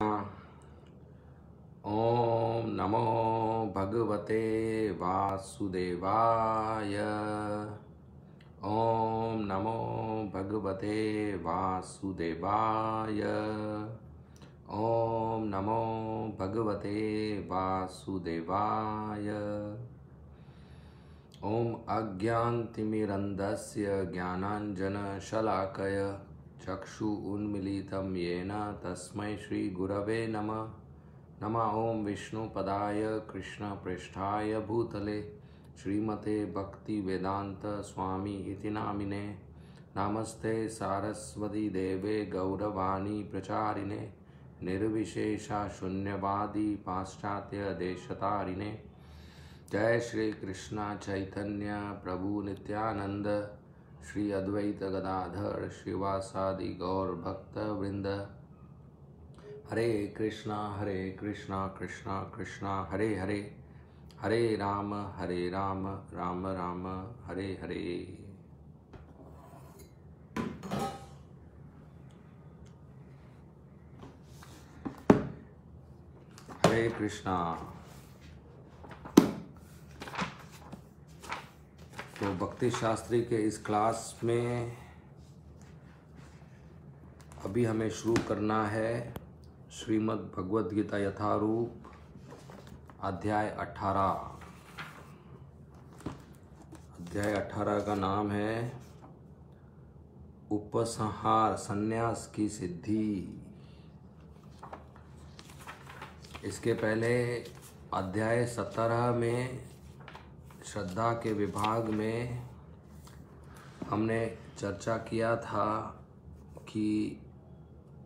ओम नमो भगवते वासुदेवाय। ओम नमो भगवते वासुदेवाय। ओम नमो भगवते वासुदेवाय। ओम अज्ञानतिमिरन्धस्य ज्ञानाञ्जनशलाकया चक्षु उन्मीलितं येन तस्मै श्रीगुरवे नमः। नमः ओं विष्णुपदाय कृष्णप्रेष्ठाय भूतले श्रीमते भक्तिवेदांत स्वामी इति नामिने। नमस्ते सारस्वती देवे गौरवाणी प्रचारिणे निर्विशेषा शून्यवादी पाश्चात्य देशतारिणे। जय श्री कृष्ण चैतन्य प्रभु नित्यानंद श्री अद्वैत गदाधर श्रीवासादि गौर भक्त वृंद। हरे कृष्णा कृष्णा कृष्णा हरे हरे, हरे राम राम राम हरे हरे। हरे कृष्णा। तो भक्ति शास्त्री के इस क्लास में अभी हमें शुरू करना है श्रीमद् भगवद गीता यथारूप अध्याय 18। अध्याय 18 का नाम है उपसंहार संन्यास की सिद्धि। इसके पहले अध्याय 17 में श्रद्धा के विभाग में हमने चर्चा किया था कि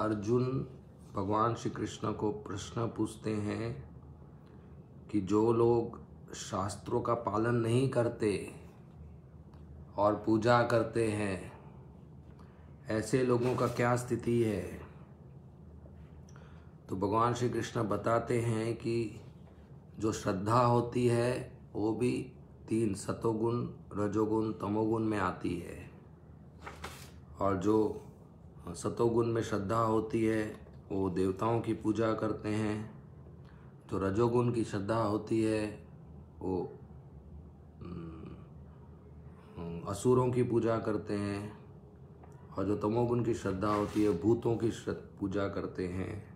अर्जुन भगवान श्री कृष्ण को प्रश्न पूछते हैं कि जो लोग शास्त्रों का पालन नहीं करते और पूजा करते हैं ऐसे लोगों का क्या स्थिति है। तो भगवान श्री कृष्ण बताते हैं कि जो श्रद्धा होती है वो भी 3 सतोगुण रजोगुण तमोगुण में आती है, और जो सतोगुण में श्रद्धा होती है वो देवताओं की पूजा करते हैं, जो रजोगुण की श्रद्धा होती है वो असुरों की पूजा करते हैं, और जो तमोगुण की श्रद्धा होती है भूतों की पूजा करते हैं।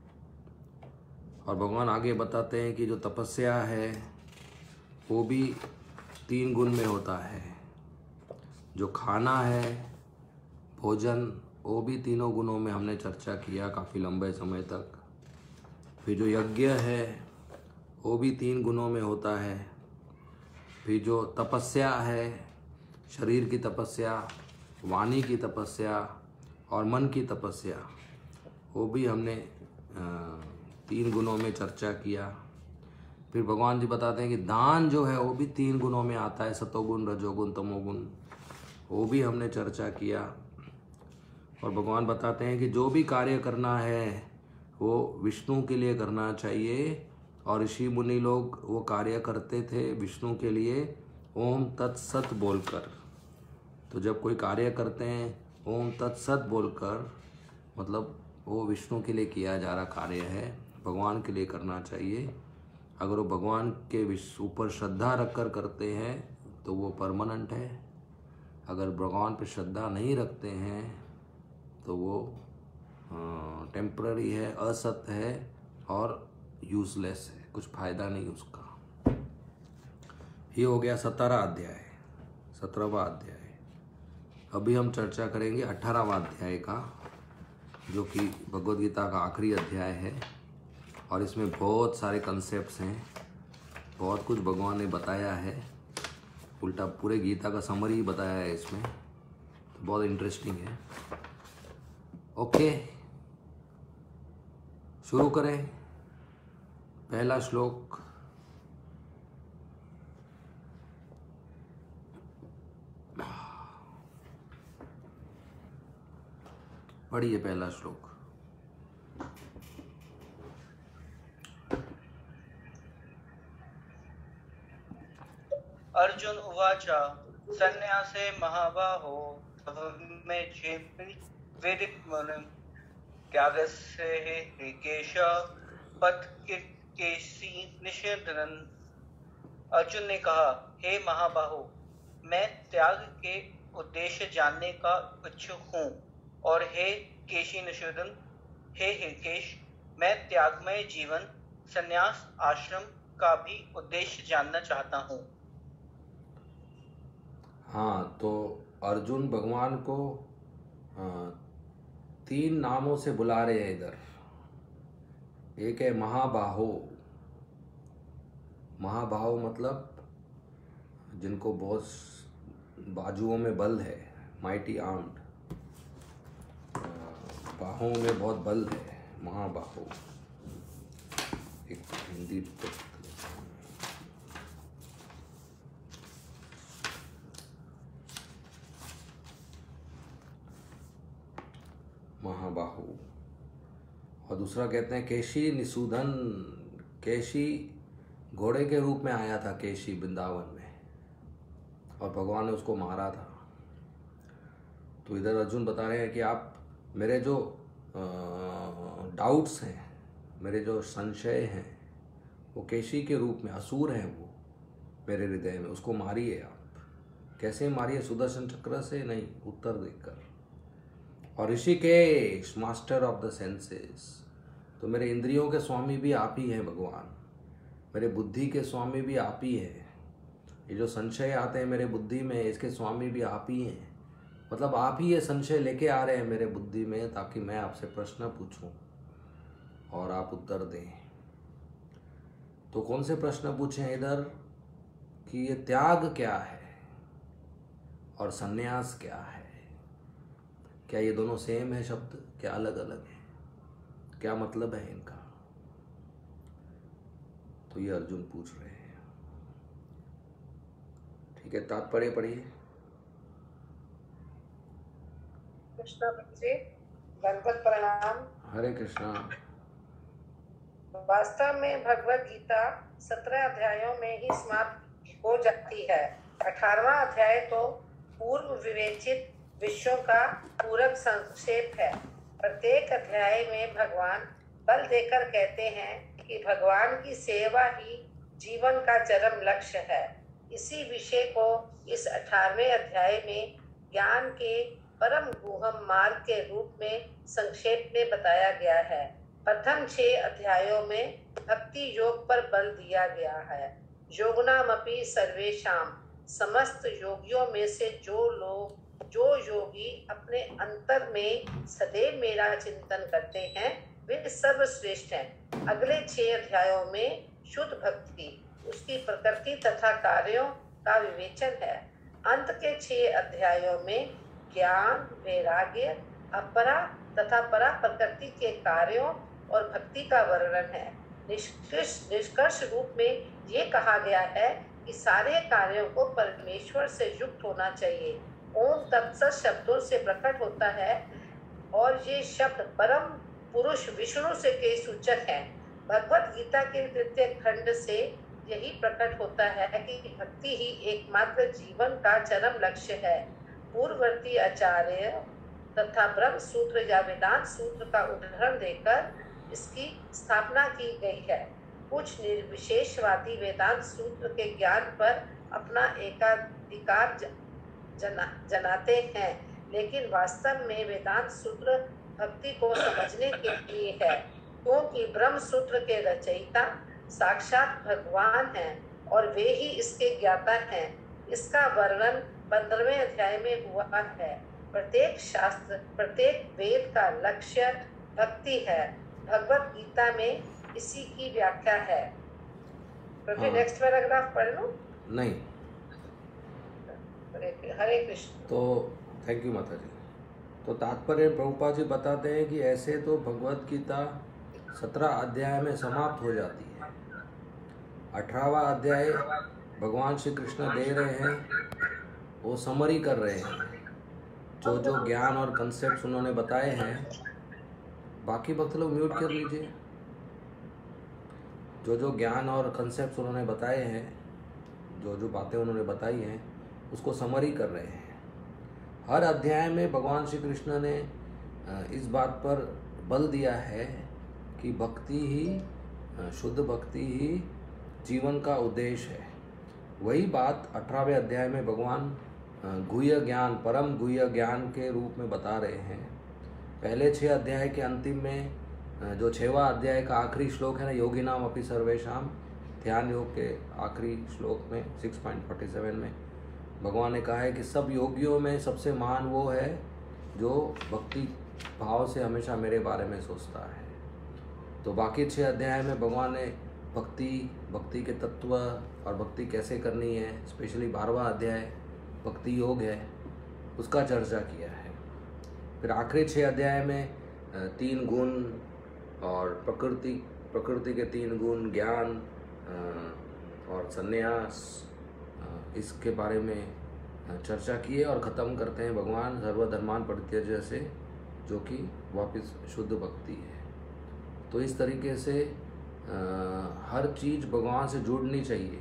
और भगवान आगे बताते हैं कि जो तपस्या है वो भी 3 गुण में होता है, जो खाना है भोजन वो भी तीनों गुणों में हमने चर्चा किया काफ़ी लंबे समय तक। फिर जो यज्ञ है वो भी 3 गुणों में होता है। फिर जो तपस्या है शरीर की तपस्या, वाणी की तपस्या और मन की तपस्या वो भी हमने 3 गुणों में चर्चा किया। फिर भगवान जी बताते हैं कि दान जो है वो भी 3 गुणों में आता है, सतोगुण रजोगुण तमोगुण, वो भी हमने चर्चा किया। और भगवान बताते हैं कि जो भी कार्य करना है वो विष्णु के लिए करना चाहिए, और ऋषि मुनि लोग वो कार्य करते थे विष्णु के लिए ओम तत्सत बोलकर। तो जब कोई कार्य करते हैं ओम तत्सत बोलकर, मतलब वो विष्णु के लिए किया जा रहा कार्य है, भगवान के लिए करना चाहिए। अगर वो भगवान के ऊपर श्रद्धा रखकर करते हैं तो वो परमानेंट है, अगर भगवान पर श्रद्धा नहीं रखते हैं तो वो टेम्पररी है, असत्य है और यूजलेस है, कुछ फायदा नहीं उसका। ये हो गया 17वां अध्याय, 17वां अध्याय। अभी हम चर्चा करेंगे 18वां अध्याय का, जो कि भगवद गीता का आखिरी अध्याय है, और इसमें बहुत सारे कंसेप्ट्स हैं, बहुत कुछ भगवान ने बताया है, उल्टा पूरे गीता का समरी बताया है इसमें, तो बहुत इंटरेस्टिंग है। ओके, शुरू करें। पहला श्लोक। पढ़िए पहला श्लोक। अर्जुन उवाच सन्न्यासे महाबाहो मे चेत् वेदितमनं त्यागस्य ऋकेश पथ केसी निषेधन। अर्जुन ने कहा, हे महाबाहो, मैं त्याग के उद्देश्य जानने का इच्छुक हूँ, और हे केशी निषेधन, हे ऋकेश, मैं त्यागमय जीवन संन्यास आश्रम का भी उद्देश्य जानना चाहता हूँ। हाँ, तो अर्जुन भगवान को 3 नामों से बुला रहे हैं इधर। एक है महाबाहो। महाबाहो मतलब जिनको बहुत बाजुओं में बल है, माइटी आर्म्ड, बाहों में बहुत बल है, महाबाहो। एक हिंदी महाबाहु। और दूसरा कहते हैं केशी निसूदन। केशी घोड़े के रूप में आया था केशी वृंदावन में, और भगवान ने उसको मारा था। तो इधर अर्जुन बता रहे हैं कि आप मेरे जो डाउट्स हैं, मेरे जो संशय हैं, वो केशी के रूप में असुर हैं वो मेरे हृदय में, उसको मारिए आप। कैसे मारिए? सुदर्शन चक्र से नहीं, उत्तर देकर। और Rishikesh master of the senses, तो मेरे इंद्रियों के स्वामी भी आप ही हैं भगवान, मेरे बुद्धि के स्वामी भी आप ही हैं। ये जो संशय आते हैं मेरे बुद्धि में, इसके स्वामी भी आप ही हैं। मतलब आप ही ये संशय लेके आ रहे हैं मेरे बुद्धि में, ताकि मैं आपसे प्रश्न पूछूं और आप उत्तर दें। तो कौन से प्रश्न पूछें इधर कि ये त्याग क्या है और संन्यास क्या है? क्या ये दोनों सेम है शब्द, क्या अलग अलग है? क्या मतलब है इनका? तो ये अर्जुन पूछ रहे हैं। ठीक है, तात्पर्य पढ़िए। कृष्णा जी, भगवत प्रणाम। हरे कृष्णा। वास्तव में भगवत गीता 17 अध्यायों में ही समाप्त हो जाती है। 18वां अध्याय तो पूर्व विवेचित विषयों का पूरक संक्षेप है। प्रत्येक अध्याय में भगवान बल देकर कहते हैं कि भगवान की सेवा ही जीवन का चरम लक्ष्य है। इसी विषय को इस 18वें अध्याय में ज्ञान के परम गुहम मार्ग के रूप में संक्षेप में बताया गया है। प्रथम 6 अध्यायों में भक्ति योग पर बल दिया गया है। योगनामपि सर्वेषाम, समस्त योगियों में से जो योगी अपने अंतर में सदैव मेरा चिंतन करते हैं, वे सर्वश्रेष्ठ हैं। अगले 6 अध्यायों में शुद्ध भक्ति, उसकी प्रकृति तथा कार्यों का विवेचन है। अंत के 6 अध्यायों में ज्ञान, वैराग्य, अपरा तथा परा प्रकृति के कार्यों और भक्ति का वर्णन है। निष्कर्ष रूप में ये कहा गया है कि सारे कार्यों को परमेश्वर से युक्त होना चाहिए। ओम तत्सत शब्दों से प्रकट होता है, और ये शब्द परम पुरुष विष्णु से के सूचक हैं। भगवत गीता के 3 खंड से यही प्रकट होता है कि भक्ति ही एकमात्र जीवन का चरम लक्ष्य है। पूर्ववर्ती आचार्य तथा ब्रह्म सूत्र या वेदांत सूत्र का उदाहरण देकर इसकी स्थापना की गई है। कुछ निर्विशेषवादी वेदांत सूत्र के ज्ञान पर अपना एकाधिकार जनाते हैं, लेकिन वास्तव में वेदांत सूत्र भक्ति को समझने के लिए है, क्योंकि ब्रह्म सूत्र के रचयिता साक्षात भगवान हैं और वे ही इसके ज्ञाता हैं। इसका वर्णन 15वें अध्याय में हुआ है। प्रत्येक शास्त्र, प्रत्येक वेद का लक्ष्य भक्ति है। भगवत गीता में इसी की व्याख्या है। प्रभु नेक्स्ट पैराग्राफ पढ़ लो। नहीं, हरे कृष्ण। तो थैंक यू माता जी। तो तात्पर्य प्रभुपाद जी बताते हैं कि ऐसे तो भगवत गीता 17 अध्याय में समाप्त हो जाती है। 18वां अध्याय भगवान श्री कृष्ण दे रहे हैं, वो समरी कर रहे हैं जो जो ज्ञान और कंसेप्ट उन्होंने बताए हैं। बाकी भक्त लोग म्यूट कर लीजिए। जो जो ज्ञान और कंसेप्ट उन्होंने बताए हैं, जो जो बातें उन्होंने बताई हैं, उसको समरी कर रहे हैं। हर अध्याय में भगवान श्री कृष्ण ने इस बात पर बल दिया है कि भक्ति ही, शुद्ध भक्ति ही जीवन का उद्देश्य है। वही बात 18वें अध्याय में भगवान गुह्य ज्ञान, परम गुह्य ज्ञान के रूप में बता रहे हैं। पहले 6 अध्याय के अंतिम में जो 6वां अध्याय का आखिरी श्लोक है ना, योगी नाम अपि सर्वेशाम, ध्यान योग के आखिरी श्लोक में 6.47 में भगवान ने कहा है कि सब योगियों में सबसे महान वो है जो भक्ति भाव से हमेशा मेरे बारे में सोचता है। तो बाकी 6 अध्याय में भगवान ने भक्ति के तत्व और भक्ति कैसे करनी है, स्पेशली 12वां अध्याय भक्ति योग है, उसका चर्चा किया है। फिर आखिरी 6 अध्याय में 3 गुण और प्रकृति के 3 गुण, ज्ञान और संन्यास, इसके बारे में चर्चा किए और ख़त्म करते हैं भगवान सर्वधर्मान परित्यज्य से, जो कि वापस शुद्ध भक्ति है। तो इस तरीके से हर चीज़ भगवान से जुड़नी चाहिए।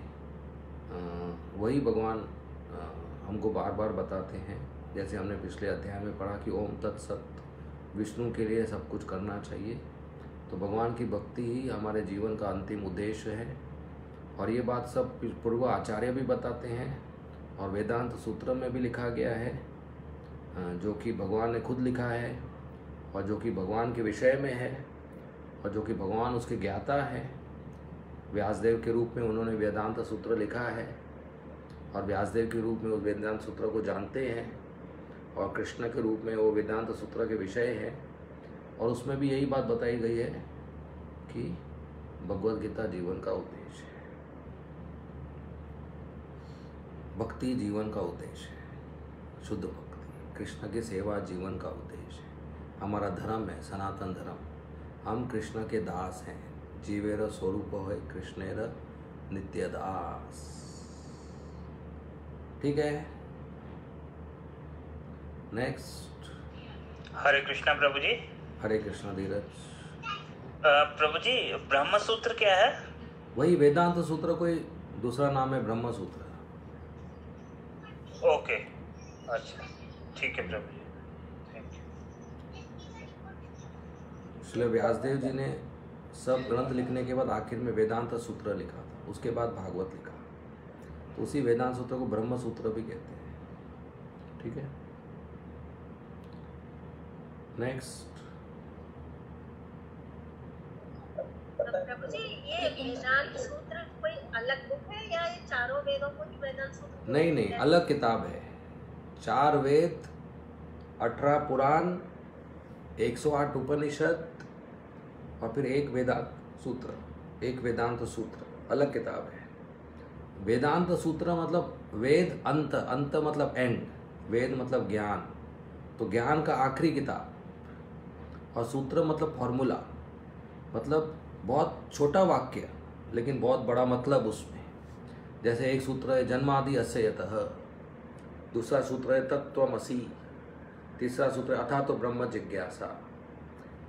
वही भगवान हमको बार बार बताते हैं, जैसे हमने पिछले अध्याय में पढ़ा कि ओम तत्सत, विष्णु के लिए सब कुछ करना चाहिए। तो भगवान की भक्ति ही हमारे जीवन का अंतिम उद्देश्य है। और ये बात सब पूर्व आचार्य भी बताते हैं और वेदांत सूत्र में भी लिखा गया है, जो कि भगवान ने खुद लिखा है और जो कि भगवान के विषय में है और जो कि भगवान उसके ज्ञाता है। व्यासदेव के रूप में उन्होंने वेदांत सूत्र लिखा है और व्यासदेव के रूप में उस वेदांत सूत्र को जानते हैं, और कृष्ण के रूप में वो वेदांत सूत्र के विषय है। और उसमें भी यही बात बताई गई है कि भगवद गीता जीवन का उद्देश्य है, भक्ति जीवन का उद्देश्य है, शुद्ध भक्ति, कृष्ण की सेवा जीवन का उद्देश्य है। हमारा धर्म है सनातन धर्म, हम कृष्ण के दास हैं। जीवेर स्वरूप है कृष्णेर नित्य दास। ठीक है, नेक्स्ट। हरे कृष्णा प्रभु जी। हरे कृष्णा धीरज। प्रभु जी, ब्रह्म सूत्र क्या है? वही वेदांत सूत्र, कोई दूसरा नाम है ब्रह्म सूत्र। ओके, अच्छा, ठीक है प्रभु जी, थैंक यू। इसलिए व्यासदेव जी ने सब ग्रंथ लिखने के बाद आखिर में वेदांत सूत्र लिखा था, उसके बाद भागवत लिखा। तो उसी वेदांत सूत्र को ब्रह्म सूत्र भी कहते हैं। ठीक है, नेक्स्ट। प्रभु जी, ये वेदांत सूत्र कोई अलग बुक है या ये चारों वेदों को ही वेदांत सूत्र? नहीं, अलग किताब है। 4 वेद, 18 पुराण, 108 उपनिषद और फिर एक वेदांत सूत्र, अलग किताब है। वेदांत सूत्र मतलब वेद, अंत मतलब एंड, वेद मतलब ज्ञान, तो ज्ञान का आखिरी किताब। और सूत्र मतलब फॉर्मूला, मतलब बहुत छोटा वाक्य लेकिन बहुत बड़ा मतलब उसमें। जैसे एक सूत्र है जन्मादि अस्य यतः, दूसरा सूत्र है तत्त्वमसि, तीसरा सूत्र है अथातो ब्रह्म जिज्ञासा।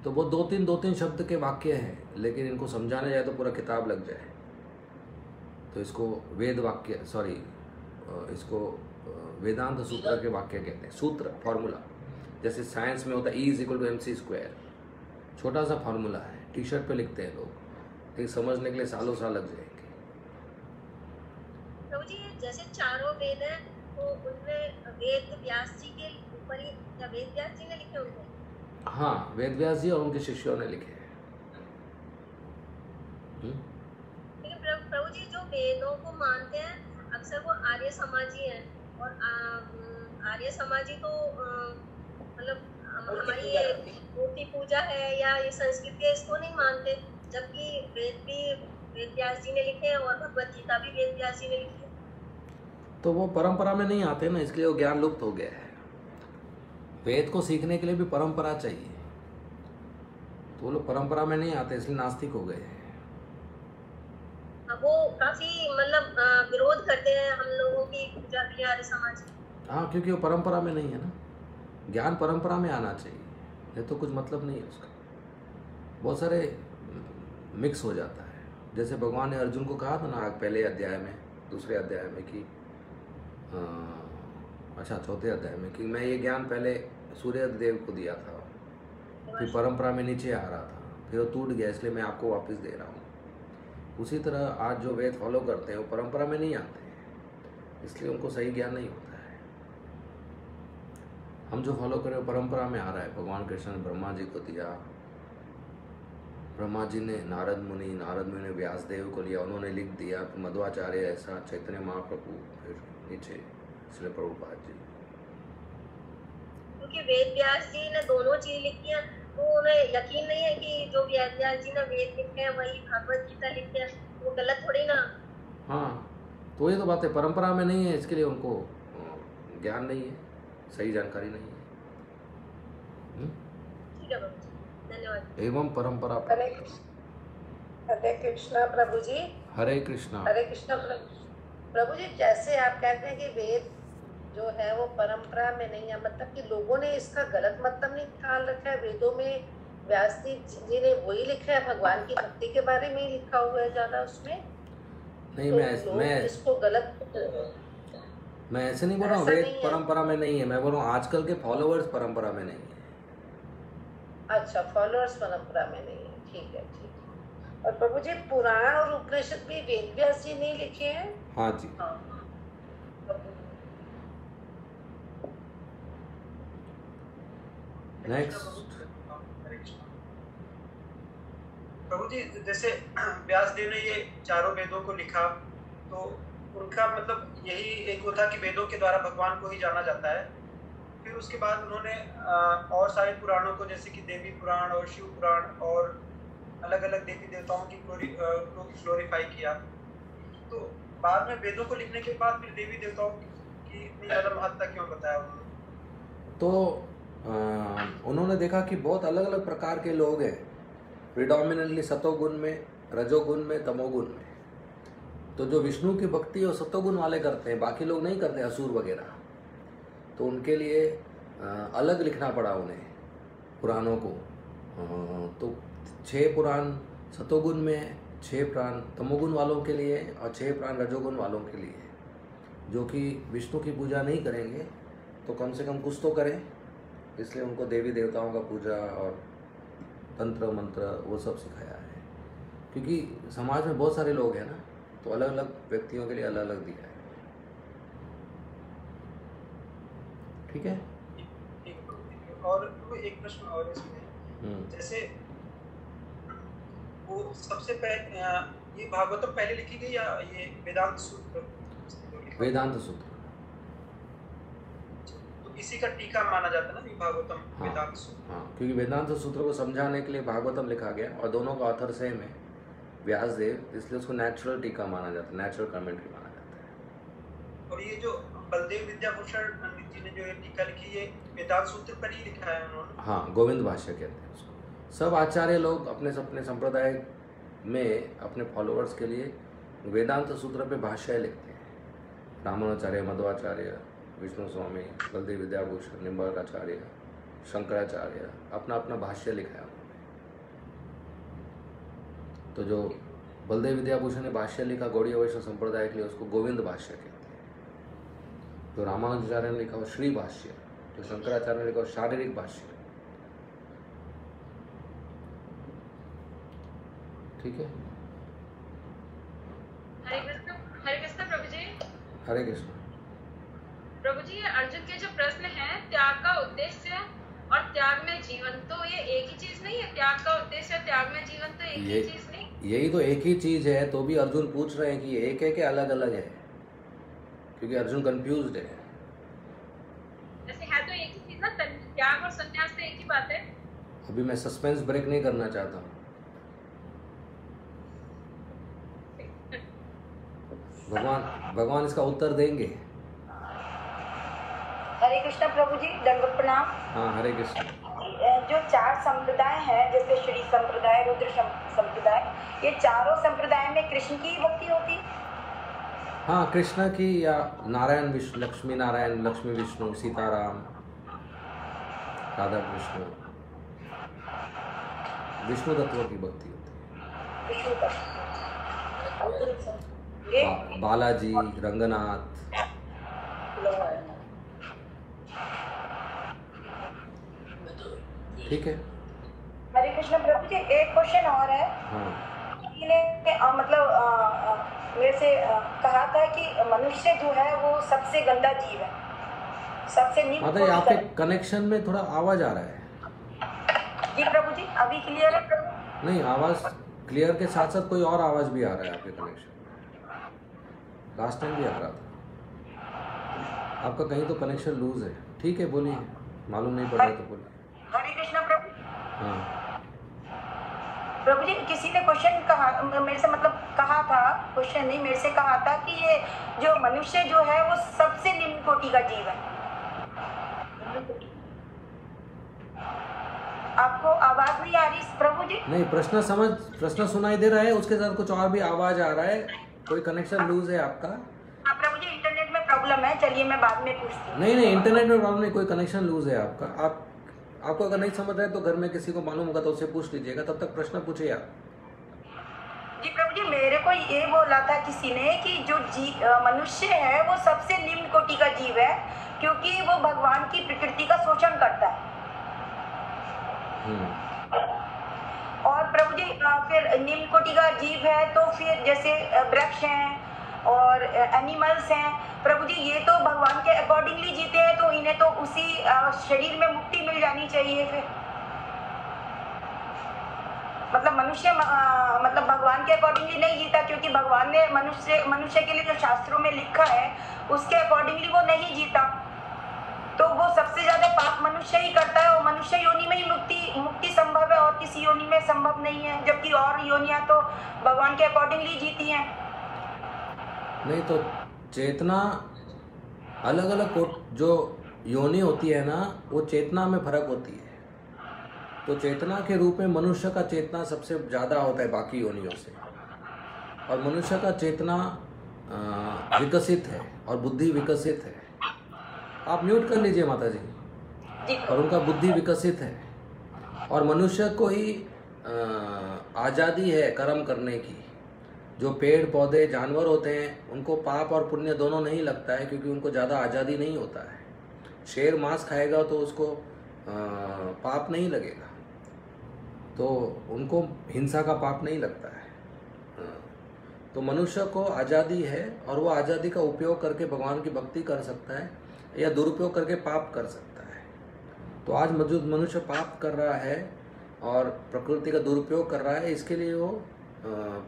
तो वो 2-3 शब्द के वाक्य हैं, लेकिन इनको समझाने जाए तो पूरा किताब लग जाए। तो इसको इसको वेदांत सूत्र के वाक्य कहते हैं। सूत्र फॉर्मूला, जैसे साइंस में होता है E=mc², छोटा सा फॉर्मूला है, टी शर्ट पे लिखते हैं लोग, लेकिन समझने के लिए सालों साल लग जाएंगे। प्रभु जी, जैसे चारों वेद हैं तो उनमें वेद व्यास जी के ऊपर ही, या वेद व्यास जी ने लिखे होंगे? हाँ, वेद व्यास जी और उनके शिष्यों ने लिखे हैं। लेकिन प्रभु जी, जो वेदों को मानते हैं अक्सर वो आर्य समाजी हैं, और आर्य समाजी तो मतलब हमारी ये मूर्ति पूजा है या ये संस्कृति है, इसको नहीं मानते, जबकि वेद भी वेद व्यास जी ने लिखे हैं और भगवद गीता भी वेद व्यास जी ने लिखी है। तो वो परंपरा में नहीं आते ना, इसलिए वो ज्ञान लुप्त हो गया है। वेद को सीखने के लिए भी परंपरा चाहिए, तो वो लोग परंपरा में नहीं आते, इसलिए नास्तिक हो गए हैं। वो काफी मतलब विरोध करते हैं हम लोगों की पूजा भी आर्य समाज। हाँ, क्योंकि वो परंपरा में नहीं है ना। ज्ञान परंपरा में आना चाहिए, ये तो कुछ मतलब नहीं है उसका। बहुत सारे मिक्स हो जाता है। जैसे भगवान ने अर्जुन को कहा था ना पहले अध्याय में, दूसरे अध्याय में कि चौथे अध्याय में कि मैं ये ज्ञान पहले सूर्य देव को दिया था। फिर परंपरा में नीचे आ रहा था, फिर वो टूट गया, इसलिए मैं आपको वापस दे रहा हूँ। उसी तरह आज जो वेद फॉलो करते हैं वो परंपरा में नहीं आते हैं, इसलिए उनको सही ज्ञान नहीं होता है। हम जो फॉलो करें वो परंपरा में आ रहा है। भगवान कृष्ण ने ब्रह्मा जी को दिया, ब्रह्मा जी ने नारद मुनि ने व्यासदेव को लिया, उन्होंने लिख दिया, फिर मध्वाचार्य, ऐसा चैतन्य महाप्रभु, फिर नीचे इसलिए प्रभुपाद जी। क्योंकि वेद व्यास जी ने दोनों चीज लिखी है, तो उन्हें यकीन नहीं है कि जो वेद व्यास जी ने वेद लिखे हैं वही भगवत गीता लिखे हैं, वो गलत थोड़ी ना। हाँ, तो ये तो बात है, परंपरा में नहीं है, इसके लिए उनको ज्ञान नहीं है, सही जानकारी नहीं है। ठीक है बाबू जी, धन्यवाद। एवं परंपरा। हरे कृष्णा प्रभु जी। हरे कृष्णा। हरे कृष्णा प्रभु जी, जैसे आप कहते हैं कि वेद जो है वो परंपरा में नहीं है, मतलब कि लोगों ने इसका गलत मतलब नहीं ख्याल रखा है। वेदों में व्यास जी ने वही लिखा है, भगवान की भक्ति के बारे में ही लिखा हुआ है ज्यादा उसमें। नहीं, तो मैं इसको गलत, मैं ऐसे नहीं बोल रहा हूँ वेद परंपरा में नहीं है, मैं बोल रहा हूँ आजकल के फॉलोअर्स परंपरा में नहीं है। अच्छा, फॉलोअर्स परंपरा में नहीं है, ठीक है, ठीक है। और प्रभु जी, पुराण और उपनिषद भी वेद व्यास जी ने लिखे हैं? हाँ जी। नेक्स्ट। प्रभु जी, जैसे व्यास देव ने ये चारों वेदों को लिखा, तो उनका मतलब यही एक वो था कि वेदों के द्वारा भगवान को ही जाना जाता है। फिर उसके बाद उन्होंने और सारे पुराणों को, जैसे कि देवी पुराण और शिव पुराण और अलग अलग देवी देवताओं की ग्लोरीफाई किया। तो बाद में वेदों को लिखने के बाद फिर देवी देवताओं की इतनी ज़्यादा महत्ता क्यों बताया उन्होंने? तो उन्होंने देखा कि बहुत अलग अलग प्रकार के लोग हैं, प्रिडोमिनेंटली सतोगुण में, रजोगुण में, तमोगुण में। तो जो विष्णु की भक्ति और सतोगुण वाले करते हैं, बाकी लोग नहीं करते, असुर वगैरह, तो उनके लिए अलग लिखना पड़ा उन्हें पुराणों को। तो 6 पुराण सतोगुण में, 6 पुराण तमोगुण वालों के लिए और 6 पुराण रजोगुण वालों के लिए, जो कि विष्णु की पूजा नहीं करेंगे तो कम से कम कुछ तो करें, इसलिए उनको देवी देवताओं का पूजा और तंत्र मंत्र वो सब सिखाया है। क्योंकि समाज में बहुत सारे लोग हैं ना, तो अलग अलग व्यक्तियों के लिए अलग अलग दिया है। ठीक है। और एक प्रश्न और इसमें, जैसे वो सबसे पहले ये भागवतम पहले लिखी गई या ये वेदांत सूत्र? वेदांत सूत्र। तो इसी का टीका माना जाता है ना ये भागवतम। हाँ, वेदांत सूत्र। हाँ, क्योंकि वेदांत सूत्र को समझाने के लिए भागवतम लिखा गया और दोनों का ऑथर सेम है, व्यास देव, इसलिए उसको नेचुरल टीका माना जाता है, नेचुरल कमेंट्री माना जाता है। और ये जो बलदेव विद्याभूषण जी ने जो ये टीका लिखी, ये वेदांत सूत्र पर ही लिखा है उन्होंने? हाँ, गोविंद भाष्य कहते हैं उसको। सब आचार्य लोग अपने संप्रदाय में अपने फॉलोअर्स के लिए वेदांत सूत्र पे भाष्य लिखते हैं। रामानुजाचार्य, मध्वाचार्य, विष्णु स्वामी, बलदेव विद्याभूषण, निम्बार्काचार्य, शंकराचार्य, अपना अपना भाष्य लिखा है उन्होंने। तो जो बलदेव विद्याभूषण ने भाष्य लिखा गौड़ीय वैष्णव संप्रदाय के लिए, उसको गोविंद भाष्य कहते हैं। जो रामानुजाचार्य ने लिखा हो श्री भाष्य, जो शंकराचार्य ने लिखा हो शारीरिक भाष्य। ठीक है। हरे कृष्ण प्रभु जी। हरे कृष्ण प्रभु जी, अर्जुन के जो प्रश्न है, त्याग का उद्देश्य और त्याग में जीवन, तो ये एक ही चीज नहीं है? त्याग का उद्देश्य, त्याग में जीवन, तो एक ही चीज नहीं? यही तो एक ही चीज है, तो भी अर्जुन पूछ रहे हैं कि ये एक है कि अलग अलग है, क्योंकि अर्जुन कंफ्यूज्ड है। ऐसे है तो एक ही चीज ना, त्याग और संन्यास तो एक ही बात है। अभी मैं सस्पेंस ब्रेक नहीं करना चाहता हूँ। भगवान इसका उत्तर देंगे। हरे कृष्ण प्रभु जी, दंडवत प्रणाम। हाँ, हरे कृष्ण। जो 4 संप्रदाय हैं, जैसे श्री संप्रदाय, रुद्र संप्रदाय, ये चारों संप्रदाय में कृष्ण की ही भक्ति होती? हाँ, कृष्ण की या नारायण विष्णु, लक्ष्मी नारायण, लक्ष्मी विष्णु, सीताराम, राधा कृष्ण, विष्णु तत्व की भक्ति होती है। बालाजी, रंगनाथ। ठीक है। कृष्ण प्रभु जी, एक क्वेश्चन और है। हाँ मतलब मेरे से कहा था कि मनुष्य जो है वो सबसे गंदा जीव है, सबसे निम्न माता जी, आपके कनेक्शन में थोड़ा आवाज आ रहा है। जी प्रभु जी, अभी क्लियर है प्रभु? नहीं, आवाज क्लियर के साथ साथ कोई और आवाज भी आ रहा है आपके कनेक्शन में। लास्ट टाइम भी आ रहा था। आपका कहीं तो कनेक्शन लूज है। ठीक है, बोलिए, मालूम नहीं पड़ रहा तो बोलिए। हरे कृष्णा प्रभु। हाँ प्रभु जी, किसी ने क्वेश्चन कहा मेरे से, मतलब कहा था, क्वेश्चन नहीं, मेरे से कहा था कि ये जो मनुष्य जो है वो सबसे निम्न कोटि का जीव है। आपको आवाज नहीं आ रही प्रभु जी? नहीं, प्रश्न सुनाई दे रहा है, उसके साथ कुछ और भी आवाज आ रहा है। कोई कनेक्शन लूज है आपका? हाँ प्रभु जी, इंटरनेट में प्रॉब्लम है। चलिए मैं बाद में पूछती हूँ। नहीं, इंटरनेट में प्रॉब्लम नहीं, कोई कनेक्शन लूज है आपका। आपको अगर नहीं समझ रहा है तो घर में किसी को मालूम होगा तो उससे पूछ लीजिएगा। तब तक प्रश्न पूछिए आप। जी प्रभु जी, मेरे को ये बोला था किसी ने कि जो मनुष्य है वो सबसे निम्न कोटि का जीव है, क्योंकि वो भगवान की प्रकृति का शोषण करता है। और प्रभु जी फिर निम्न कोटि का जीव है तो फिर जैसे वृक्ष हैं और एनिमल्स हैं, प्रभु जी ये तो भगवान के अकॉर्डिंगली जीते हैं, तो इन्हें तो उसी शरीर में मुक्ति मिल जानी चाहिए। फिर मतलब मनुष्य मतलब भगवान के अकॉर्डिंगली नहीं जीता, क्योंकि भगवान ने मनुष्य के लिए जो शास्त्रों में लिखा है उसके अकॉर्डिंगली वो नहीं जीता, तो वो सबसे ज्यादा पाप मनुष्य ही करता है। और मनुष्य योनि में ही मुक्ति संभव है, और किसी योनि में संभव नहीं है, जबकि और योनियां तो भगवान के अकॉर्डिंगली जीती हैं। नहीं तो चेतना अलग अलग जो योनि होती है ना, वो चेतना में फर्क होती है। तो चेतना के रूप में मनुष्य का चेतना सबसे ज़्यादा होता है बाकी योनियों से, और मनुष्य का चेतना विकसित है और बुद्धि विकसित है। आप म्यूट कर लीजिए माता जी। और उनका बुद्धि विकसित है, और मनुष्य को ही आज़ादी है कर्म करने की। जो पेड़ पौधे जानवर होते हैं उनको पाप और पुण्य दोनों नहीं लगता है, क्योंकि उनको ज़्यादा आज़ादी नहीं होता है। शेर मांस खाएगा तो उसको पाप नहीं लगेगा, तो उनको हिंसा का पाप नहीं लगता है। तो मनुष्य को आज़ादी है, और वो आज़ादी का उपयोग करके भगवान की भक्ति कर सकता है या दुरुपयोग करके पाप कर सकता है। तो आज मनुष्य पाप कर रहा है और प्रकृति का दुरुपयोग कर रहा है, इसके लिए वो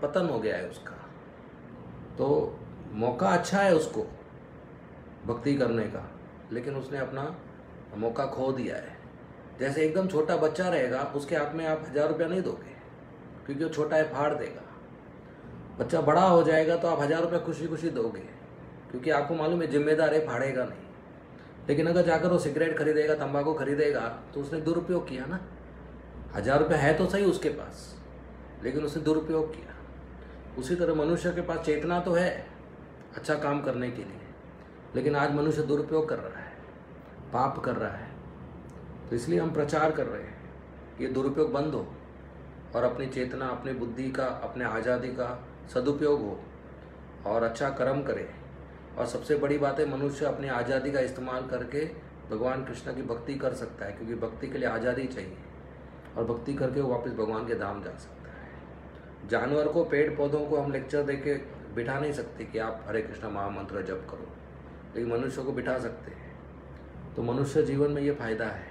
पतन हो गया है उसका। तो मौका अच्छा है उसको भक्ति करने का, लेकिन उसने अपना मौका खो दिया है। जैसे एकदम छोटा बच्चा रहेगा, उसके हाथ में आप 1000 रुपया नहीं दोगे, क्योंकि वो छोटा है, फाड़ देगा। बच्चा बड़ा हो जाएगा तो आप 1000 रुपया खुशी खुशी दोगे, क्योंकि आपको मालूम है जिम्मेदार है, फाड़ेगा नहीं। लेकिन अगर जाकर वो सिगरेट खरीदेगा, तंबाकू खरीदेगा, तो उसने दुरुपयोग किया ना। 1000 रुपया है तो सही उसके पास, लेकिन उसने दुरुपयोग किया। उसी तरह मनुष्य के पास चेतना तो है अच्छा काम करने के लिए, लेकिन आज मनुष्य दुरुपयोग कर रहा है, पाप कर रहा है। तो इसलिए हम प्रचार कर रहे हैं कि ये दुरुपयोग बंद हो और अपनी चेतना, अपनी बुद्धि का, अपने आज़ादी का सदुपयोग हो और अच्छा कर्म करे। और सबसे बड़ी बात है, मनुष्य अपनी आज़ादी का इस्तेमाल करके भगवान कृष्ण की भक्ति कर सकता है, क्योंकि भक्ति के लिए आज़ादी चाहिए, और भक्ति करके वो वापस भगवान के धाम जा सकता है। जानवर को, पेड़ पौधों को हम लेक्चर दे के बिठा नहीं सकते कि आप हरे कृष्ण महामंत्र जप करो, लेकिन मनुष्य को बिठा सकते हैं। तो मनुष्य जीवन में ये फ़ायदा है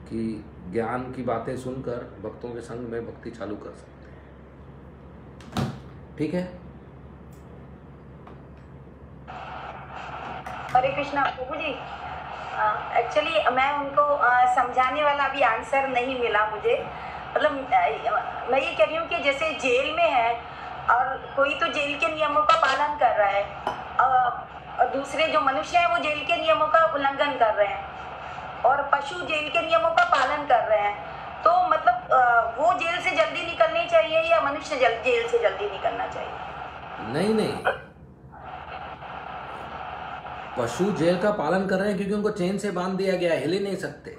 कि ज्ञान की बातें सुनकर भक्तों के संग में भक्ति चालू कर सकते हैं। ठीक है? हरे कृष्णा प्रभु जी, एक्चुअली मैं उनको समझाने वाला अभी आंसर नहीं मिला मुझे। मतलब मैं ये कह रही हूँ कि जैसे जेल में है और कोई तो जेल के नियमों का पालन कर रहा है, और दूसरे जो मनुष्य हैं वो जेल के नियमों का उल्लंघन कर रहे हैं, और पशु जेल के नियमों का पालन कर रहे हैं। तो मतलब वो जेल से जल्दी निकलनी चाहिए या मनुष्य जेल से जल्दी निकलना चाहिए? नहीं, पशु जेल का पालन कर रहे हैं क्योंकि उनको चेन से बांध दिया गया, हिल ही नहीं सकते।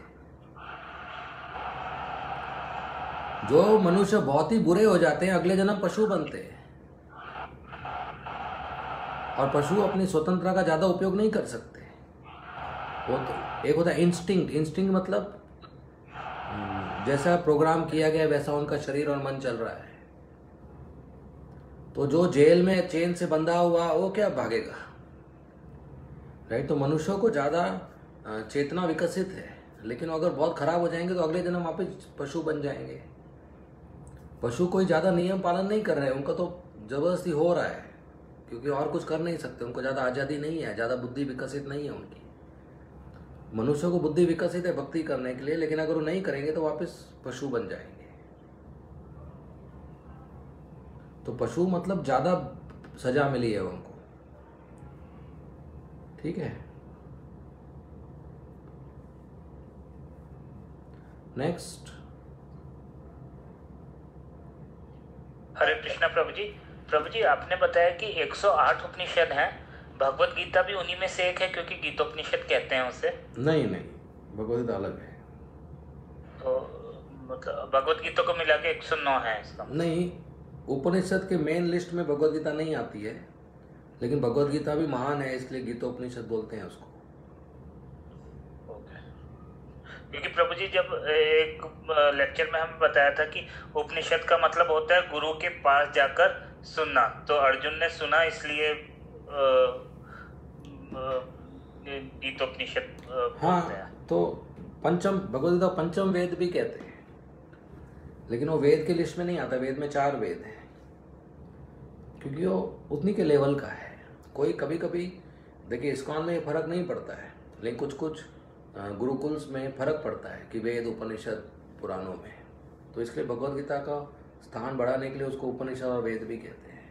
जो मनुष्य बहुत ही बुरे हो जाते हैं, अगले जन्म पशु बनते हैं, और पशु अपनी स्वतंत्रता का ज्यादा उपयोग नहीं कर सकते। वो तो एक होता है इंस्टिंक्ट। इंस्टिंक्ट मतलब जैसा प्रोग्राम किया गया वैसा उनका शरीर और मन चल रहा है। तो जो जेल में चेन से बंधा हुआ वो क्या भागेगा, राइट। तो मनुष्यों को ज़्यादा चेतना विकसित है, लेकिन अगर बहुत खराब हो जाएंगे तो अगले दिन हम वापस पशु बन जाएंगे। पशु कोई ज़्यादा नियम पालन नहीं कर रहे हैं, उनका तो ज़बरदस्ती हो रहा है, क्योंकि और कुछ कर नहीं सकते, उनको ज़्यादा आज़ादी नहीं है, ज़्यादा बुद्धि विकसित नहीं है उनकी। मनुष्यों को बुद्धि विकसित है भक्ति करने के लिए, लेकिन अगर वो नहीं करेंगे तो वापस पशु बन जाएंगे। तो पशु मतलब ज़्यादा सजा मिली है उनको, ठीक है। नेक्स्ट। हरे कृष्णा प्रभु जी। प्रभु जी, आपने बताया कि 108 उपनिषद हैं, भगवत गीता भी उन्हीं में से एक है, क्योंकि गीतोपनिषद कहते हैं उसे। नहीं, भगवत गीता अलग है। तो मतलब भगवत गीता को मिला के 109 है इसका? नहीं, उपनिषद के मेन लिस्ट में भगवत गीता नहीं आती है, लेकिन भगवत गीता भी महान है, इसलिए गीतोपनिषद बोलते हैं उसको। क्योंकि प्रभु जी जब एक लेक्चर में हमें बताया था कि उपनिषद का मतलब होता है गुरु के पास जाकर सुनना, तो अर्जुन ने सुना, इसलिए गीतोपनिषद बोलते हैं। तो पंचम भगवत गीता पंचम वेद भी कहते हैं, लेकिन वो वेद के लिस्ट में नहीं आता। वेद में 4 वेद हैं, क्योंकि वो उतनी के लेवल का है। कोई कभी कभी देखिए इस्कॉन में फर्क नहीं पड़ता है, लेकिन कुछ गुरुकुल्स में फर्क पड़ता है कि वेद उपनिषद पुराणों में, तो इसलिए भगवत गीता का स्थान बढ़ाने के लिए उसको उपनिषद और वेद भी कहते हैं,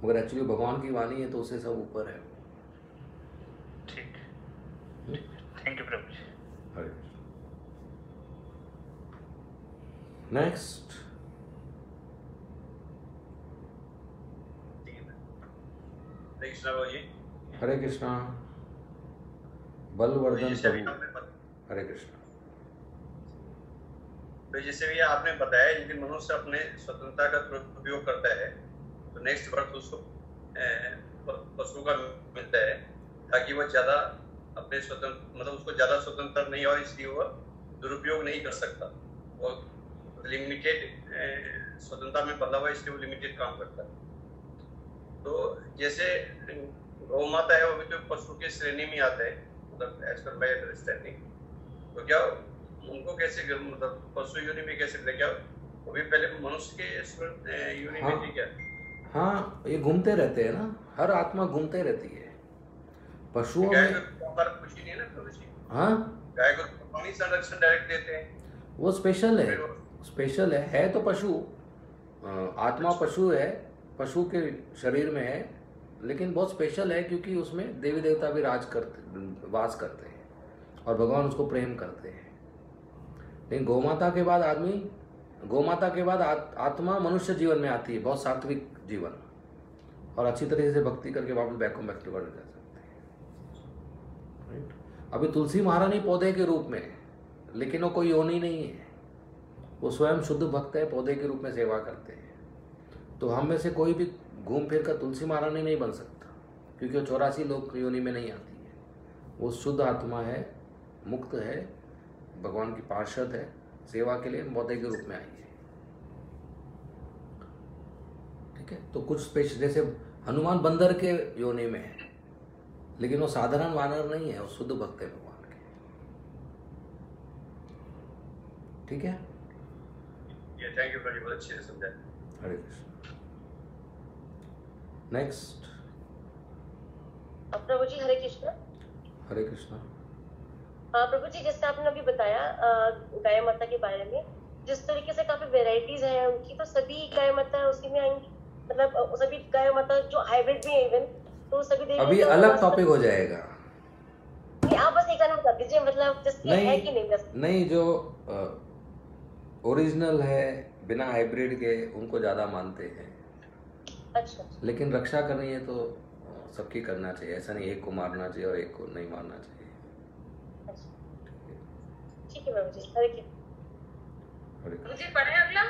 मगर एक्चुअली भगवान की वाणी है तो उससे सब ऊपर है। ठीक, thank you Prabhu ji. Next. Hare Krishna. Balvardhan Prabhu. Hare Krishna. तो जैसे भी आपने बताया, यदि मनुष्य अपने स्वतंत्रता का दुरुपयोग करता है तो नेक्स्ट बर्थ उसको पशु का मिलता है, ताकि वह ज्यादा अपने स्वतंत्र मतलब उसको ज्यादा स्वतंत्र नहीं, और इसलिए वह दुरुपयोग नहीं कर सकता, और लिमिटेड स्वतंत्रता में बदला हुआ, इसलिए वो लिमिटेड काम करता है। तो जैसे गौ माता है, वो भी तो पशु की श्रेणी में आता है, मतलब एज पर माय अंडरस्टैंडिंग। तो क्या उनको कैसे मतलब पशु योनि में कैसे ले, क्या वो भी पहले मनुष्य के योनि में थी क्या? हाँ, ये घूमते रहते हैं ना, हर आत्मा घूमते रहती है। पशुओं में कुछ ही नहीं ना प्रभु जी। हाँ, गाय को पानी संरक्षण डायरेक्ट देते हैं, वो स्पेशल है तो पशु, आत्मा पशु है, पशु के शरीर में है, लेकिन बहुत स्पेशल है, क्योंकि उसमें देवी देवता भी वास करते हैं और भगवान उसको प्रेम करते हैं। लेकिन गौमाता के बाद आत्मा मनुष्य जीवन में आती है, बहुत सात्विक जीवन, और अच्छी तरीके से भक्ति करके वापस बैक टू वर्ल्ड जा सकते हैं। अभी तुलसी महारानी पौधे के रूप में है, लेकिन वो कोई योनि नहीं है, वो स्वयं शुद्ध भक्त है, पौधे के रूप में सेवा करते हैं। तो हम में से कोई भी घूम फिर कर तुलसी महारानी नहीं बन सकता, क्योंकि वो 84 लोग योनि में नहीं आती है। वो शुद्ध आत्मा है, मुक्त है, भगवान की पार्षद है, सेवा के लिए पौधे के रूप में आई है। ठीक है। तो कुछ स्पेशल, जैसे हनुमान बंदर के योनि में है, लेकिन वो साधारण वानर नहीं है, वो शुद्ध भक्त है भगवान के। ठीक है। थैंक यू बहुत अच्छे से समझाया। हरे कृष्ण। नेक्स्ट। प्रभु जी हरे कृष्ण। हरे कृष्ण। प्रभु जी, जैसे आपने अभी बताया गाय माता के बारे में, जिस तरीके से काफी वेराइटीज है उनकी, तो सभी गाय माता उसी में आएंगी, मतलब सभी गाय माता जो हाइब्रिड भी है इवन, तो सभी देवी अभी अलग टॉपिक हो जाएगा। नहीं, आप बस एक बता दीजिए, मतलब जिसके है कि नहीं बस। नहीं, जो ओरिजिनल है बिना हाइब्रिड के, उनको ज्यादा मानते हैं। अच्छा। लेकिन रक्षा करनी है तो सबकी करना चाहिए, ऐसा नहीं एक को मारना चाहिए और एक को नहीं मारना चाहिए। ठीक है प्रभु जी। हरे कृष्ण। मुझे पढ़े अगला।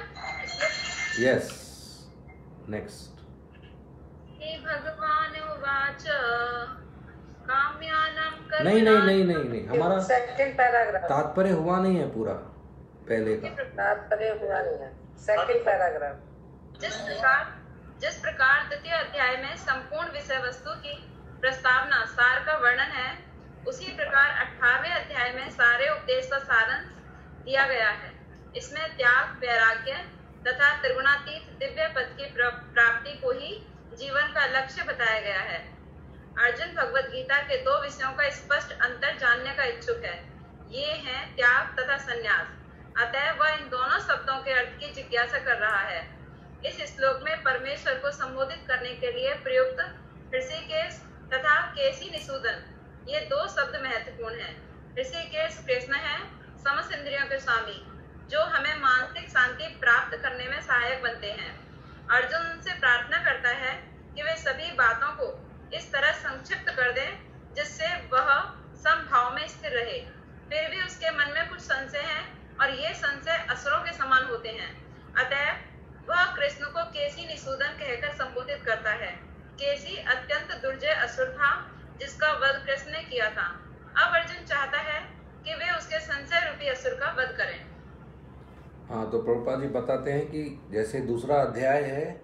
Yes, next. हे भगवान उवाच काम्यानां नहीं, हमारा सेकंड पैराग्राफ तात्पर्य हुआ नहीं है पूरा, पहले का तात्पर्य हुआ नहीं है। Second paragraph. जिस प्रकार द्वितीय अध्याय में संपूर्ण विषय वस्तु की प्रस्तावना सार का वर्णन है, उसी प्रकार 18वें अध्याय में सारे उपदेश का सारांश दिया गया है। इसमें त्याग, वैराग्य तथा त्रिगुणातीत दिव्य पद की प्राप्ति को ही जीवन का लक्ष्य बताया गया है। अर्जुन भगवत गीता के दो विषयों का स्पष्ट अंतर जानने का इच्छुक है। ये हैं त्याग तथा संन्यास। अतः वह इन दोनों शब्दों के अर्थ की जिज्ञासा कर रहा है। इस श्लोक में परमेश्वर को संबोधित करने के लिए प्रयुक्त ऋषिकेश तथा केशी निषूदन, ये दो शब्द महत्वपूर्ण हैं। ऋषिकेश कृष्ण है, समस्त इंद्रियों के स्वामी, जो हमें मानसिक शांति प्राप्त करने में सहायक बनते हैं। अर्जुन उनसे प्रार्थना करता है कि वे सभी बातों को इस तरह संक्षिप्त कर दें जिससे वह समभाव में स्थिर रहे। फिर भी उसके मन में कुछ संशय हैं और ये संशय असुरों के समान होते हैं। अतः वह कृष्ण को केशी निषूदन कहकर संबोधित करता है। केशी अत्यंत दुर्जय असुर था जिसका वध कृष्ण ने किया था। अब अर्जुन चाहता है कि वे उसके संशय रूपी असुर का वध करें। हाँ, तो प्रभुपाद जी बताते हैं कि जैसे दूसरा अध्याय है,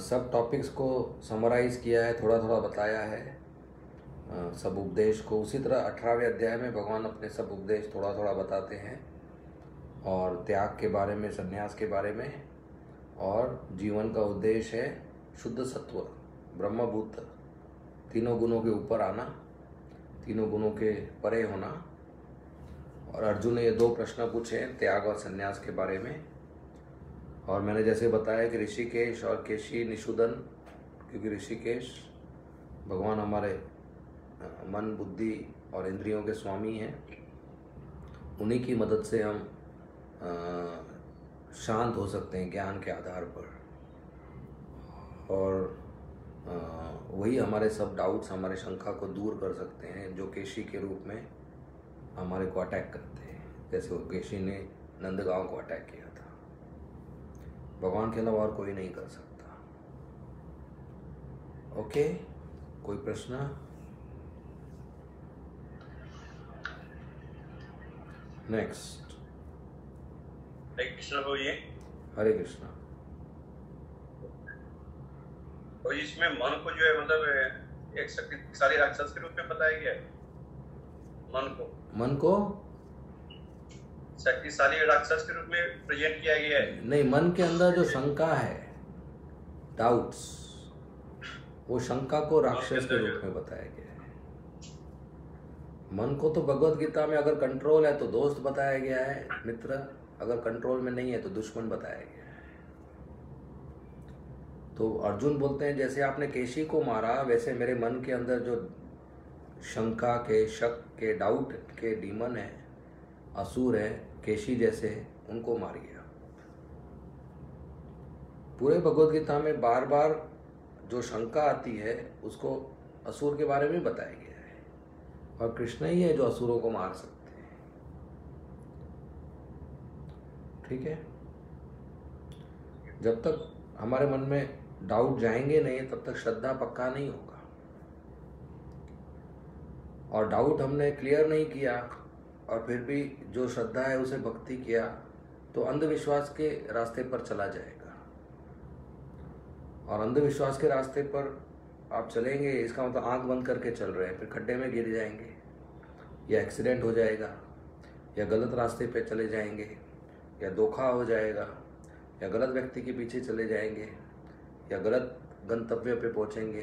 सब टॉपिक्स को समराइज किया है, थोड़ा थोड़ा बताया है सब उपदेश को, उसी तरह 18वें अध्याय में भगवान अपने सब उपदेश थोड़ा थोड़ा बताते हैं, और त्याग के बारे में, संन्यास के बारे में, और जीवन का उद्देश्य है शुद्ध सत्व, ब्रह्मभूत, तीनों गुणों के ऊपर आना, तीनों गुणों के परे होना। और अर्जुन ने ये दो प्रश्न पूछे हैं त्याग और संन्यास के बारे में। और मैंने जैसे बताया कि ऋषिकेश और केशी निषूदन, क्योंकि ऋषिकेश भगवान हमारे मन, बुद्धि और इंद्रियों के स्वामी हैं, उन्हीं की मदद से हम शांत हो सकते हैं ज्ञान के आधार पर, और वही हमारे सब डाउट्स, हमारे शंका को दूर कर सकते हैं, जो केशी के रूप में हमारे को अटैक करते हैं, जैसे वो केशी ने नंदगांव को अटैक किया था। भगवान के अलावा और कोई नहीं कर सकता। ओके, कोई प्रश्न? नेक्स्ट। हरे कृष्ण हो। ये हरे कृष्ण। और इसमें मन को जो है मतलब एक शक्तिशाली राक्षस के रूप में बताया गया है। मन को शक्तिशाली राक्षस के रूप में प्रेजेंट किया गया है। नहीं, मन के अंदर जो शंका है, डाउट्स, वो शंका को राक्षस के रूप में बताया गया है। मन को तो भगवत गीता में अगर कंट्रोल है तो दोस्त बताया गया है, मित्र, अगर कंट्रोल में नहीं है तो दुश्मन बताया गया है। तो अर्जुन बोलते हैं जैसे आपने केशी को मारा, वैसे मेरे मन के अंदर जो शंका के, शक के, डाउट के डीमन है, असुर है, केशी जैसे, उनको मारिए। पूरे भगवत गीता में बार बार जो शंका आती है उसको असुर के बारे में बताया गया है, और कृष्ण ही है जो असुरों को मार सकते हैं। ठीक है, जब तक हमारे मन में डाउट जाएंगे नहीं तब तक श्रद्धा पक्का नहीं होगा, और डाउट हमने क्लियर नहीं किया और फिर भी जो श्रद्धा है उसे भक्ति किया तो अंधविश्वास के रास्ते पर चला जाएगा, और अंधविश्वास के रास्ते पर आप चलेंगे, इसका मतलब आंख बंद करके चल रहे हैं, फिर खड्डे में गिर जाएंगे, या एक्सीडेंट हो जाएगा, या गलत रास्ते पे चले जाएंगे, या धोखा हो जाएगा, या गलत व्यक्ति के पीछे चले जाएंगे, या गलत गंतव्य पे पहुंचेंगे।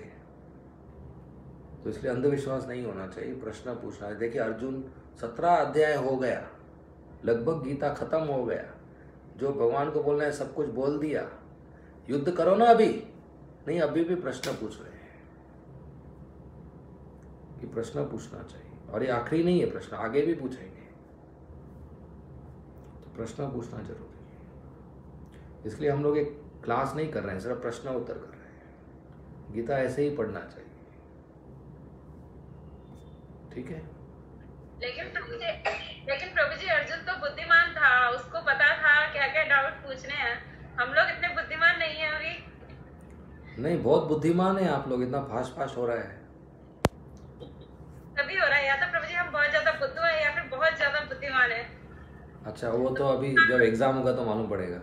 तो इसलिए अंधविश्वास नहीं होना चाहिए, प्रश्न पूछना है। देखिए अर्जुन, 17 अध्याय हो गया, लगभग गीता खत्म हो गया, जो भगवान को बोलना है सब कुछ बोल दिया, युद्ध करो ना अभी, नहीं अभी भी प्रश्न पूछ रहे हैं कि प्रश्न पूछना चाहिए, और ये आखिरी नहीं है, प्रश्न आगे भी पूछेंगे, तो प्रश्न पूछना जरूरी है। इसलिए हम लोग एक क्लास नहीं कर रहे हैं, सिर्फ प्रश्न उत्तर कर रहे हैं। गीता ऐसे ही पढ़ना चाहिए, ठीक है। लेकिन प्रभु जी अर्जुन तो बुद्धिमान था, उसको पता था क्या क्या डाउट पूछने हैं। हम लोग इतने बुद्धिमान नहीं है अभी। नहीं, बहुत बुद्धिमान है आप लोग, इतना फास्ट हो रहा है। तभी हो रहा है, या तो प्रभु जी हम बहुत ज्यादा बुद्धू हैं या फिर बहुत ज्यादा बुद्धिमान है। अच्छा, वो तो अभी जब एग्जाम होगा तो मालूम पड़ेगा।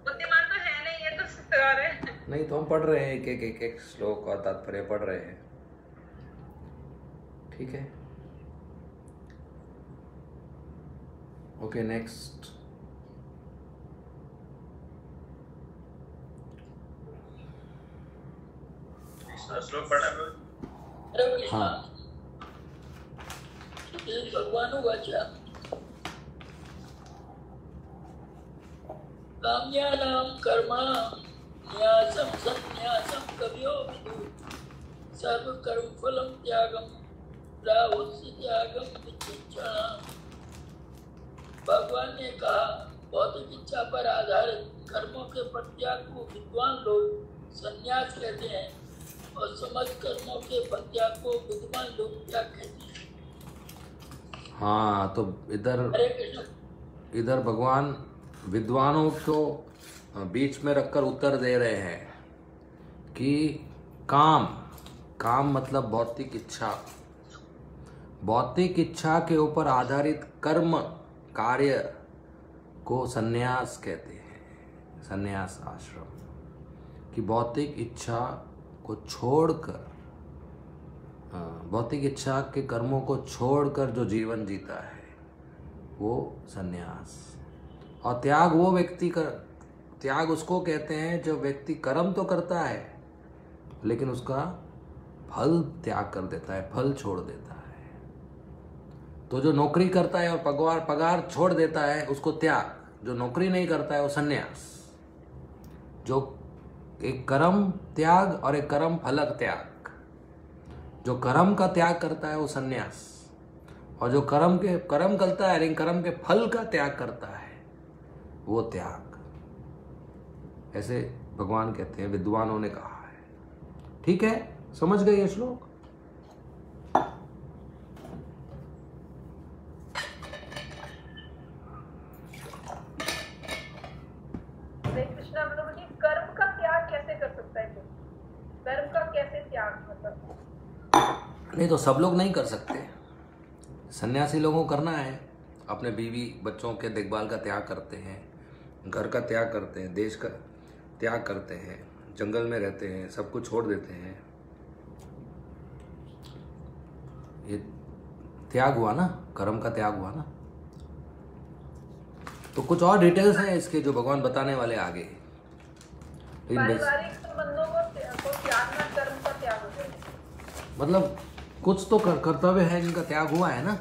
बुद्धिमान तो है नहीं, ये तो और है। नहीं तो हम पढ़ रहे हैं, एक श्लोक और तात्पर्य पढ़ रहे हैं, ठीक है। Okay, next. श्लोक पढ़ना है। हरे कृष्णा। हाँ। भगवानुवाच काम्यानां कर्मणां न्यासं संन्यासं कवयो विदुः सर्वकर्मफलं त्यागं राहुस्य त्यागं विचक्षणाः। भगवान ने कहा, भौतिक इच्छा पर आधारित कर्मों के परित्याग को विद्वान लोग संन्यास कहते हैं और समझ कर्मों के परित्याग को विद्वान लोग त्याग कहते हैं। हाँ, तो हरे कृष्ण। इधर भगवान विद्वानों को बीच में रखकर उत्तर दे रहे हैं कि काम मतलब भौतिक इच्छा के ऊपर आधारित कर्म कार्य को संन्यास कहते हैं, संन्यास आश्रम। कि भौतिक इच्छा को छोड़कर, भौतिक इच्छा के कर्मों को छोड़कर जो जीवन जीता है वो संन्यास। और त्याग वो व्यक्ति का, त्याग उसको कहते हैं जो व्यक्ति कर्म तो करता है लेकिन उसका फल त्याग कर देता है, फल छोड़ देता है। तो जो नौकरी करता है और पगार छोड़ देता है उसको त्याग, जो नौकरी नहीं करता है वो संन्यास। जो एक कर्म त्याग और एक कर्म फलक त्याग, जो कर्म का त्याग करता है वो संन्यास, और जो कर्म करता है लेकिन कर्म के फल का त्याग करता है वो त्याग। ऐसे भगवान कहते हैं, विद्वानों ने कहा है। ठीक है, समझ गए ये श्लोक? कृष्णा, मतलब कि कर्म का त्याग कैसे कर सकता है? कर्म का कैसे त्याग, मतलब नहीं तो सब लोग नहीं कर सकते। सन्यासी लोगों को करना है, अपने बीवी बच्चों के देखभाल का त्याग करते हैं, घर का त्याग करते हैं, देश का त्याग करते हैं, जंगल में रहते हैं, सब कुछ छोड़ देते हैं। ये त्याग हुआ ना, कर्म का त्याग हुआ ना। तो कुछ और डिटेल्स हैं इसके जो भगवान बताने वाले आगे। पारिवारिक संबंधों को त्यागना कर्म का त्याग हो जाए। मतलब कुछ तो कर्तव्य है जिनका त्याग हुआ है ना।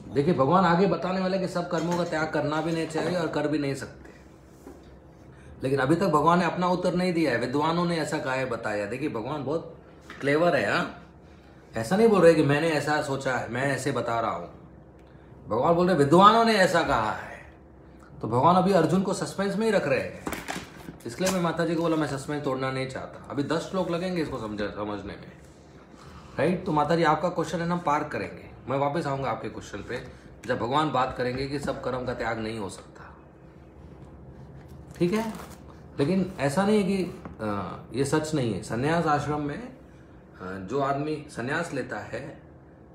देखिए, भगवान आगे बताने वाले कि सब कर्मों का त्याग करना भी नहीं चाहिए और कर भी नहीं सकते। लेकिन अभी तक भगवान ने अपना उत्तर नहीं दिया है, विद्वानों ने ऐसा कहा है, बताया। देखिए, भगवान बहुत क्लेवर है। हाँ, ऐसा नहीं बोल रहे कि मैंने ऐसा सोचा है, मैं ऐसे बता रहा हूं। भगवान बोल रहे विद्वानों ने ऐसा कहा है। तो भगवान अभी अर्जुन को सस्पेंस में ही रख रहे हैं। इसलिए मैं माता जी को बोला मैं सस्पेंस तोड़ना नहीं चाहता। अभी 10 श्लोक लगेंगे इसको समझने में, राइट? तो माता जी आपका क्वेश्चन है ना, पार्क करेंगे। मैं वापस आऊंगा आपके क्वेश्चन पे जब भगवान बात करेंगे कि सब कर्म का त्याग नहीं हो सकता। ठीक है, लेकिन ऐसा नहीं है कि ये सच नहीं है। संन्यास आश्रम में जो आदमी संन्यास लेता है,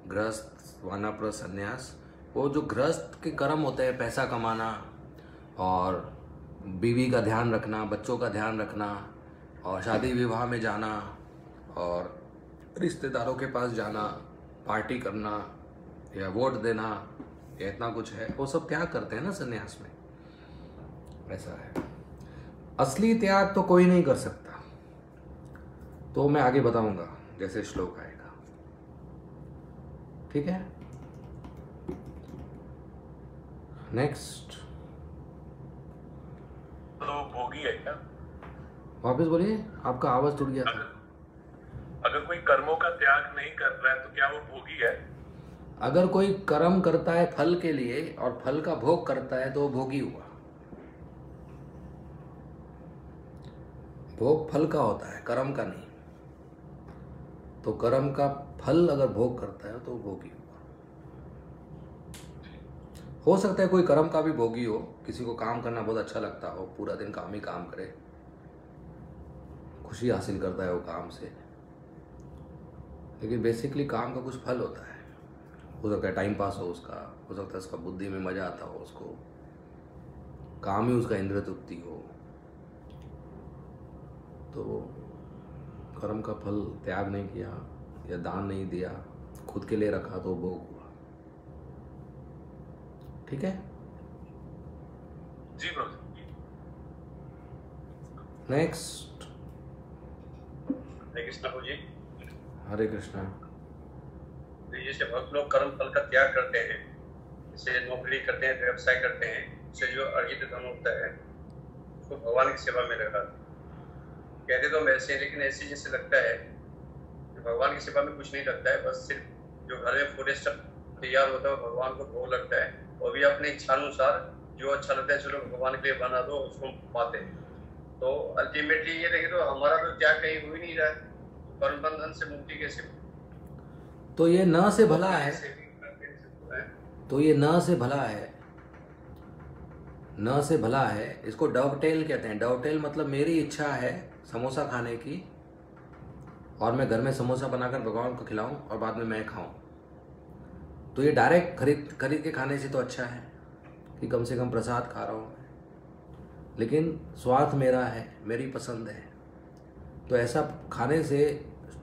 गृहस्थ वानप्रस्थ संन्यास, वो जो गृहस्थ के कर्म होते हैं, पैसा कमाना और बीवी का ध्यान रखना, बच्चों का ध्यान रखना और शादी विवाह में जाना और रिश्तेदारों के पास जाना, पार्टी करना या वोट देना या इतना कुछ है, वो सब त्याग करते हैं ना संन्यास में। ऐसा है। असली त्याग तो कोई नहीं कर सकता। तो मैं आगे बताऊंगा जैसे श्लोक आएगा। ठीक है, नेक्स्ट। तो भोगी है क्या? वापस बोलिए, आपका आवाज टूट गया था। अगर कोई कर्मों का त्याग नहीं कर रहा है तो क्या वो भोगी है? अगर कोई कर्म करता है फल के लिए और फल का भोग करता है तो वो भोगी हुआ। भोग फल का होता है, कर्म का नहीं। तो कर्म का फल अगर भोग करता है तो वो भोगी हुआ। हो सकता है कोई कर्म का भी भोगी हो, किसी को काम करना बहुत अच्छा लगता हो, पूरा दिन काम ही काम करे, खुशी हासिल करता है वो काम से, लेकिन बेसिकली काम का कुछ फल होता है, हो सकता है टाइम पास हो उसका, हो सकता है उसका बुद्धि में मजा आता हो, उसको काम ही उसका इंद्रिय तृप्ति हो। तो कर्म का फल त्याग नहीं किया या दान नहीं दिया, खुद के लिए रखा तो भोग हुआ। ठीक है जी प्रभु। नेक्स्ट। हरे कृष्णा प्रभु जी। हरे कृष्णा। जैसे भक्त लोग कर्म फल का त्याग करते हैं, जैसे नौकरी करते हैं, व्यवसाय करते हैं, उससे जो अर्जित धन होता है उसको भगवान की सेवा में लगा। कहते तो हम ऐसे हैं, लेकिन ऐसे जैसे लगता है कि भगवान की सेवा में कुछ नहीं लगता है, बस सिर्फ जो घर में पूरे स्टफ तैयार होता है वो भगवान को भोग लगता है, और भी अपने इच्छा अनुसार जो अच्छा लगता है चलो भगवान के लिए बना दो, उसको पाते हैं। तो अल्टीमेटली ये देखे तो हमारा तो त्याग कहीं हो ही नहीं रहा है, कर्म बंधन से मुक्ति कैसे? तो ये न से भला है, तो ये न से भला है, न से भला है। इसको डवटेल कहते हैं। डवटेल मतलब मेरी इच्छा है समोसा खाने की, और मैं घर में समोसा बनाकर भगवान को खिलाऊं और बाद में मैं खाऊं। तो ये डायरेक्ट खरीद के खाने से तो अच्छा है कि कम से कम प्रसाद खा रहा हूं, लेकिन स्वार्थ मेरा है, मेरी पसंद है। तो ऐसा खाने से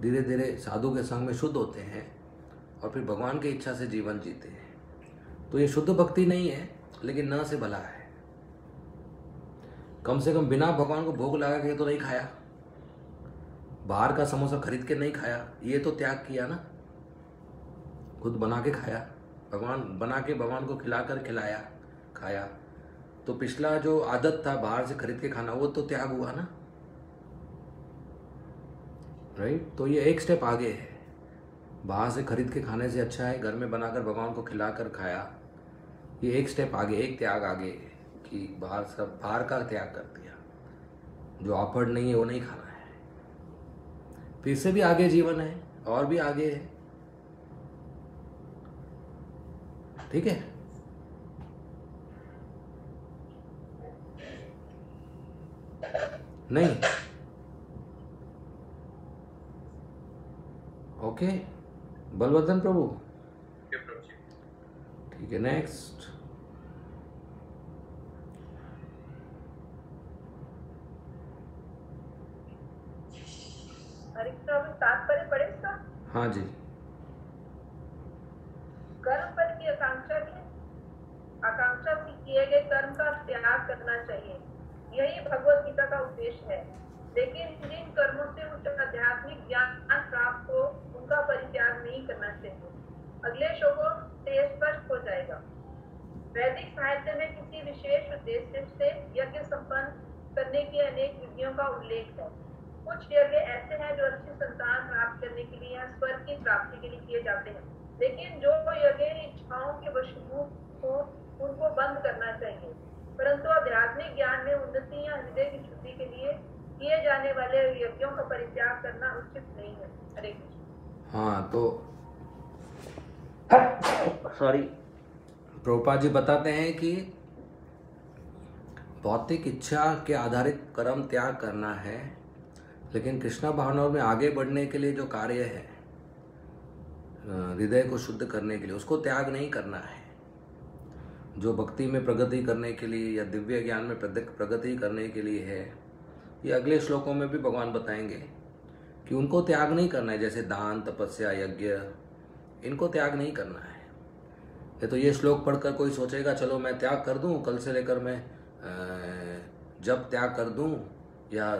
धीरे धीरे साधु के संग में शुद्ध होते हैं और फिर भगवान की इच्छा से जीवन जीते हैं। तो ये शुद्ध भक्ति नहीं है, लेकिन न से भला है। कम से कम बिना भगवान को भोग लगा के तो नहीं खाया, बाहर का समोसा खरीद के नहीं खाया, ये तो त्याग किया ना। खुद बना के खाया, भगवान बना के भगवान को खिलाकर खिलाया, खाया। तो पिछला जो आदत था बाहर से खरीद के खाना, वो तो त्याग हुआ ना, राइट। तो ये एक स्टेप आगे है। बाहर से खरीद के खाने से अच्छा है घर में बनाकर भगवान को खिलाकर खाया। ये एक स्टेप आगे, एक त्याग आगे है कि बाहर का त्याग कर दिया, जो ऑफर्ड नहीं है वो नहीं खाना है। फिर से भी आगे जीवन है, और भी आगे है। ठीक है। नहीं, ओके बलवर्धन प्रभु। ठीक है, नेक्स्ट। तात्पर्य पढ़े इसका? हाँ जी। कर्म फल की आकांक्षा से किए गए कर्म का त्याग करना चाहिए, यही भगवत गीता का उद्देश्य है। लेकिन जिन कर्मों से उच्च आध्यात्मिक ज्ञान प्राप्त हो उनका परित्याग नहीं करना चाहिए। अगले श्लोकों से स्पष्ट हो जाएगा। वैदिक साहित्य में किसी विशेष उद्देश्य से यज्ञ संपन्न करने की अनेक विधियों का उल्लेख है। कुछ यज्ञ ऐसे हैं जो अच्छी संतान प्राप्त करने के लिए या स्वर्ग की प्राप्ति के लिए किए जाते हैं, लेकिन जो यज्ञ इच्छाओं के वशीभूत हो उनको बंद करना चाहिए। परंतु आध्यात्मिक ज्ञान में उन्नति या हृदय की शुद्धि के लिए किए जाने वाले यज्ञों का परित्याग करना उचित नहीं है। हरे कृष्ण। हाँ, तो सॉरी, प्रभुपाद जी बताते हैं कि भौतिक इच्छा के आधारित कर्म त्याग करना है, लेकिन कृष्णा भावनाओं में आगे बढ़ने के लिए जो कार्य है हृदय को शुद्ध करने के लिए, उसको त्याग नहीं करना है। जो भक्ति में प्रगति करने के लिए या दिव्य ज्ञान में प्रगति करने के लिए है, ये अगले श्लोकों में भी भगवान बताएंगे कि उनको त्याग नहीं करना है। जैसे दान, तपस्या, यज्ञ, इनको त्याग नहीं करना है। ये तो ये श्लोक पढ़कर कोई सोचेगा चलो मैं त्याग कर दूं, कल से लेकर मैं जब त्याग कर दूं या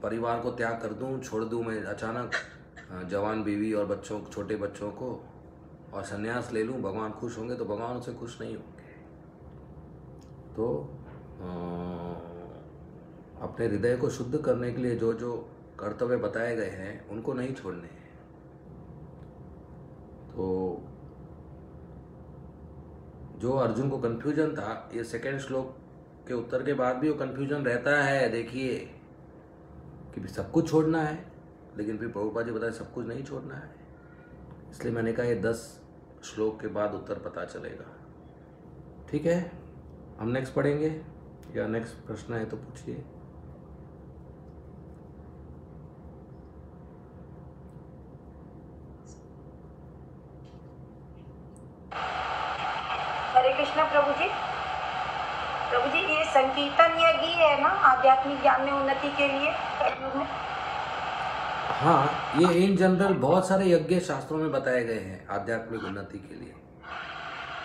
परिवार को त्याग कर दूं, छोड़ दूं मैं अचानक जवान बीवी और बच्चों, छोटे बच्चों को, और संन्यास ले लूं, भगवान खुश होंगे। तो भगवान उससे खुश नहीं होंगे। तो अपने हृदय को शुद्ध करने के लिए जो जो कर्तव्य बताए गए हैं उनको नहीं छोड़ने हैं। तो जो अर्जुन को कंफ्यूजन था, ये सेकेंड श्लोक के उत्तर के बाद भी वो कंफ्यूजन रहता है। देखिए कि सब कुछ छोड़ना है, लेकिन फिर प्रभुपाद जी बताए सब कुछ नहीं छोड़ना है। इसलिए मैंने कहा ये 10 श्लोक के बाद उत्तर पता चलेगा। ठीक है, हम नेक्स्ट पढ़ेंगे या नेक्स्ट प्रश्न है तो पूछिए। ना प्रभु जी? प्रभु जी ये संकीर्तन यज्ञ है ना आध्यात्मिक ज्ञान में उन्नति के लिए कलयुग में? हाँ, ये इन जनरल बहुत सारे यज्ञ शास्त्रों में बताए गए हैं आध्यात्मिक उन्नति के लिए,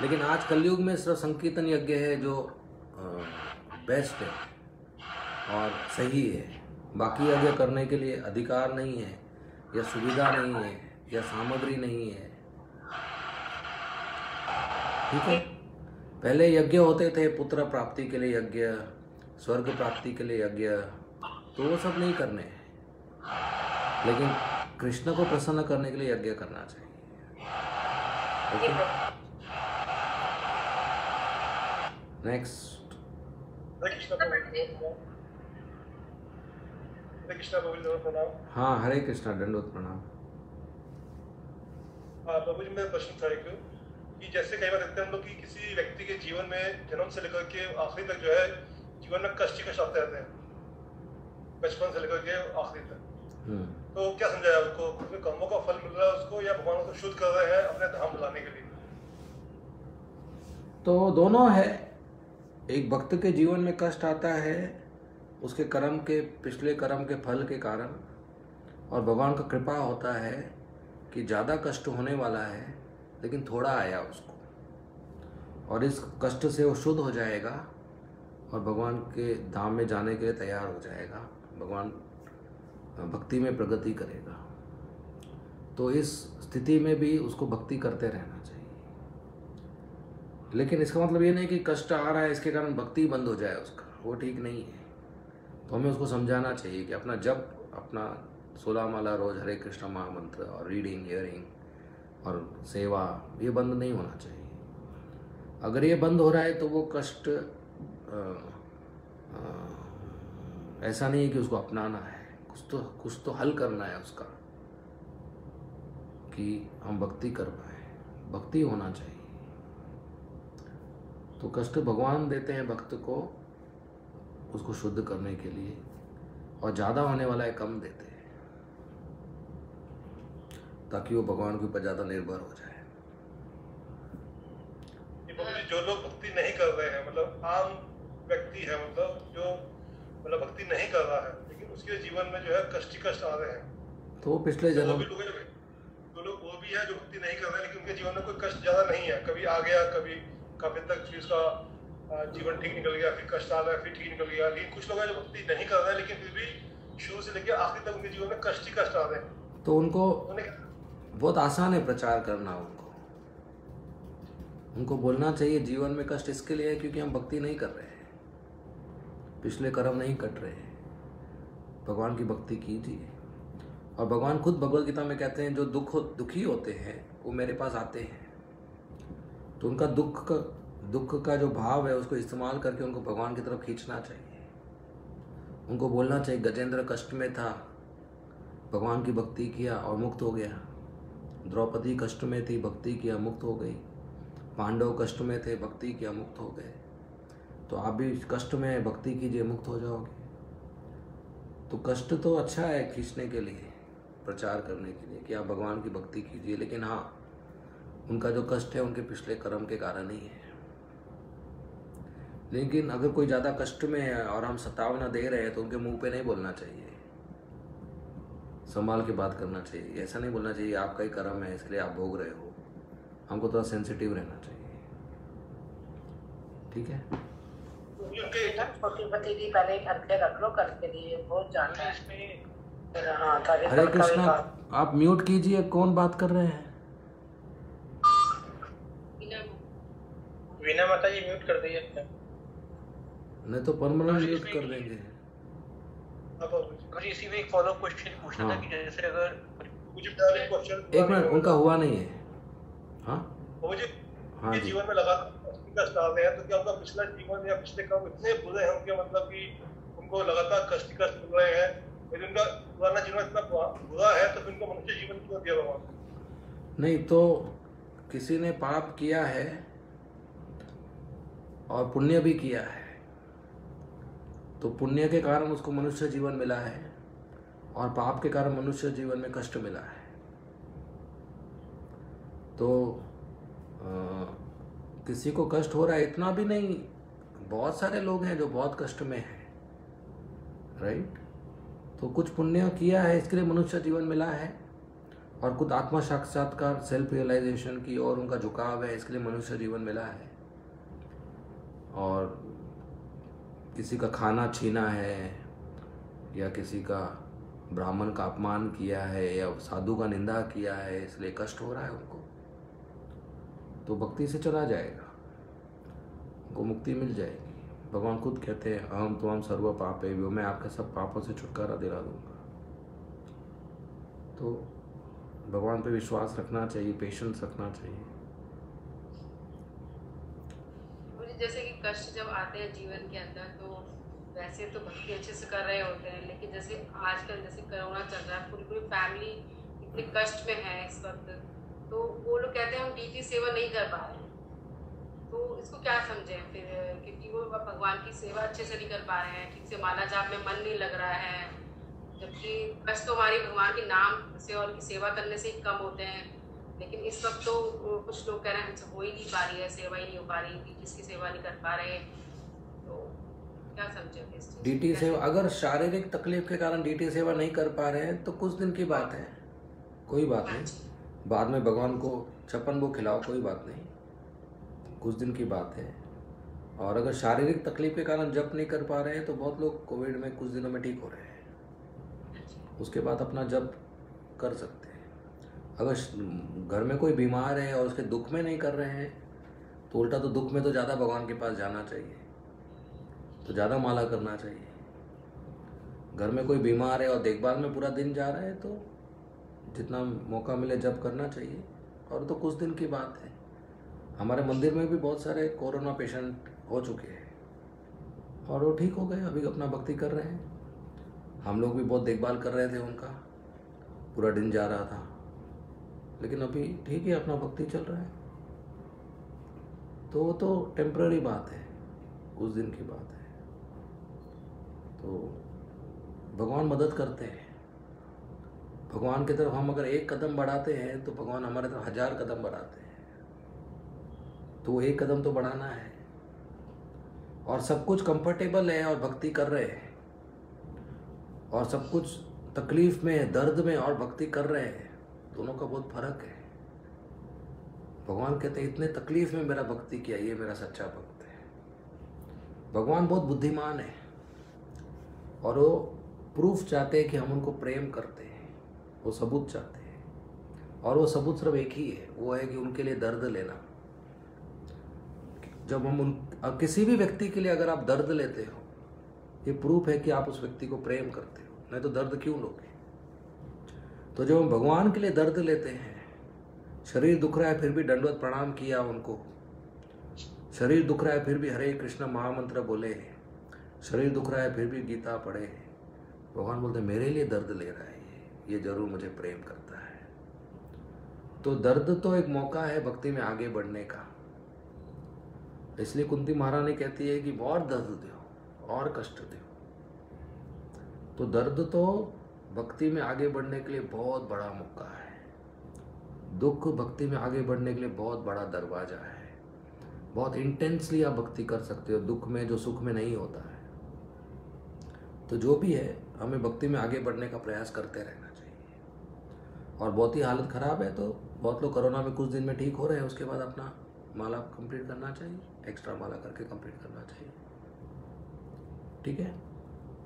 लेकिन आज कलयुग में सिर्फ संकीर्तन यज्ञ है जो बेस्ट है और सही है। बाकी यज्ञ करने के लिए अधिकार नहीं है या सुविधा नहीं है या सामग्री नहीं है। ठीक है, पहले यज्ञ होते थे पुत्र प्राप्ति के लिए यज्ञ, स्वर्ग प्राप्ति के लिए यज्ञ, तो वो सब नहीं करने हैं, लेकिन कृष्ण को प्रसन्न करने के लिए यज्ञ करना चाहिए। नेक्स्ट। हाँ, हरे कृष्णा, दंडवत प्रणाम। प्रभु जी, मेरा प्रश्न था एक कि जैसे कई बार देखते हैं हम लोग कि किसी व्यक्ति के जीवन में जन्म से लेकर के आखिरी तक जो है जीवन में कष्ट ही कष्ट आते रहते हैं, बचपन से लेकर के आखिरी तक। तो क्या समझाया उसको, कर्मों का फल मिल रहा है उसको या भगवान उसको शुद्ध कर रहे हैं अपने धाम बुलाने के लिए? तो दोनों है। एक भक्त के जीवन में कष्ट आता है उसके कर्म के, पिछले कर्म के फल के कारण, और भगवान का कृपा होता है कि ज़्यादा कष्ट होने वाला है लेकिन थोड़ा आया उसको, और इस कष्ट से वो शुद्ध हो जाएगा और भगवान के धाम में जाने के लिए तैयार हो जाएगा, भगवान भक्ति में प्रगति करेगा। तो इस स्थिति में भी उसको भक्ति करते रहना चाहिए, लेकिन इसका मतलब ये नहीं कि कष्ट आ रहा है इसके कारण भक्ति बंद हो जाए उसका, वो ठीक नहीं है। तो हमें उसको समझाना चाहिए कि अपना जप, अपना 16 माला रोज हरे कृष्ण महामंत्र और रीडिंग, हियरिंग और सेवा, ये बंद नहीं होना चाहिए। अगर ये बंद हो रहा है तो वो कष्ट ऐसा नहीं है कि उसको अपनाना है, कुछ तो हल करना है उसका कि हम भक्ति कर पाए, भक्ति होना चाहिए। तो कष्ट भगवान देते हैं भक्त को उसको शुद्ध करने के लिए, और ज़्यादा होने वाला है कम देते हैं ताकि वो भगवान के ऊपर ज़्यादा निर्भर हो जाए। जो लोग भक्ति नहीं कर रहे हैं, मतलब आम व्यक्ति है, मतलब जो मतलब भक्ति नहीं कर रहा है लेकिन उसके जीवन में जो है कष्ट ही कष्ट आ रहे हैं, तो वो पिछले जन्म, तो लोग वो भी है जो भक्ति नहीं कर रहे हैं लेकिन उनके जीवन में कोई कष्ट ज़्यादा नहीं है, कभी आ गया, कभी काफी तक फिर उसका जीवन ठीक निकल गया, फिर कष्ट आ रहा है, फिर ठीक निकल गया। लेकिन कुछ लोग हैं जो भक्ति नहीं कर रहे हैं लेकिन फिर भी शुरू से लेकर आखिर तक उनके जीवन में कष्ट ही कष्ट आ रहे हैं। तो उनको बहुत आसान है प्रचार करना। उनको बोलना चाहिए जीवन में कष्ट इसके लिए है क्योंकि हम भक्ति नहीं कर रहे हैं, पिछले कर्म नहीं कट रहे हैं, भगवान की भक्ति कीजिए। और भगवान खुद भगवद गीता में कहते हैं जो दुखी होते हैं वो मेरे पास आते हैं, तो उनका दुख का जो भाव है उसको इस्तेमाल करके उनको भगवान की तरफ खींचना चाहिए। उनको बोलना चाहिए गजेंद्र कष्ट में था, भगवान की भक्ति किया और मुक्त हो गया। द्रौपदी कष्ट में थी, भक्ति किया, मुक्त हो गई। पांडव कष्ट में थे, भक्ति किया, मुक्त हो गए। तो आप भी कष्ट में भक्ति कीजिए, मुक्त हो जाओगे। तो कष्ट तो अच्छा है खींचने के लिए, प्रचार करने के लिए कि आप भगवान की भक्ति कीजिए, लेकिन हाँ उनका जो कष्ट है उनके पिछले कर्म के कारण ही है। लेकिन अगर कोई ज़्यादा कष्ट में है और हम सतावना दे रहे हैं तो उनके मुंह पे नहीं बोलना चाहिए, संभाल के बात करना चाहिए। ऐसा नहीं बोलना चाहिए आपका ही कर्म है इसलिए आप भोग रहे हो। हमको थोड़ा सेंसिटिव रहना चाहिए, ठीक है। छोटी भतीजी पहले घर पे रख लो, करके लिए बहुत जानना है। हाँ, हरे कृष्णा, आप म्यूट कीजिए। कौन बात कर रहे हैं? वीना माता जी म्यूट कर दीजिए, नहीं तो परमानेंट म्यूट कर देंगे। मुझे इसी में एक फॉलो क्वेश्चन पूछना था कि जैसे अगर मुझे पहले क्वेश्चन एक मिनट, उनका हुआ नहीं है। हाँ मुझे हाँ जी, जीवन में लगातार कष्ट आ रहे हैं, तो क्या उनका पिछला जीवन या पिछले कर्म इतने बुरे हैं उनके, मतलब कि उनको लगातार कष्ट मिल रहे हैं, यदि उनका पुराना जीवन इतना बुरा है तो फिर उनको मनुष्य जीवन क्यों दिया भगवान? नहीं तो किसी ने पाप किया है और पुण्य भी किया है, तो पुण्य के कारण उसको मनुष्य जीवन मिला है और पाप के कारण मनुष्य जीवन में कष्ट मिला है। तो किसी को कष्ट हो रहा है इतना भी नहीं, बहुत सारे लोग हैं जो बहुत कष्ट में हैं, राइट। तो कुछ पुण्य किया है इसके लिए मनुष्य जीवन मिला है, और खुद आत्मा साक्षात्कार सेल्फ रियलाइजेशन की और उनका झुकाव है, इसके लिए मनुष्य जीवन मिला है। और किसी का खाना छीना है, या किसी का ब्राह्मण का अपमान किया है, या साधु का निंदा किया है, इसलिए कष्ट हो रहा है उनको, तो भक्ति से चला जाएगा, उनको मुक्ति मिल जाएगी। भगवान खुद कहते हैं अहम त्वम सर्व पापेभ्यो, मैं आपके सब पापों से छुटकारा दिला दूंगा। तो भगवान पे विश्वास रखना चाहिए, पेशेंस रखना चाहिए। जैसे कि कष्ट जब आते हैं जीवन के अंदर, तो वैसे तो भक्ति अच्छे से कर रहे होते हैं, लेकिन जैसे आजकल जैसे कोरोना चल रहा है, पूरी पूरी फैमिली इतने कष्ट में है इस वक्त, तो वो लोग कहते हैं हम डीटी सेवा नहीं कर पा रहे हैं। तो इसको क्या समझें फिर, क्योंकि वो भगवान की सेवा अच्छे से नहीं कर पा रहे हैं, ठीक से माला जाप में मन नहीं लग रहा है, जबकि कष्ट तो हमारी भगवान के नाम से और उनकी सेवा करने से ही कम होते हैं। लेकिन इस वक्त तो कुछ लोग कह रहे हैं हमसे हो ही नहीं पा रही है, सेवा ही नहीं हो पा रही, जिसकी सेवा नहीं कर पा रहे, तो क्या समझें इस चीज़? डीटी सेवा, अगर शारीरिक तकलीफ के कारण डीटी सेवा नहीं कर पा रहे हैं तो कुछ दिन की बात है, कोई बात नहीं, बाद में भगवान को 56 भोग खिलाओ, कोई बात नहीं, कुछ दिन की बात है। और अगर शारीरिक तकलीफ के कारण जप नहीं कर पा रहे हैं तो बहुत लोग कोविड में कुछ दिनों में ठीक हो रहे हैं, उसके बाद अपना जप कर सकते हैं। अगर घर में कोई बीमार है और उसके दुख में नहीं कर रहे हैं तो उल्टा तो दुख में तो ज़्यादा भगवान के पास जाना चाहिए, तो ज़्यादा माला करना चाहिए। घर में कोई बीमार है और देखभाल में पूरा दिन जा रहा है तो जितना मौका मिले जप करना चाहिए। और तो कुछ दिन की बात है, हमारे मंदिर में भी बहुत सारे कोरोना पेशेंट हो चुके हैं और वो ठीक हो गए, अभी अपना भक्ति कर रहे हैं। हम लोग भी बहुत देखभाल कर रहे थे उनका, पूरा दिन जा रहा था, लेकिन अभी ठीक है, अपना भक्ति चल रहा है। तो वो तो टेम्पररी बात है, कुछ दिन की बात है। तो भगवान मदद करते हैं, भगवान की तरफ हम अगर एक कदम बढ़ाते हैं तो भगवान हमारे तरफ 1000 कदम बढ़ाते हैं। तो एक कदम तो बढ़ाना है, और सब कुछ कंफर्टेबल है और भक्ति कर रहे हैं, और सब कुछ तकलीफ में दर्द में और भक्ति कर रहे हैं, दोनों का बहुत फर्क है। भगवान कहते हैं इतने तकलीफ में मेरा भक्ति किया, ये मेरा सच्चा भक्त है। भगवान बहुत बुद्धिमान है और वो प्रूफ चाहते हैं कि हम उनको प्रेम करते हैं, वो सबूत चाहते हैं, और वो सबूत सिर्फ एक ही है, वो है कि उनके लिए दर्द लेना। जब हम अब किसी भी व्यक्ति के लिए अगर आप दर्द लेते हो, ये प्रूफ है कि आप उस व्यक्ति को प्रेम करते हो, नहीं तो दर्द क्यों लोगे। तो जब हम भगवान के लिए दर्द लेते हैं, शरीर दुख रहा है फिर भी दंडवत प्रणाम किया उनको, शरीर दुख रहा है फिर भी हरे कृष्ण महामंत्र बोले, शरीर दुख रहा है फिर भी गीता पढ़े, भगवान बोलते मेरे लिए दर्द ले रहा है, ये जरूर मुझे प्रेम करता है। तो दर्द तो एक मौका है भक्ति में आगे बढ़ने का। इसलिए कुंती महारानी कहती है कि और दर्द दो और कष्ट दो। तो दर्द तो भक्ति में आगे बढ़ने के लिए बहुत बड़ा मौका है, दुख भक्ति में आगे बढ़ने के लिए बहुत बड़ा दरवाजा है। बहुत इंटेंसली आप भक्ति कर सकते हो दुख में, जो सुख में नहीं होता है। तो जो भी है, हमें भक्ति में आगे बढ़ने का प्रयास करते रहना चाहिए। और बहुत ही हालत खराब है तो बहुत लोग कोरोना में कुछ दिन में ठीक हो रहे हैं, उसके बाद अपना माला कंप्लीट करना चाहिए, एक्स्ट्रा माला करके कंप्लीट करना चाहिए। ठीक है,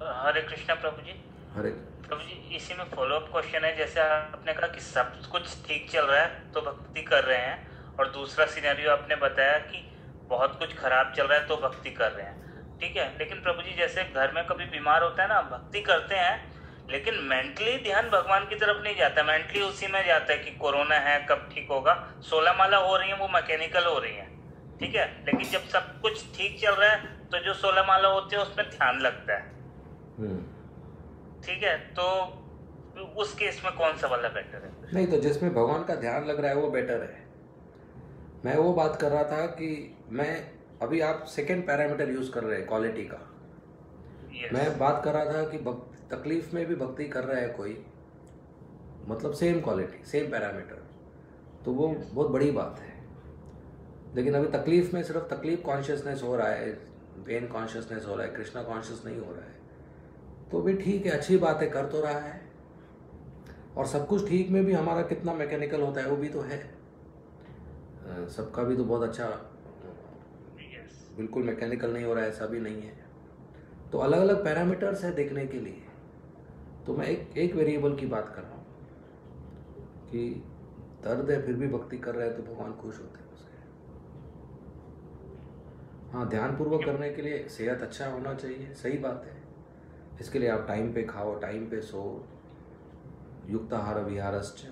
हरे कृष्णा प्रभु जी। हरे प्रभु जी, इसी में फॉलोअप क्वेश्चन है, जैसे आपने कहा कि सब कुछ ठीक चल रहा है तो भक्ति कर रहे हैं, और दूसरा सिनेरियो आपने बताया कि बहुत कुछ खराब चल रहा है तो भक्ति कर रहे हैं। ठीक है, लेकिन प्रभु जी जैसे घर में कभी बीमार होता है ना, भक्ति करते हैं लेकिन मेंटली ध्यान भगवान की तरफ नहीं जाता, मेंटली उसी में जाता है कि कोरोना है कब ठीक होगा। 16 माला हो रही है वो मैकेनिकल हो रही है, ठीक है, लेकिन जब सब कुछ ठीक चल रहा है तो जो 16 माला होती है उसमें ध्यान लगता है। ठीक है, तो उस केस में कौन सा वाला बेटर है? नहीं, तो जिसमें भगवान का ध्यान लग रहा है वो बेटर है। मैं वो बात कर रहा था कि मैं अभी आप सेकेंड पैरामीटर यूज कर रहे हैं क्वालिटी का। मैं बात कर रहा था कि तकलीफ में भी भक्ति कर रहा है कोई, मतलब सेम क्वालिटी सेम पैरामीटर, तो वो बहुत बड़ी बात है। लेकिन अभी तकलीफ में सिर्फ तकलीफ कॉन्शियसनेस हो रहा है, पेन कॉन्शियसनेस हो रहा है, कृष्णा कॉन्शियस नहीं हो रहा है, तो भी ठीक है, अच्छी बात है, कर तो रहा है। और सब कुछ ठीक में भी हमारा कितना मैकेनिकल होता है वो भी तो है, सबका भी तो बहुत अच्छा बिल्कुल मैकेनिकल नहीं हो रहा है, ऐसा भी नहीं है। तो अलग अलग पैरामीटर्स है देखने के लिए। तो मैं एक वेरिएबल की बात कर रहा हूँ कि दर्द है फिर भी भक्ति कर रहे हैं तो भगवान खुश होते हैं उससे। हाँ, ध्यानपूर्वक करने के लिए सेहत अच्छा होना चाहिए, सही बात है। इसके लिए आप टाइम पे खाओ, टाइम पे सो, युक्ताहार विहारश्च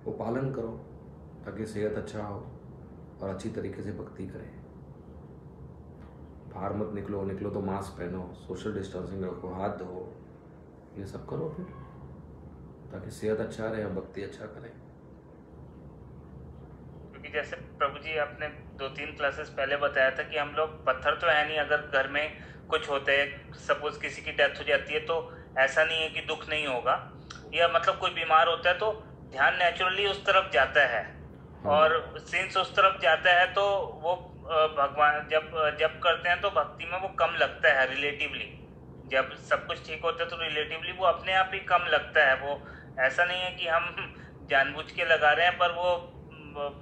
वो पालन करो ताकि सेहत अच्छा हो और अच्छी तरीके से भक्ति करें। बाहर मत निकलो तो मास्क पहनो, सोशल डिस्टेंसिंग रखो, हाथ धो, ये सब करो फिर ताकि सेहत अच्छा रहे और भक्ति अच्छा करें। क्योंकि जैसे प्रभु जी आपने 2-3 क्लासेस पहले बताया था कि हम लोग पत्थर तो है नहीं, अगर घर में कुछ होते हैं, सपोज किसी की डेथ हो जाती है तो ऐसा नहीं है कि दुख नहीं होगा, या मतलब कोई बीमार होता है तो ध्यान नेचुरली उस तरफ जाता है। और सिंस उस तरफ जाता है तो वो भगवान जब करते हैं तो भक्ति में वो कम लगता है रिलेटिवली। जब सब कुछ ठीक होता है तो रिलेटिवली वो अपने आप ही कम लगता है। वो ऐसा नहीं है कि हम जानबूझ के लगा रहे हैं, पर वो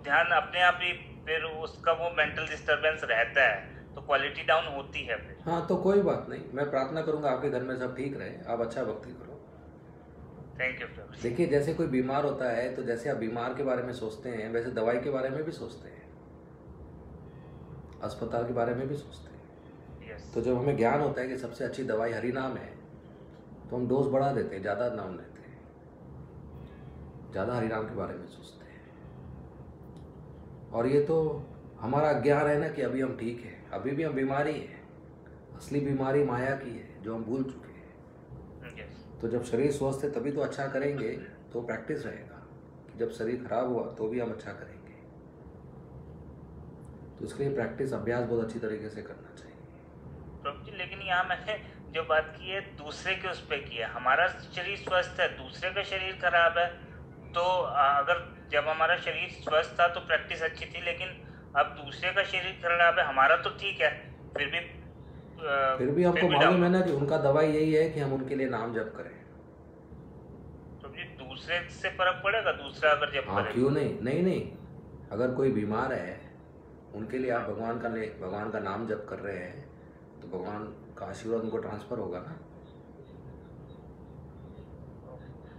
ध्यान अपने आप ही फिर उसका वो मेंटल डिस्टर्बेंस रहता है, तो क्वालिटी डाउन होती है फिर। हाँ, तो कोई बात नहीं, मैं प्रार्थना करूंगा आपके घर में सब ठीक रहे, आप अच्छा भक्ति करो। Thank you. देखिए, जैसे कोई बीमार होता है तो जैसे आप बीमार के बारे में सोचते हैं वैसे दवाई के बारे में भी सोचते हैं, अस्पताल के बारे में भी सोचते हैं। तो जब हमें ज्ञान होता है कि सबसे अच्छी दवाई हरि नाम है तो हम डोज बढ़ा देते हैं, ज़्यादा नाम लेते हैं, ज़्यादा हरि नाम के बारे में सोचते हैं। और ये तो हमारा ज्ञान है ना कि अभी हम ठीक है, अभी भी हम बीमारी है, असली बीमारी माया की है जो हम भूल चुके हैं। तो जब शरीर स्वस्थ है तभी तो अच्छा करेंगे, तो प्रैक्टिस रहेगा कि जब शरीर खराब हुआ तो भी हम अच्छा करेंगे। तो इसके लिए प्रैक्टिस, अभ्यास बहुत अच्छी तरीके से करना चाहिए। प्रभु जी, लेकिन यहाँ मैंने जो बात की है दूसरे के उस पर की है। हमारा शरीर स्वस्थ है, दूसरे का शरीर खराब है, तो अगर जब हमारा शरीर स्वस्थ था तो प्रैक्टिस अच्छी थी, लेकिन अब दूसरे का शरीर खराब है, हमारा तो ठीक है, फिर भी हमको मालूम है ना कि उनका दवाई यही है कि हम उनके लिए नाम जप करें। तो जी दूसरे से फर्क पड़ेगा, दूसरा अगर जप करे? क्यों नहीं, अगर कोई बीमार है उनके लिए आप भगवान का नाम जप कर रहे हैं तो भगवान का आशीर्वाद उनको ट्रांसफर होगा ना।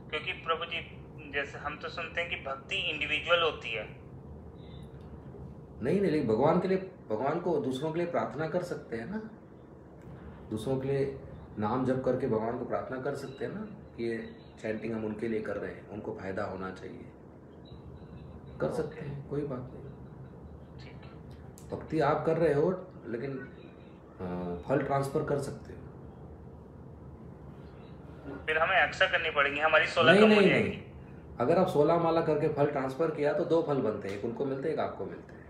क्योंकि प्रभु जी जैसे हम तो सुनते हैं कि भक्ति इंडिविजुअल होती है। नहीं, लेकिन भगवान को दूसरों के लिए प्रार्थना कर सकते हैं ना, दूसरों के लिए नाम जप करके भगवान को प्रार्थना कर सकते हैं ना कि ये चैंटिंग हम उनके लिए कर रहे हैं, उनको फायदा होना चाहिए, कर सकते हैं, कोई बात नहीं। भक्ति आप कर रहे हो लेकिन फल ट्रांसफर कर सकते हो। फिर हमें एक्स्ट्रा करनी पड़ेगी, हमारी 16 कम हो जाएगी। अगर आप 16 माला करके फल ट्रांसफर किया तो 2 फल बनते हैं, एक उनको मिलते हैं, एक आपको मिलते हैं।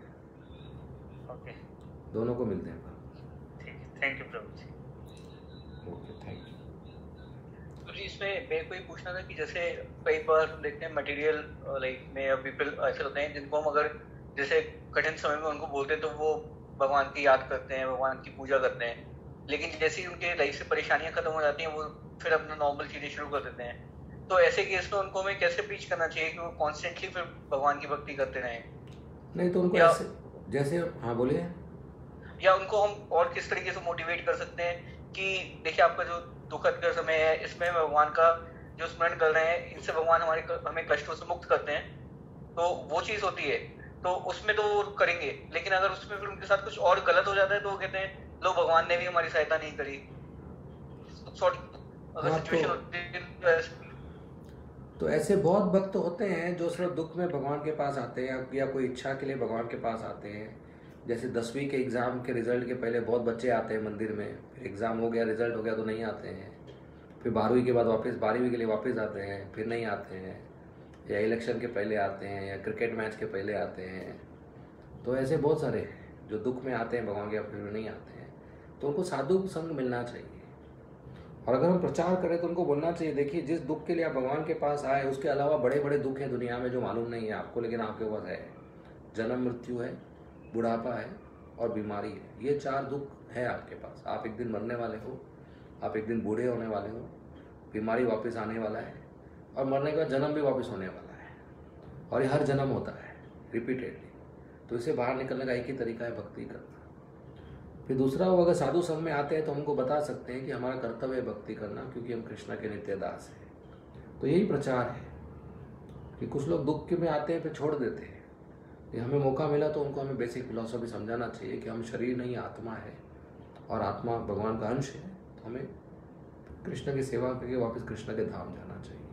ओके, दोनों को मिलते हैं फल। ठीक है, thank you Prabhu ji. Okay, thank you. तो जी इसमें मेरे को ये पूछना था कि जैसे कई बार देखते हैं मटेरियल लाइफ में पीपल ऐसे होते हैं जिनको हम अगर जैसे कठिन समय में उनको बोलते हैं तो वो भगवान की याद करते हैं, भगवान की पूजा करते हैं, लेकिन जैसे ही उनके लाइफ से परेशानियां खत्म हो जाती हैं वो फिर अपना नॉर्मल चीजें शुरू कर देते हैं। तो ऐसे केस में उनको हमें कैसे प्रीच करना चाहिए कि वो कॉन्स्टेंटली फिर भगवान की भक्ति करते रहें? नहीं तो उनको ऐसे जैसे, हाँ बोलिए, या उनको हम और किस तरीके से मोटिवेट कर सकते हैं कि देखिए आपका जो दुखद का समय है इसमें भगवान का जो स्मरण कर रहे हैं, इनसे भगवान हमें कष्टों से मुक्त करते हैं, तो वो चीज होती है, तो उसमें तो वो करेंगे, लेकिन अगर उसमें फिर उनके साथ कुछ और गलत हो जाता है तो वो कहते हैं लो भगवान ने भी हमारी सहायता नहीं करी। तो ऐसे बहुत भक्त होते हैं जो सिर्फ दुख में भगवान के पास आते हैं या कोई इच्छा के लिए भगवान के पास आते हैं। जैसे 10वीं के एग्ज़ाम के रिजल्ट के पहले बहुत बच्चे आते हैं मंदिर में, फिर एग्ज़ाम हो गया, रिजल्ट हो गया तो नहीं आते हैं, फिर 12वीं के बाद वापस 12वीं के लिए वापस आते हैं, फिर नहीं आते हैं, या इलेक्शन के पहले आते हैं, या क्रिकेट मैच के पहले आते हैं। तो ऐसे बहुत सारे हैं जो दुख में आते हैं भगवान के, फिर नहीं आते हैं। तो उनको साधु संग मिलना चाहिए। और अगर हम प्रचार करें तो उनको बोलना चाहिए, देखिए जिस दुख के लिए आप भगवान के पास आए उसके अलावा बड़े बड़े दुख हैं दुनिया में जो मालूम नहीं है आपको, लेकिन आपके पास है। जन्म मृत्यु है, बुढ़ापा है और बीमारी है। ये 4 दुख है आपके पास। आप एक दिन मरने वाले हो, आप एक दिन बूढ़े होने वाले हो, बीमारी वापस आने वाला है और मरने के बाद जन्म भी वापस होने वाला है, और ये हर जन्म होता है रिपीटेडली। तो इसे बाहर निकलने का एक ही तरीका है भक्ति करना। फिर दूसरा, वो अगर साधु संघ में आते हैं तो हमको बता सकते हैं कि हमारा कर्तव्य है भक्ति करना, क्योंकि हम कृष्ण के नित्य दास हैं। तो यही प्रचार है कि कुछ लोग दुख में आते हैं फिर छोड़ देते हैं। ये हमें मौका मिला तो उनको हमें बेसिक फिलॉसफी समझाना चाहिए कि हम शरीर नहीं आत्मा है, और आत्मा भगवान का अंश है। तो हमें कृष्ण की सेवा करके वापस कृष्ण के धाम जाना चाहिए।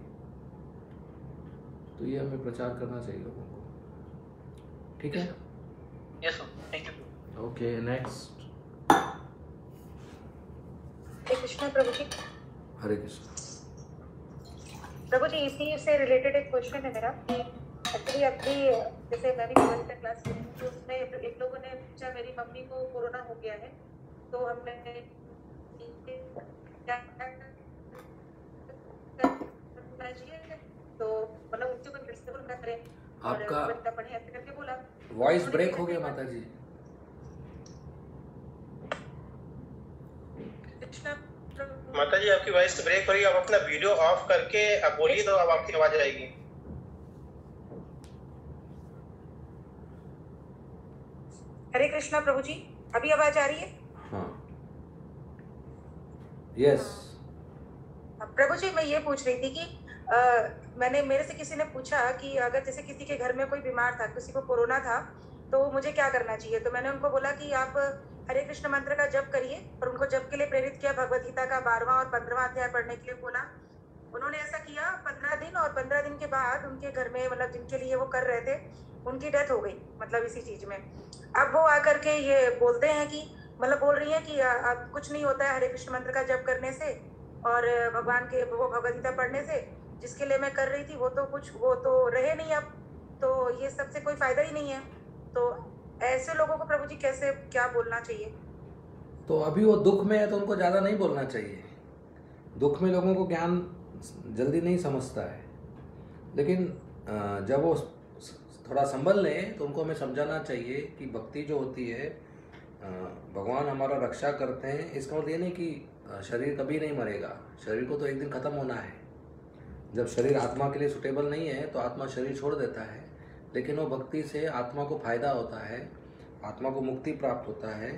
तो ये हमें प्रचार करना चाहिए लोगों को। ठीक है? Yes sir, thank you. Okay, next. Hare Krishna Prabhu ji. Hare Krishna Prabhu ji, इसी से रिलेटेड एक क्वेश्चन है मेरा। एक्चुअली अभी जैसे मैं भी कॉलेज का क्लास में, तो उसमें एक लोगों ने पूछा मेरी मम्मी को कोरोना हो गया है, तो हमने तो मतलब उनसे कोई प्रिंसिपल ना करें, आपका पढ़े ऐसे करके बोला। वॉइस ब्रेक हो गया माता जी। माता जी आपकी वॉइस ब्रेक हो रही है, आप अपना वीडियो ऑफ करके आप बोलिए तो अब आपकी आवाज आएगी। हरे कृष्णा प्रभु जी, अभी आवाज आ रही है? हाँ, यस। प्रभु जी, मैं ये पूछ रही थी कि मेरे से किसी ने पूछा कि अगर जैसे किसी के घर में कोई बीमार था, किसी को कोरोना था, तो मुझे क्या करना चाहिए। तो मैंने उनको बोला कि आप हरे कृष्ण मंत्र का जप करिए, और उनको जप के लिए प्रेरित किया। भगवत गीता का 12वां और 15वां अध्याय पढ़ने के लिए बोला। उन्होंने ऐसा किया 15 दिन, और 15 दिन के बाद उनके घर में, मतलब जिनके लिए वो कर रहे थे, उनकी डेथ हो गई, मतलब इसी चीज में। अब वो आकर के ये बोलते हैं कि, मतलब बोल रही है कि अब कुछ नहीं होता है हरे कृष्ण मंत्र का जप करने से, और भगवान के वो भगवत गीता पढ़ने से। जिसके लिए मैं कर रही थी वो तो रहे नहीं अब, तो ये सबसे कोई फायदा ही नहीं है। तो ऐसे लोगों को प्रभु जी कैसे, क्या बोलना चाहिए? तो अभी वो दुख में है तो उनको ज़्यादा नहीं बोलना चाहिए। दुख में लोगों को ज्ञान जल्दी नहीं समझता है, लेकिन जब वो थोड़ा संभल लें तो उनको हमें समझाना चाहिए कि भक्ति जो होती है, भगवान हमारा रक्षा करते हैं। इसका मतलब ये नहीं कि शरीर कभी नहीं मरेगा, शरीर को तो एक दिन ख़त्म होना है। जब शरीर आत्मा के लिए सुटेबल नहीं है तो आत्मा शरीर छोड़ देता है, लेकिन वो भक्ति से आत्मा को फायदा होता है, आत्मा को मुक्ति प्राप्त होता है,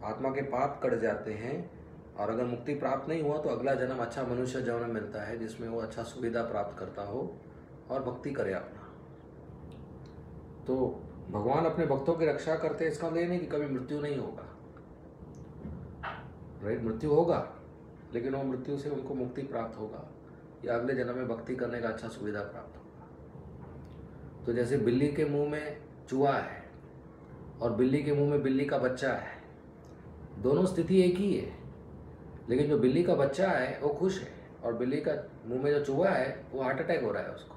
आत्मा के पाप कट जाते हैं। और अगर मुक्ति प्राप्त नहीं हुआ तो अगला जन्म अच्छा मनुष्य जन्म मिलता है, जिसमें वो अच्छा सुविधा प्राप्त करता हो और भक्ति करे अपना। तो भगवान अपने भक्तों की रक्षा करते हैं, इसका मतलब ये नहीं कि कभी मृत्यु नहीं होगा। राइट, मृत्यु होगा, लेकिन वो मृत्यु से उनको मुक्ति प्राप्त होगा या अगले जन्म में भक्ति करने का अच्छा सुविधा प्राप्त होगा। तो जैसे बिल्ली के मुंह में चूहा है और बिल्ली के मुंह में बिल्ली का बच्चा है, दोनों स्थिति एक ही है, लेकिन जो बिल्ली का बच्चा है वो खुश है, और बिल्ली का मुंह में जो चूहा है वो हार्ट अटैक हो रहा है उसको।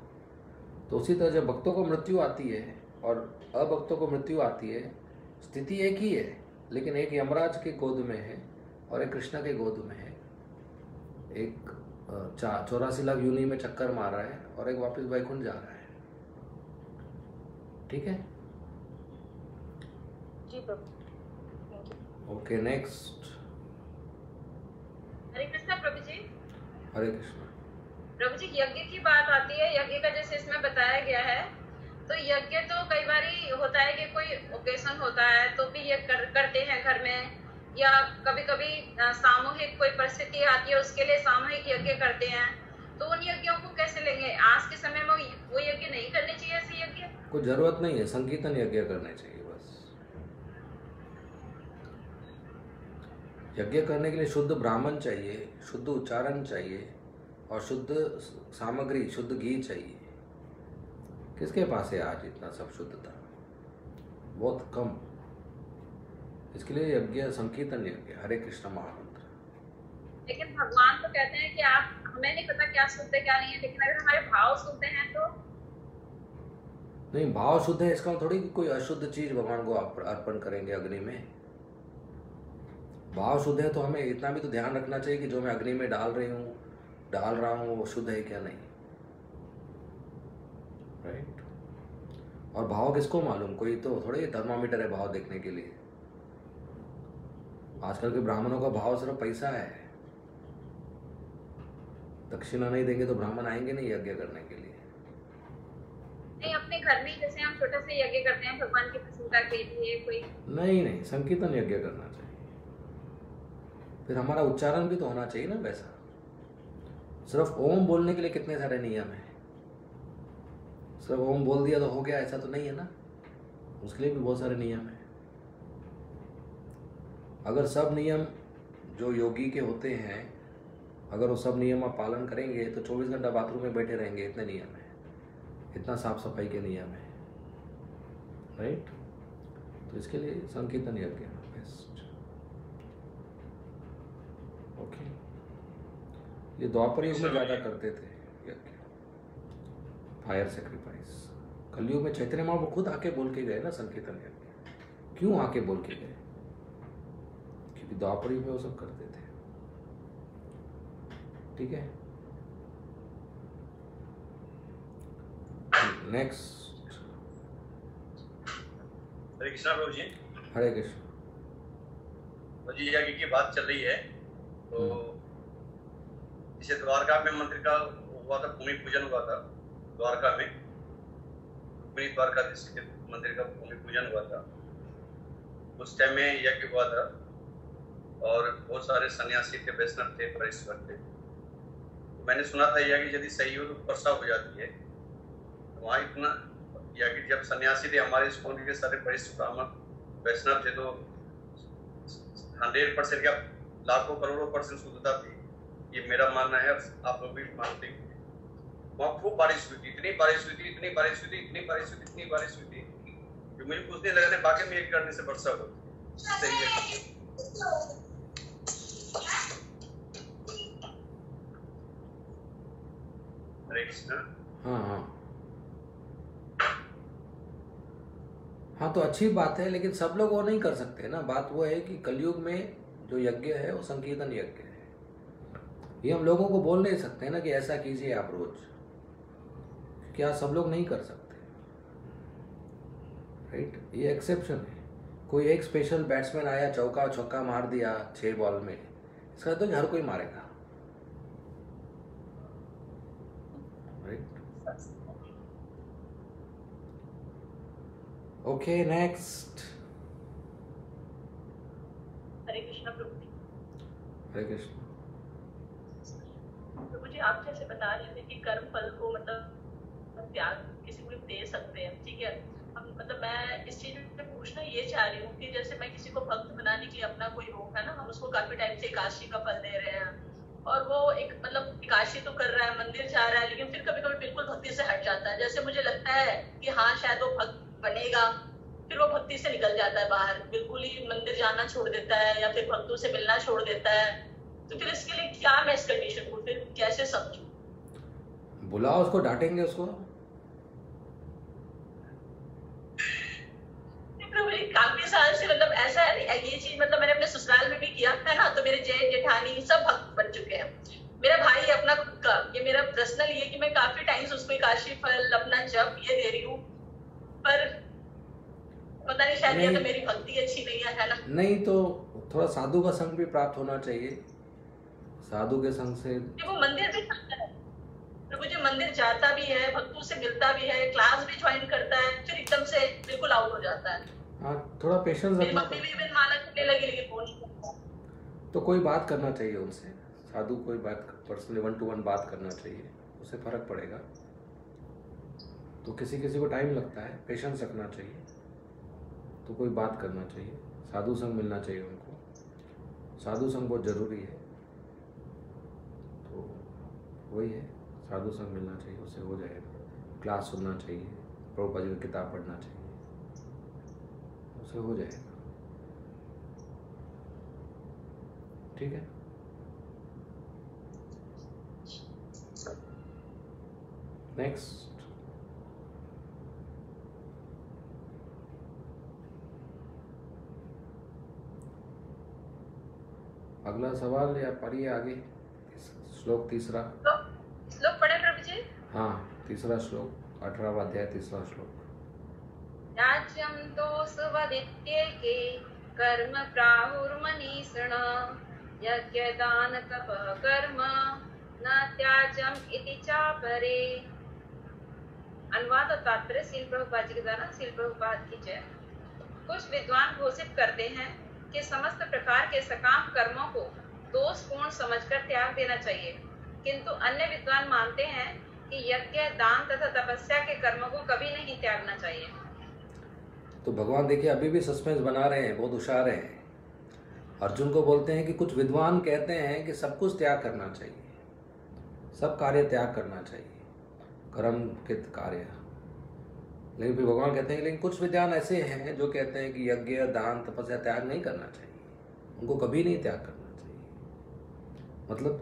तो उसी तरह जब भक्तों को मृत्यु आती है और अभक्तों को मृत्यु आती है, स्थिति एक ही है, लेकिन एक यमराज के गोद में है और एक कृष्ण के गोद में है। एक 84 लाख योनि में चक्कर मार रहा है और एक वापस वैकुंठ जा रहा है। ठीक है जी प्रभु। Okay, next. हरे कृष्णा प्रभु जी। हरे कृष्णा प्रभु जी, यज्ञ की बात आती है, यज्ञ का जैसे इसमें बताया गया है, तो यज्ञ तो कई बार होता है कि कोई ओकेशन होता है तो भी ये करते हैं घर में, या कभी कभी सामूहिक कोई परिस्थिति आती है उसके लिए सामूहिक यज्ञ करते हैं। तो उन यज्ञों को कैसे लेंगे? आज के समय में वो यज्ञ नहीं करने चाहिए, ऐसे यज्ञ कोई जरूरत नहीं है, संकीर्तन यज्ञ करने चाहिए बस। यज्ञ करने के लिए शुद्ध ब्राह्मण चाहिए, शुद्ध उच्चारण चाहिए और शुद्ध सामग्री, शुद्ध घी चाहिए। किसके पास है आज इतना सब शुद्धता? बहुत कम। इसके लिए यज्ञ संकीर्तन यज्ञ, हरे कृष्ण महामंत्र। लेकिन भगवान तो कहते हैं कि आप, हमें नहीं पता क्या शुद्ध है क्या नहीं है, लेकिन अगर हमारे भाव शुद्ध हैं तो नहीं, भाव शुद्ध है इसका थोड़ी कि कोई अशुद्ध चीज भगवान को अर्पण करेंगे अग्नि में। भाव शुद्ध है तो हमें इतना भी तो ध्यान रखना चाहिए कि जो मैं अग्नि में डाल रहा हूँ वो शुद्ध है क्या नहीं। राइट। और भाव किसको मालूम, कोई तो थोड़े थर्मामीटर है भाव देखने के लिए। आजकल के ब्राह्मणों का भाव सिर्फ पैसा है। दक्षिणा नहीं देंगे तो ब्राह्मण आएंगे नहीं यज्ञ करने के लिए। नहीं, अपने घर में जैसे हम छोटा सा यज्ञ करते हैं भगवान की प्रसन्नता के लिए, कोई नहीं, संकीर्तन यज्ञ करना चाहिए। फिर हमारा उच्चारण भी तो होना चाहिए ना वैसा। सिर्फ ओम बोलने के लिए कितने सारे नियम हैं। सिर्फ ओम बोल दिया तो हो गया, ऐसा तो नहीं है ना, उसके लिए भी बहुत सारे नियम हैं। अगर सब नियम जो योगी के होते हैं, अगर वो सब नियम आप पालन करेंगे तो 24 घंटा बाथरूम में बैठे रहेंगे। इतने नियम हैं, इतना साफ सफाई के नियम है, राइट। तो इसके लिए संकीर्तन यज्ञ बेस्ट। ओके, ये द्वापर युग में ज़्यादा करते थे यज्ञ, फायर सेक्रीफाइस। कलयुग में चैतन्य महाप्रभु खुद आके बोल के गए ना संकीर्तन यज्ञ। क्यों आके बोल के गए? क्योंकि द्वापर युग में वो सब करते थे। ठीक है, नेक्स्ट। हरे कृष्णा प्रभु जी। हरे कृष्ण। तो जी यज्ञ की बात चल रही है, तो इसे द्वारका में मंदिर का हुआ था, भूमि पूजन हुआ था द्वारका में। द्वारकाधीश के मंदिर का भूमि पूजन हुआ था। उस टाइम में यज्ञ हुआ था और बहुत सारे सन्यासी थे, वैष्णव थे, परिश्वर थे। तो मैंने सुना था यज्ञ यदि सही हो तो वर्षा हो जाती है। तो वहाँ इतना यज्ञ, जब सन्यासी थे हमारे स्कूल के सारे वरिष्ठ ब्राह्मण वैष्णव थे, तो 100% क्या लाखों करोड़ों % शुद्धता थी, ये मेरा मानना है, आप लोग भी मानते हैं। वहाँ खूब बारिश हुई थी, इतनी बारिश हुई थी, इतनी बारिश हुई थी, इतनी बारिश हुई थी, इतनी बारिश हुई थी कि मुझे कुछ नहीं लगा बाकी में एक करने से वर्षा होती सही है। हरे कृष्णा। हाँ, तो अच्छी बात है, लेकिन सब लोग वो नहीं कर सकते ना। बात वो है कि कलयुग में जो यज्ञ है वो संकीर्तन यज्ञ है। ये हम लोगों को बोल नहीं सकते ना कि ऐसा कीजिए आप रोज, क्या सब लोग नहीं कर सकते, राइट। ये एक्सेप्शन है। कोई एक स्पेशल बैट्समैन आया, चौका छक्का मार दिया 6 बॉल में, इसका तो हर कोई मारेगा, right. Okay, next. Hare Krishna Prabhu ji. Hare Krishna Prabhu ji, आप जैसे बता रहे थे कि कर्म फल को मतलब त्याग किसी को दे सकते हैं, ठीक है। हम मतलब मैं इस चीज में पूछना ये चाह रही हूँ कि जैसे मैं किसी को भक्त बनाने के लिए अपना कोई रोग है ना, हम उसको काफी टाइम से एकादशी का फल दे रहे हैं और वो एक मतलब एकादशी तो कर रहा है, मंदिर जा रहा है, लेकिन फिर कभी कभी बिल्कुल भक्ति से हट जाता है। जैसे मुझे लगता है कि हाँ शायद वो भक्त बनेगा, फिर वो भक्ति से निकल जाता है बाहर, बिल्कुल ही मंदिर जाना छोड़ देता है या फिर भक्तों से मिलना छोड़ देता है। तो फिर इसके लिए क्या मैं इस कंडीशन को फिर कैसे समझूं? बुलाओ उसको, डांटेंगे उसको। काफी साल से मतलब ऐसा है, ये चीज मतलब मैंने अपने ससुराल में भी किया है ना, तो मेरे जेठ जेठानी सब भक्त बन चुके हैं। मेरा भाई अपना खुद का, ये मेरा पर्सनल ये कि मैं काफी टाइम से उसको एकादशी फल अपना जप ये दे रही हूँ, पर पता नहीं शायद ये तो मेरी भक्ति अच्छी नहीं है ना। नहीं तो थोड़ा साधु का संग भी प्राप्त होना चाहिए। साधु के संग से वो मंदिर भी जाता है, प्रभु जी मंदिर जाता भी है, भक्तों से मिलता भी है, क्लास भी ज्वाइन करता है, फिर एकदम से बिल्कुल आउट हो जाता है। हाँ, थोड़ा पेशेंस रखना। माला करने लगी लेकिन फोन नहीं करता। तो कोई बात करना चाहिए उनसे, साधु कोई बात पर्सनली 1 to 1 बात करना चाहिए, उससे फर्क पड़ेगा। तो किसी किसी को टाइम लगता है, पेशेंस रखना चाहिए, तो कोई बात करना चाहिए, साधु संग मिलना चाहिए उनको। साधु संग बहुत ज़रूरी है, तो वही है, साधु संग मिलना चाहिए, उससे हो जाएगा। क्लास सुनना चाहिए, प्रभुपाद जी की किताब पढ़ना चाहिए, उससे हो जाएगा। ठीक है, नेक्स्ट। अगला सवाल या पढ़िए आगे, श्लोक 3। श्लोक पढ़े प्रभु जी। हाँ, 3 श्लोक, 18वां अध्याय 3 श्लोक। त्याज्यं तो स्वदित्येके कर्म प्राहुर्मनीषिण यज्ञदान तपः कर्म न त्याज्यम इति चापरे। अनुवाद और तात्पर्य श्रील प्रभुपाद जी के द्वारा। श्रील प्रभुपाद की जय। कुछ विद्वान घोषित करते हैं कि समस्त प्रकार के सकाम कर्मों को दोषपूर्ण समझकर त्याग देना चाहिए, किंतु अन्य विद्वान मानते हैं कि यज्ञ, दान तथा तपस्या के कर्मों को कभी नहीं त्यागना चाहिए। तो भगवान देखिए अभी भी सस्पेंस बना रहे हैं, बहुत होशियार हैं। अर्जुन को बोलते हैं कि कुछ विद्वान कहते हैं कि सब कुछ त्याग करना चाहिए, सब कार्य त्याग करना चाहिए, कर्म के कार्य। लेकिन फिर भगवान कहते हैं लेकिन कुछ विद्वान ऐसे हैं जो कहते हैं कि यज्ञ, दान, तपस्या त्याग नहीं करना चाहिए, उनको कभी नहीं त्याग करना चाहिए। मतलब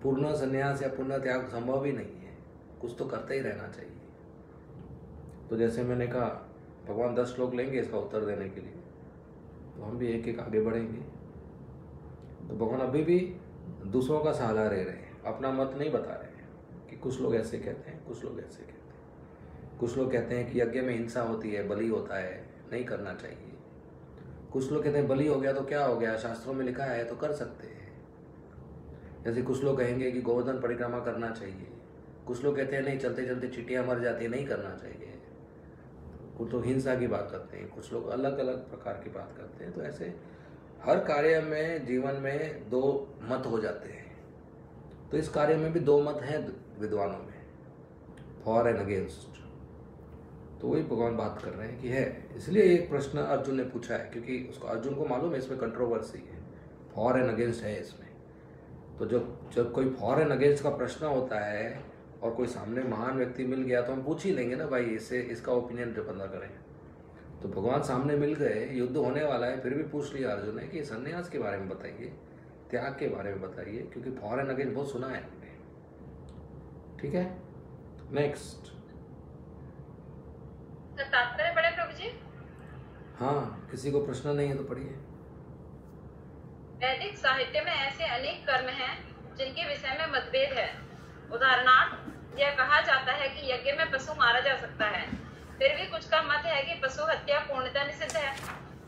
पूर्ण संन्यास या पूर्ण त्याग संभव ही नहीं है, कुछ तो करते ही रहना चाहिए। तो जैसे मैंने कहा भगवान 10 श्लोक लेंगे इसका उत्तर देने के लिए, तो हम भी एक एक आगे बढ़ेंगे। तो भगवान अभी भी दूसरों का सहारा ले रहे हैं, अपना मत नहीं बता रहे हैं कि कुछ लोग ऐसे कहते हैं, कुछ लोग ऐसे कहते हैं। कुछ लोग कहते हैं कि यज्ञ में हिंसा होती है, बलि होता है, नहीं करना चाहिए। कुछ लोग कहते हैं बलि हो गया तो क्या हो गया, शास्त्रों में लिखा है तो कर सकते हैं। जैसे कुछ लोग कहेंगे कि गोवर्धन परिक्रमा करना चाहिए, कुछ लोग कहते हैं नहीं चलते चलते चींटियां मर जाती है, नहीं करना चाहिए। कुछ लोग हिंसा की बात करते हैं, कुछ लोग अलग अलग प्रकार की बात करते हैं। तो ऐसे हर कार्य में जीवन में 2 मत हो जाते हैं। तो इस कार्य में भी 2 मत हैं विद्वानों में, फॉर एंड अगेंस्ट। तो वही भगवान बात कर रहे हैं कि है। इसलिए एक प्रश्न अर्जुन ने पूछा है, क्योंकि उसको अर्जुन को मालूम है इसमें कंट्रोवर्सी है, फॉर एंड अगेंस्ट है इसमें। तो जब कोई फॉर एंड अगेंस्ट का प्रश्न होता है और कोई सामने महान व्यक्ति मिल गया तो हम पूछ ही लेंगे ना भाई, इससे इसका ओपिनियन जो पता करें। तो भगवान सामने मिल गए, युद्ध होने वाला है, फिर भी पूछ लिया अर्जुन ने कि संन्यास के बारे में बताइए, त्याग के बारे में बताइए, क्योंकि फॉर एंड अगेंस्ट बहुत सुना है हमने। ठीक है, नेक्स्ट। तात्पर्य पढ़े प्रभु जी? हाँ, किसी को प्रश्न नहीं है तो पढ़िए। वैदिक साहित्य में ऐसे अनेक कर्म हैं जिनके विषय में मतभेद है। उदाहरणार्थ यह कहा जाता है कि यज्ञ में पशु मारा जा सकता है, फिर भी कुछ का मत है कि पशु हत्या पूर्णतः निषिद्ध है।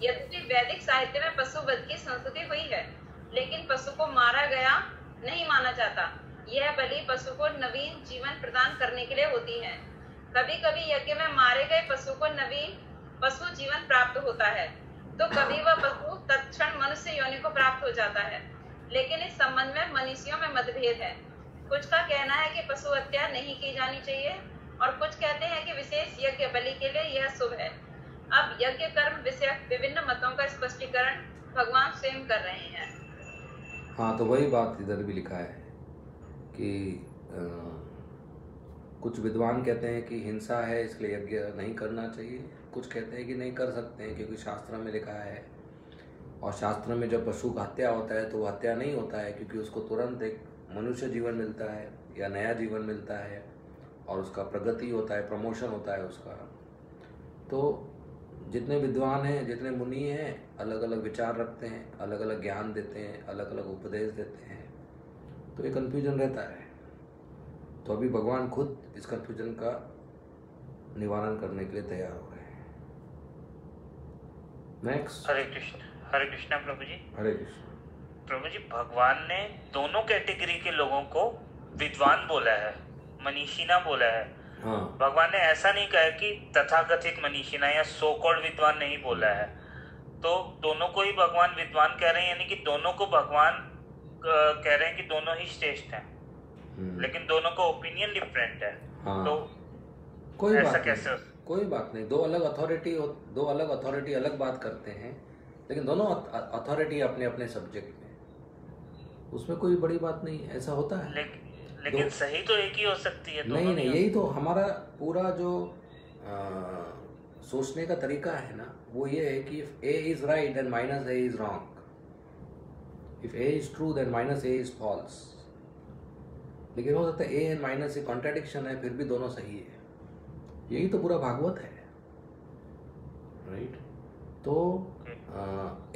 यद्यपि वैदिक साहित्य में पशु वध की संस्कृति हुई है, लेकिन पशु को मारा गया नहीं माना जाता। यह बलि पशु को नवीन जीवन प्रदान करने के लिए होती है। कभी कभी यज्ञ में मारे गए पशु को नवीन पशु जीवन प्राप्त होता है, तो कभी वह पशु तत्क्षण मनुष्य योनि को प्राप्त हो जाता है। लेकिन इस संबंध में मनीषियों में मतभेद है। कुछ का कहना है कि पशु हत्या नहीं की जानी चाहिए और कुछ कहते हैं कि विशेष यज्ञ बलि के लिए यह शुभ है। अब यज्ञ कर्म विषयक विभिन्न मतों का स्पष्टीकरण भगवान स्वयं कर रहे हैं। हाँ, तो वही बात इधर भी लिखा है कि कुछ विद्वान कहते हैं कि हिंसा है इसलिए यज्ञ नहीं करना चाहिए, कुछ कहते हैं कि नहीं कर सकते हैं क्योंकि शास्त्र में लिखा है। और शास्त्र में जब पशु का हत्या होता है तो वो हत्या नहीं होता है, क्योंकि उसको तुरंत एक मनुष्य जीवन मिलता है या नया जीवन मिलता है और उसका प्रगति होता है, प्रमोशन होता है उसका। तो जितने विद्वान हैं, जितने मुनि हैं, अलग अलग विचार रखते हैं, अलग अलग ज्ञान देते हैं, अलग अलग उपदेश देते हैं, तो ये कन्फ्यूजन रहता है। तो अभी भगवान खुद इस कन्फ्यूजन का निवारण करने के लिए तैयार हो रहे हैं। नेक्स्ट। हरे कृष्णा प्रभु जी। हरे कृष्ण प्रभु जी। भगवान ने दोनों कैटेगरी के लोगों को विद्वान बोला है, मनीषिना बोला है। हाँ। भगवान ने ऐसा नहीं कहा कि तथाकथित मनीषिना या सो कॉल्ड विद्वान नहीं बोला है। तो दोनों को ही भगवान विद्वान कह रहे हैं, यानी कि दोनों को भगवान कह रहे हैं कि दोनों ही श्रेष्ठ हैं, लेकिन दोनों का ओपिनियन डिफरेंट है। हाँ। तो कोई ऐसा बात कैसे? कोई बात नहीं, दो अलग अथॉरिटी अलग बात करते हैं, लेकिन दोनों अथॉरिटी अपने अपने सब्जेक्ट में, उसमें कोई बड़ी बात नहीं, ऐसा होता है। लेकिन सही तो एक ही हो सकती है। नहीं, यही तो हमारा पूरा जो सोचने का तरीका है ना, वो ये है कि if A is right then minus A is wrong, if A is true then minus A is false। लेकिन हो सकता है A and minus से कॉन्ट्रडिक्शन है, फिर भी दोनों सही है। यही तो पूरा भागवत है, राइट। तो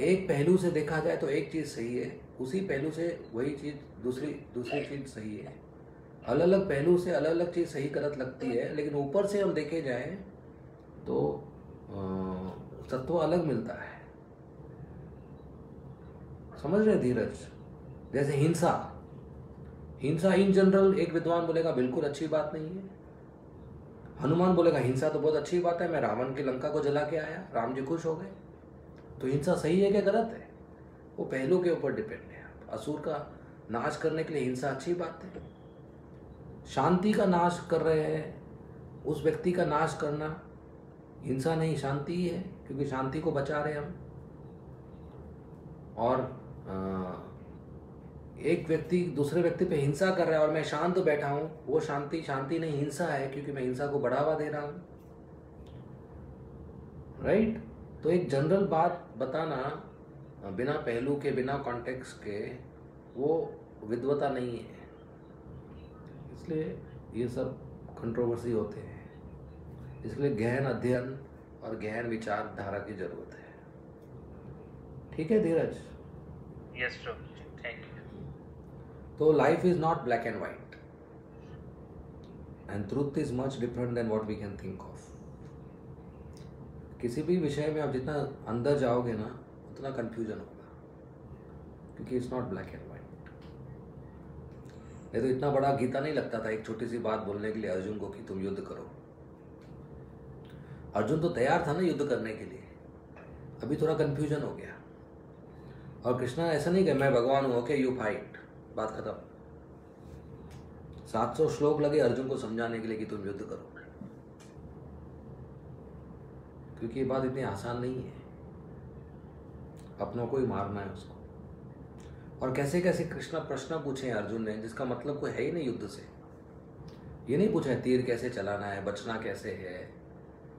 एक पहलू से देखा जाए तो एक चीज सही है, उसी पहलू से वही चीज दूसरी चीज सही है। अलग अलग पहलू से अलग अलग चीज सही गलत लगती है, लेकिन ऊपर से हम देखे जाए तो सत्व अलग मिलता है। समझ रहे धीरज? जैसे हिंसा, हिंसा इन जनरल एक विद्वान बोलेगा बिल्कुल अच्छी बात नहीं है। हनुमान बोलेगा हिंसा तो बहुत अच्छी बात है, मैं रावण की लंका को जला के आया, राम जी खुश हो गए। तो हिंसा सही है क्या गलत है? वो पहलू के ऊपर डिपेंड है। असुर का नाश करने के लिए हिंसा अच्छी बात है। शांति का नाश कर रहे हैं, उस व्यक्ति का नाश करना हिंसा नहीं, शांति ही है, क्योंकि शांति को बचा रहे हम। और एक व्यक्ति दूसरे व्यक्ति पे हिंसा कर रहा है और मैं शांत बैठा हूं, वो शांति शांति नहीं, हिंसा है, क्योंकि मैं हिंसा को बढ़ावा दे रहा हूं। राइट? तो एक जनरल बात बताना बिना पहलू के, बिना कॉन्टेक्स्ट के, वो विद्वता नहीं है। इसलिए ये सब कंट्रोवर्सी होते हैं। इसलिए गहन अध्ययन और गहन विचारधारा की जरूरत है। ठीक है Dheeraj? Yes Prabhu, thank you. तो life is not black and white, and truth is much different than what we can think of. किसी भी विषय में आप जितना अंदर जाओगे ना, उतना कंफ्यूजन होगा, क्योंकि it's not black and white. ये तो इतना बड़ा गीता नहीं लगता था एक छोटी सी बात बोलने के लिए अर्जुन को कि तुम युद्ध करो। अर्जुन तो तैयार था ना युद्ध करने के लिए, अभी थोड़ा कंफ्यूजन हो गया। और कृष्णा ऐसा नहीं कि मैं भगवान हूं, ओके यू फाइट, बात खत्म। 700 श्लोक लगे अर्जुन को समझाने के लिए कि तुम युद्ध करो, क्योंकि ये बात इतनी आसान नहीं है। अपनों को ही मारना है उसको। और कैसे कैसे कृष्णा प्रश्न पूछे अर्जुन ने, जिसका मतलब कोई है ही नहीं युद्ध से। ये नहीं पूछा है तीर कैसे चलाना है, बचना कैसे है,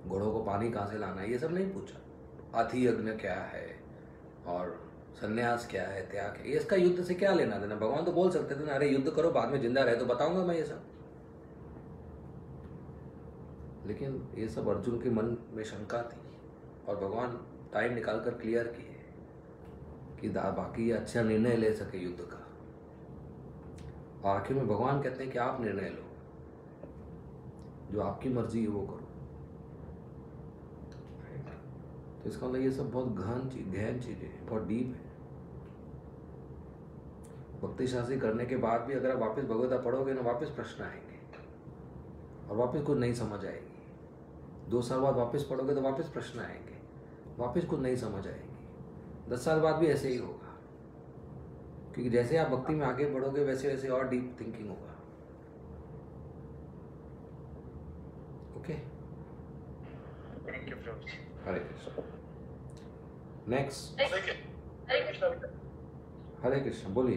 घोड़ों को पानी कहाँ से लाना है, ये सब नहीं पूछा। हाथी यज्ञ क्या है और संन्यास क्या है, त्याग है, ये इसका युद्ध से क्या लेना देना। भगवान तो बोल सकते थे ना, अरे युद्ध करो, बाद में जिंदा रहे तो बताऊंगा मैं ये सब। लेकिन ये सब अर्जुन के मन में शंका थी, और भगवान टाइम निकाल कर क्लियर किए कि बाकी अच्छा निर्णय ले सके युद्ध का। और आखिर में भगवान कहते हैं कि आप निर्णय लो, जो आपकी मर्जी है वो करो। तो इसका मतलब ये सब बहुत गहन चीजें हैं, बहुत डीप है। भक्ति शास्त्री करने के बाद भी अगर आप वापस भगवता पढ़ोगे ना, वापस प्रश्न आएंगे और वापस कुछ नहीं समझ आएगी। 2 साल बाद वापस पढ़ोगे तो वापस प्रश्न आएंगे, वापस कुछ नहीं समझ आएगी। 10 साल बाद भी ऐसे ही होगा, क्योंकि जैसे आप भक्ति में आगे बढ़ोगे वैसे वैसे और डीप थिंकिंग होगा। Okay, thank you Prabhu ji. Hare Krishna. Next, Hare Krishna, बोलिए।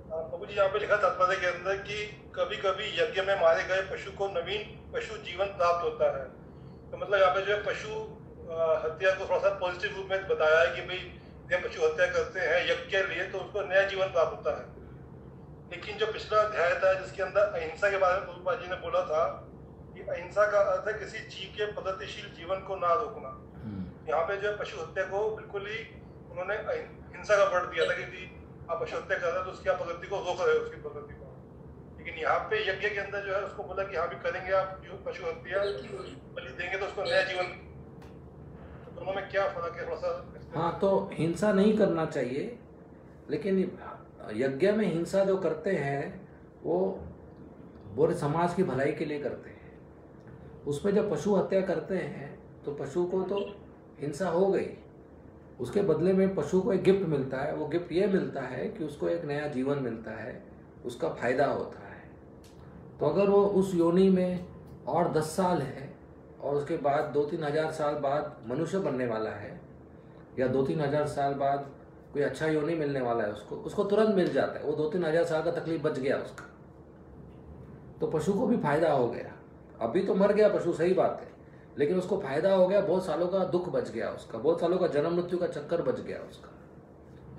प्रभु जी यहाँ पे लिखा तात्पर्य के अंदर कि कभी कभी यज्ञ में मारे गए पशु को नवीन पशु जीवन प्राप्त होता है। तो मतलब यहाँ पे जो है पशु हत्या को थोड़ा सा पॉजिटिव रूप में बताया है कि भाई जब पशु हत्या करते हैं यज्ञ के लिए तो उसको नया जीवन प्राप्त होता है। लेकिन जो पिछला अध्याय था जिसके अंदर अहिंसा के बारे में प्रभुपाद जी ने बोला था कि अहिंसा का अर्थ है किसी जीव के प्रगतिशील जीवन को ना रोकना। यहाँ पे जो है पशु हत्या को बिल्कुल ही उन्होंने हिंसा का वर्ड दिया था कि आप पशु हत्या कर रहे हैं तो उसकी आप प्रगति को रोक रहे हो, उसकी प्रगति को। लेकिन यहाँ पे यज्ञ के अंदर जो है उसको बोला कि हाँ भी करेंगे आप जो पशु हत्या बलि देंगे तो उसको नया जीवन। तो दोनों में क्या फर्क है थोड़ा सा? हाँ, तो हिंसा नहीं करना चाहिए, लेकिन यज्ञ में हिंसा जो करते हैं वो पूरे समाज की भलाई के लिए करते हैं। उसमें जब पशु हत्या करते हैं तो पशु को तो हिंसा हो गई, उसके बदले में पशु को एक गिफ्ट मिलता है। वो गिफ्ट ये मिलता है कि उसको एक नया जीवन मिलता है, उसका फायदा होता है। तो अगर वो उस योनि में और 10 साल है और उसके बाद 2-3 हज़ार साल बाद मनुष्य बनने वाला है, या 2-3 हज़ार साल बाद कोई अच्छा योनि मिलने वाला है, उसको तुरंत मिल जाता है। वो 2-3 हज़ार साल का तकलीफ बच गया उसका, तो पशु को भी फायदा हो गया। अभी तो मर गया पशु, सही बात है, लेकिन उसको फायदा हो गया, बहुत सालों का दुख बच गया उसका, बहुत सालों का जन्म मृत्यु का चक्कर बच गया उसका,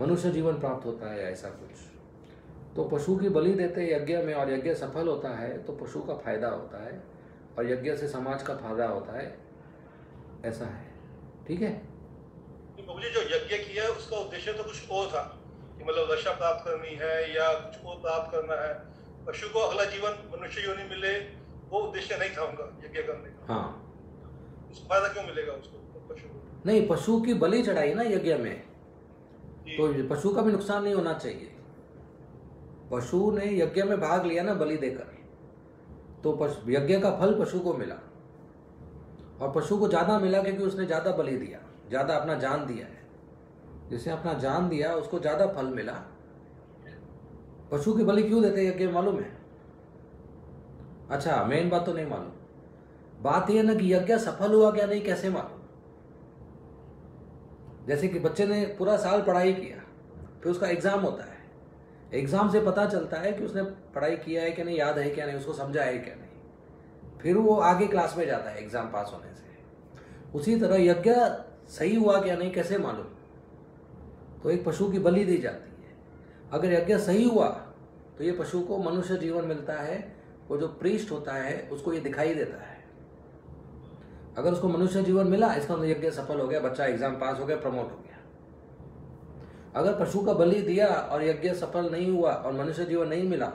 मनुष्य जीवन प्राप्त होता है ऐसा कुछ। तो पशु की बलि देते यज्ञ में और यज्ञ सफल होता है तो पशु का फायदा होता है और यज्ञ से समाज का फायदा होता है, ऐसा है। ठीक है, मुझे जो यज्ञ किया उसका उद्देश्य तो कुछ और था कि मतलब रक्षा प्राप्त करनी है या कुछ और प्राप्त करना है। पशु को अगला जीवन मनुष्य योनि मिले वो उद्देश्य नहीं था उनका यज्ञ करने का। हाँ, उसको फायदा क्यों मिलेगा उसको पशु को? नहीं, पशु की बलि चढ़ाई ना यज्ञ में, तो पशु का भी नुकसान नहीं होना चाहिए। पशु ने यज्ञ में भाग लिया ना बलि देकर, तो यज्ञ का फल पशु को मिला, और पशु को ज्यादा मिला क्योंकि उसने ज्यादा बलि दिया, ज्यादा अपना जान दिया है। जिसने अपना जान दिया उसको ज्यादा फल मिला। पशु की बलि क्यों देते यज्ञ में मालूम है? अच्छा, मेन बात तो नहीं मालूम, बात यह ना कि यज्ञ सफल हुआ क्या नहीं कैसे मालूम। जैसे कि बच्चे ने पूरा साल पढ़ाई किया, फिर उसका एग्जाम होता है, एग्जाम से पता चलता है कि उसने पढ़ाई किया है कि नहीं, याद है क्या नहीं, उसको समझा है क्या नहीं, फिर वो आगे क्लास में जाता है एग्जाम पास होने से। उसी तरह यज्ञ सही हुआ क्या नहीं कैसे मालूम? तो एक पशु की बलि दी जाती है। अगर यज्ञ सही हुआ तो ये पशु को मनुष्य जीवन मिलता है, वो जो प्रीस्ट होता है उसको ये दिखाई देता है। अगर उसको मनुष्य जीवन मिला, इसका मतलब यज्ञ सफल हो गया, बच्चा एग्जाम पास हो गया, प्रमोट हो गया। अगर पशु का बलि दिया और यज्ञ सफल नहीं हुआ और मनुष्य जीवन नहीं मिला,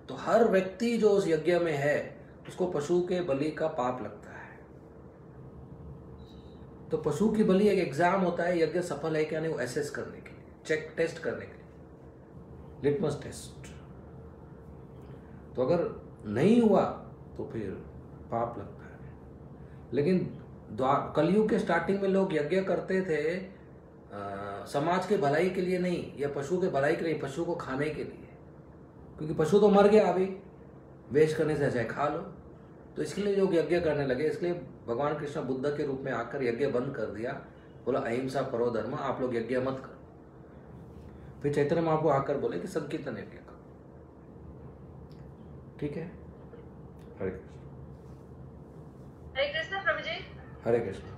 तो हर व्यक्ति जो उस यज्ञ में है उसको पशु के बलि का पाप लगता है। तो पशु की बलि एक एग्जाम होता है, यज्ञ सफल है क्या नहीं वो एसेस करने के लिए, चेक टेस्ट करने के लिए, लिटमस टेस्ट। तो अगर नहीं हुआ तो फिर पाप लगता है। लेकिन कलयुग के स्टार्टिंग में लोग यज्ञ करते थे समाज के भलाई के लिए नहीं, या पशु के भलाई के लिए, पशु को खाने के लिए, क्योंकि पशु तो मर गया, अभी वेस्ट करने से चाहे खा लो। तो इसके लिए लोग यज्ञ करने लगे। इसलिए भगवान कृष्ण बुद्ध के रूप में आकर यज्ञ बंद कर दिया, बोला अहिंसा परो धर्म, आप लोग यज्ञ मत करो। फिर चैतन्य महाप्रभु आकर बोले कि संकीर्तन यज्ञ करो। ठीक है, हरे कृष्ण प्रभु जी। हरे कृष्ण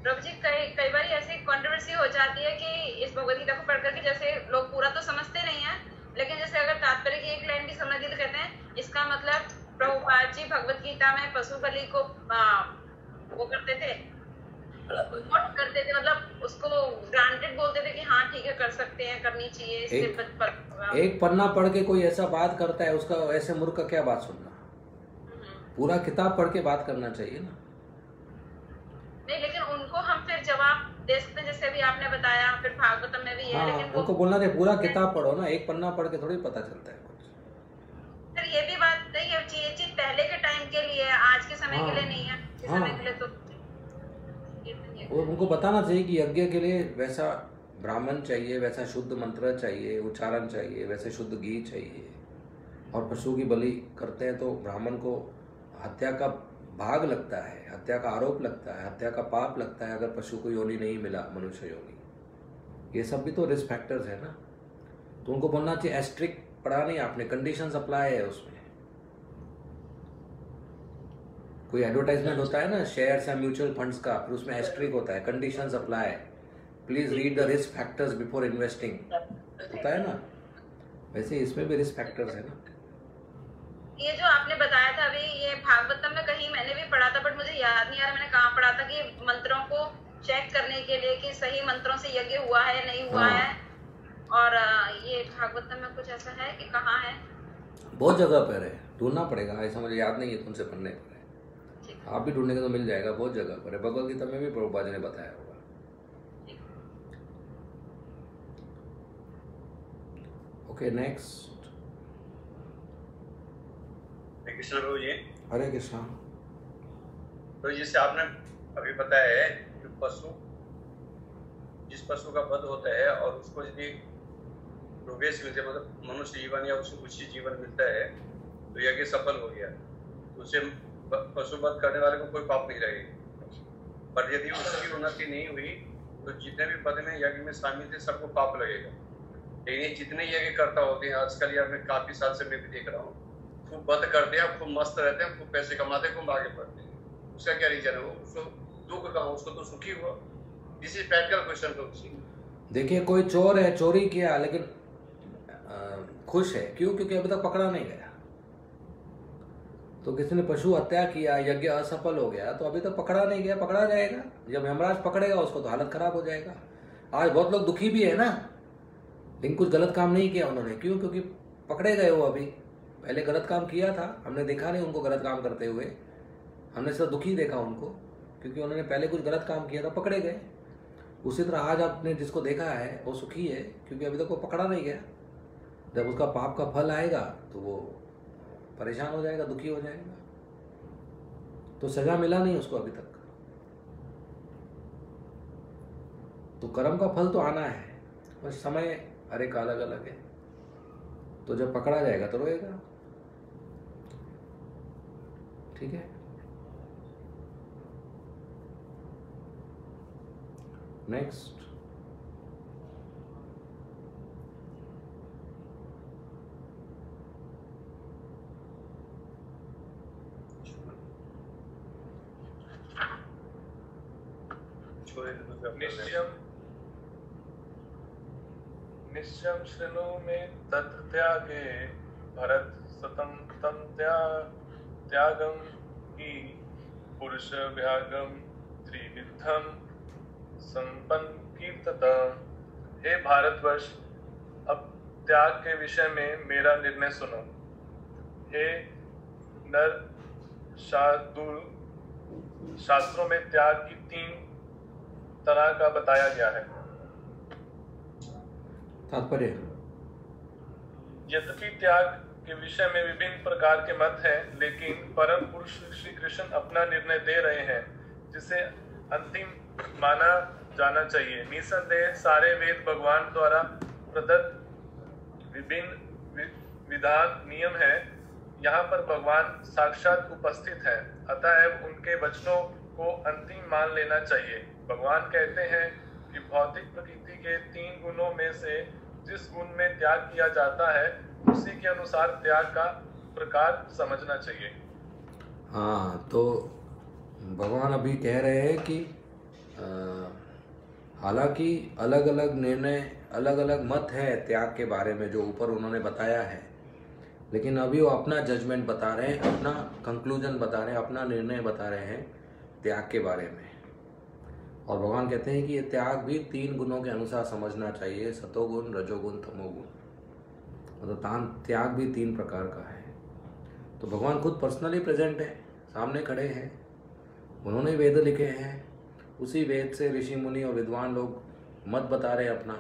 प्रभु जी, कई बार ऐसी कंट्रोवर्सी हो जाती है कि इस भगवद गीता को पढ़कर के जैसे लोग पूरा तो समझते नहीं है, लेकिन जैसे अगर तात्पर्य की एक लाइन भी समझ ली तो कहते हैं इसका मतलब प्रभुपाद जी भगवद गीता में पशु बलि को वो करते थे, मतलब उसको ग्रांटेड बोलते थे कि हाँ ठीक है कर सकते हैं, करनी चाहिए। एक पन्ना पढ़ के कोई ऐसा बात करता है, उसका ऐसे मूर्ख का क्या बात सुनना? पूरा किताब पढ़ के बात करना चाहिए ना। नहीं, लेकिन उनको हम फिर जवाब दे सकते हैं, जैसे अभी आपने बताया, फिर भागवतम में भी है। लेकिन उनको बोलना चाहिए पूरा किताब पढ़ो ना, एक पन्ना पढ़ के थोड़ी पता चलता है कुछ। सर ये भी बात नहीं है, ये चीज पहले के टाइम के लिए, आज के समय के लिए नहीं है। इस समय के लिए तो उनको बताना चाहिए कि यज्ञ के लिए वैसा ब्राह्मण चाहिए, वैसा शुद्ध मंत्र चाहिए, उच्चारण चाहिए, वैसे शुद्ध घी चाहिए। और पशु की बलि करते हैं तो ब्राह्मण को हत्या का भाग लगता है, हत्या का आरोप लगता है, हत्या का पाप लगता है अगर पशु को योनि नहीं मिला, मनुष्य योनि। ये सब भी तो रिस्क फैक्टर्स है ना। तो उनको बोलना चाहिए, एस्ट्रिक पढ़ा नहीं आपने, कंडीशंस अप्लाई है उसमें। कोई एडवर्टाइजमेंट होता है ना शेयर्स या म्यूचुअल फंड्स का, फिर उसमें एस्ट्रिक होता है, conditions apply, please read the risk factors before investing, होता है ना। वैसे इसमें भी रिस्क फैक्टर्स है ना। ये जो आपने बताया था अभी, ये भागवतम में कहीं मैंने भी पढ़ा था, बट मुझे याद नहीं आ रहा मैंने कहाँ पढ़ा था कि मंत्रों को चेक करने के लिए कि सही मंत्रों से यज्ञ हुआ है नहीं हुआ है। और ये भागवतम में कुछ ऐसा है कि कहाँ है? बहुत जगह पर है, ढूंढना पड़ेगा, ऐसा मुझे याद नहीं है, तुमसे पढ़ने पर है। आप भी ढूंढने का तो मिल जाएगा, बहुत जगह पर है। भगवद गीता में भी प्रभुपाद जी ने बताया होगा। Okay, next. कृष्ण प्रभु जी। हरे कृष्ण। तो जैसे आपने अभी बताया है कि पशु, जिस पशु का वध होता है और उसको यदि रोगेश मिलते, मतलब मनुष्य जीवन या उसको कुछ जीवन मिलता है, तो यज्ञ सफल हो गया, तो उसे पशु वध करने वाले को कोई पाप नहीं लगेगा। पर यदि उसकी उन्नति नहीं हुई तो जितने भी पद में यज्ञ में शामिल थे सबको पाप लगेगा। लेकिन जितने यज्ञ करता होते हैं आजकल, या मैं काफी साल से मैं भी देख रहा हूँ, खूब वध करते हैं, खूब मस्त रहते हैं, खूब पैसे कमाते हैं, खूब आगे बढ़ते हैं। उसका क्या रीजन है? उसको दुख कहा, उसको तो सुखी हुआ। This is practical question. देखिए, कोई चोर है, चोरी किया, लेकिन खुश है, क्यों? क्योंकि अभी तक पकड़ा नहीं गया। तो किसी ने पशु हत्या किया, यज्ञ असफल हो गया, तो अभी तक पकड़ा नहीं गया, पकड़ा जाएगा। जब यमराज पकड़ेगा उसको तो हालत खराब हो जाएगा। आज बहुत लोग दुखी भी है ना, लेकिन कुछ गलत काम नहीं किया उन्होंने, क्यों? क्योंकि पकड़े गए वो। अभी पहले गलत काम किया था, हमने देखा नहीं उनको गलत काम करते हुए, हमने सिर्फ दुखी देखा उनको, क्योंकि उन्होंने पहले कुछ गलत काम किया था, पकड़े गए। उसी तरह आज आपने जिसको देखा है वो सुखी है, क्योंकि अभी तक वो पकड़ा नहीं गया। जब उसका पाप का फल आएगा तो वो परेशान हो जाएगा, दुखी हो जाएगा। तो सजा मिला नहीं उसको अभी तक। तो कर्म का फल तो आना है, बस समय हर एक अलग अलग है। तो जब पकड़ा जाएगा तो रोएगा। ठीक है, नेक्स्ट। निश्चयं शृणु मे तत् त्यागे भरत सतम तम त्यागम ही पुरुष व्यागम त्रिविधम संपन्न कीर्ततम। हे भारतवर्ष, अब त्याग के विषय में मेरा निर्णय सुनो। हे नर शार्दूल, शास्त्रों में त्याग की 3 तरह का बताया गया है। तात्पर्य, यद्यपि त्याग के विषय में विभिन्न प्रकार के मत हैं, लेकिन परम पुरुष श्री कृष्ण अपना निर्णय दे रहे हैं, जिसे अंतिम माना जाना चाहिए। निसंदेह सारे वेद भगवान द्वारा प्रदत्त विभिन्न विधान नियम है। यहाँ पर भगवान साक्षात उपस्थित है, अतएव उनके वचनों को अंतिम मान लेना चाहिए। भगवान कहते हैं कि भौतिक प्रकृति के 3 गुणों में से जिस गुण में त्याग किया जाता है, उसी के अनुसार त्याग का प्रकार समझना चाहिए। हाँ, तो भगवान अभी कह रहे हैं कि हालांकि अलग अलग निर्णय, अलग अलग मत है त्याग के बारे में जो ऊपर उन्होंने बताया है, लेकिन अभी वो अपना जजमेंट बता रहे हैं, अपना कंक्लूजन बता रहे हैं, अपना निर्णय बता रहे हैं त्याग के बारे में। और भगवान कहते हैं कि ये त्याग भी 3 गुणों के अनुसार समझना चाहिए, सतोगुण, रजोगुण, तमोगुण। मतलब त्याग भी 3 प्रकार का है। तो भगवान खुद पर्सनली प्रेजेंट है, सामने खड़े हैं, उन्होंने वेद लिखे हैं, उसी वेद से ऋषि मुनि और विद्वान लोग मत बता रहे हैं अपना।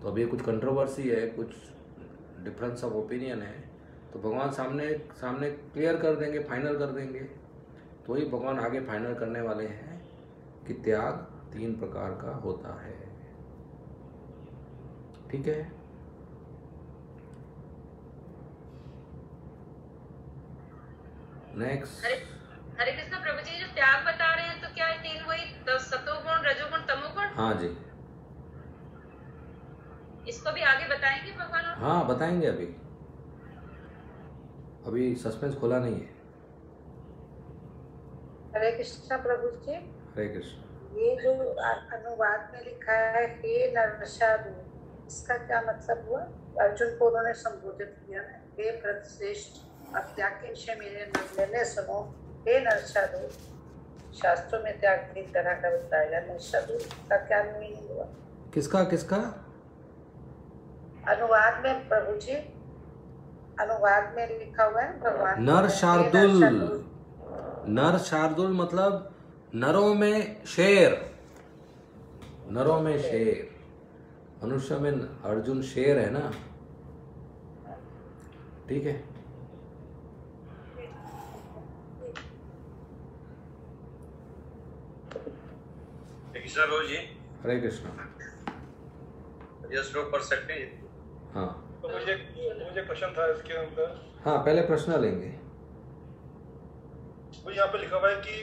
तो अभी कुछ कंट्रोवर्सी है, कुछ डिफरेंस ऑफ ओपिनियन है, तो भगवान सामने क्लियर कर देंगे, फाइनल कर देंगे। तो ही भगवान आगे फाइनल करने वाले हैं कि त्याग 3 प्रकार का होता है। ठीक है, नेक्स्ट। हरे कृष्ण प्रभु जी, जो त्याग बता रहे हैं तो क्या 3 वही सतोगुण, रजोगुण, तमोगुण? हाँ जी, इसको भी आगे बताएंगे भगवान? हाँ बताएंगे, अभी सस्पेंस खोला नहीं है। हरे कृष्ण प्रभु जी। हरे कृष्ण। ये जो अनुवाद में लिखा है हे नरशादु, इसका क्या मतलब हुआ? अर्जुन को उन्होंने संबोधित किया है, हे भरतश्रेष्ठ, अब त्याग के विषय मेरे निर्णय सुनो। हे नरशादु, शास्त्रों में त्याग 3 तरह का बताया। नरशादु का क्या मीनिंग हुआ? किसका अनुवाद में प्रभु जी, अनुवाद में लिखा हुआ है भगवान नर शार्दुल। नर शार्दुल मतलब नरों में शेर, नरों में शेर। मनुष्य में अर्जुन शेर है ना। ठीक है, कृष्णा बाबू जी। हरे कृष्ण। ये श्लोक पढ़ सकते हैं? हाँ, तो मुझे क्वेश्चन था इसके अंदर। हाँ, पहले प्रश्न लेंगे। वो यहाँ पे लिखा हुआ है कि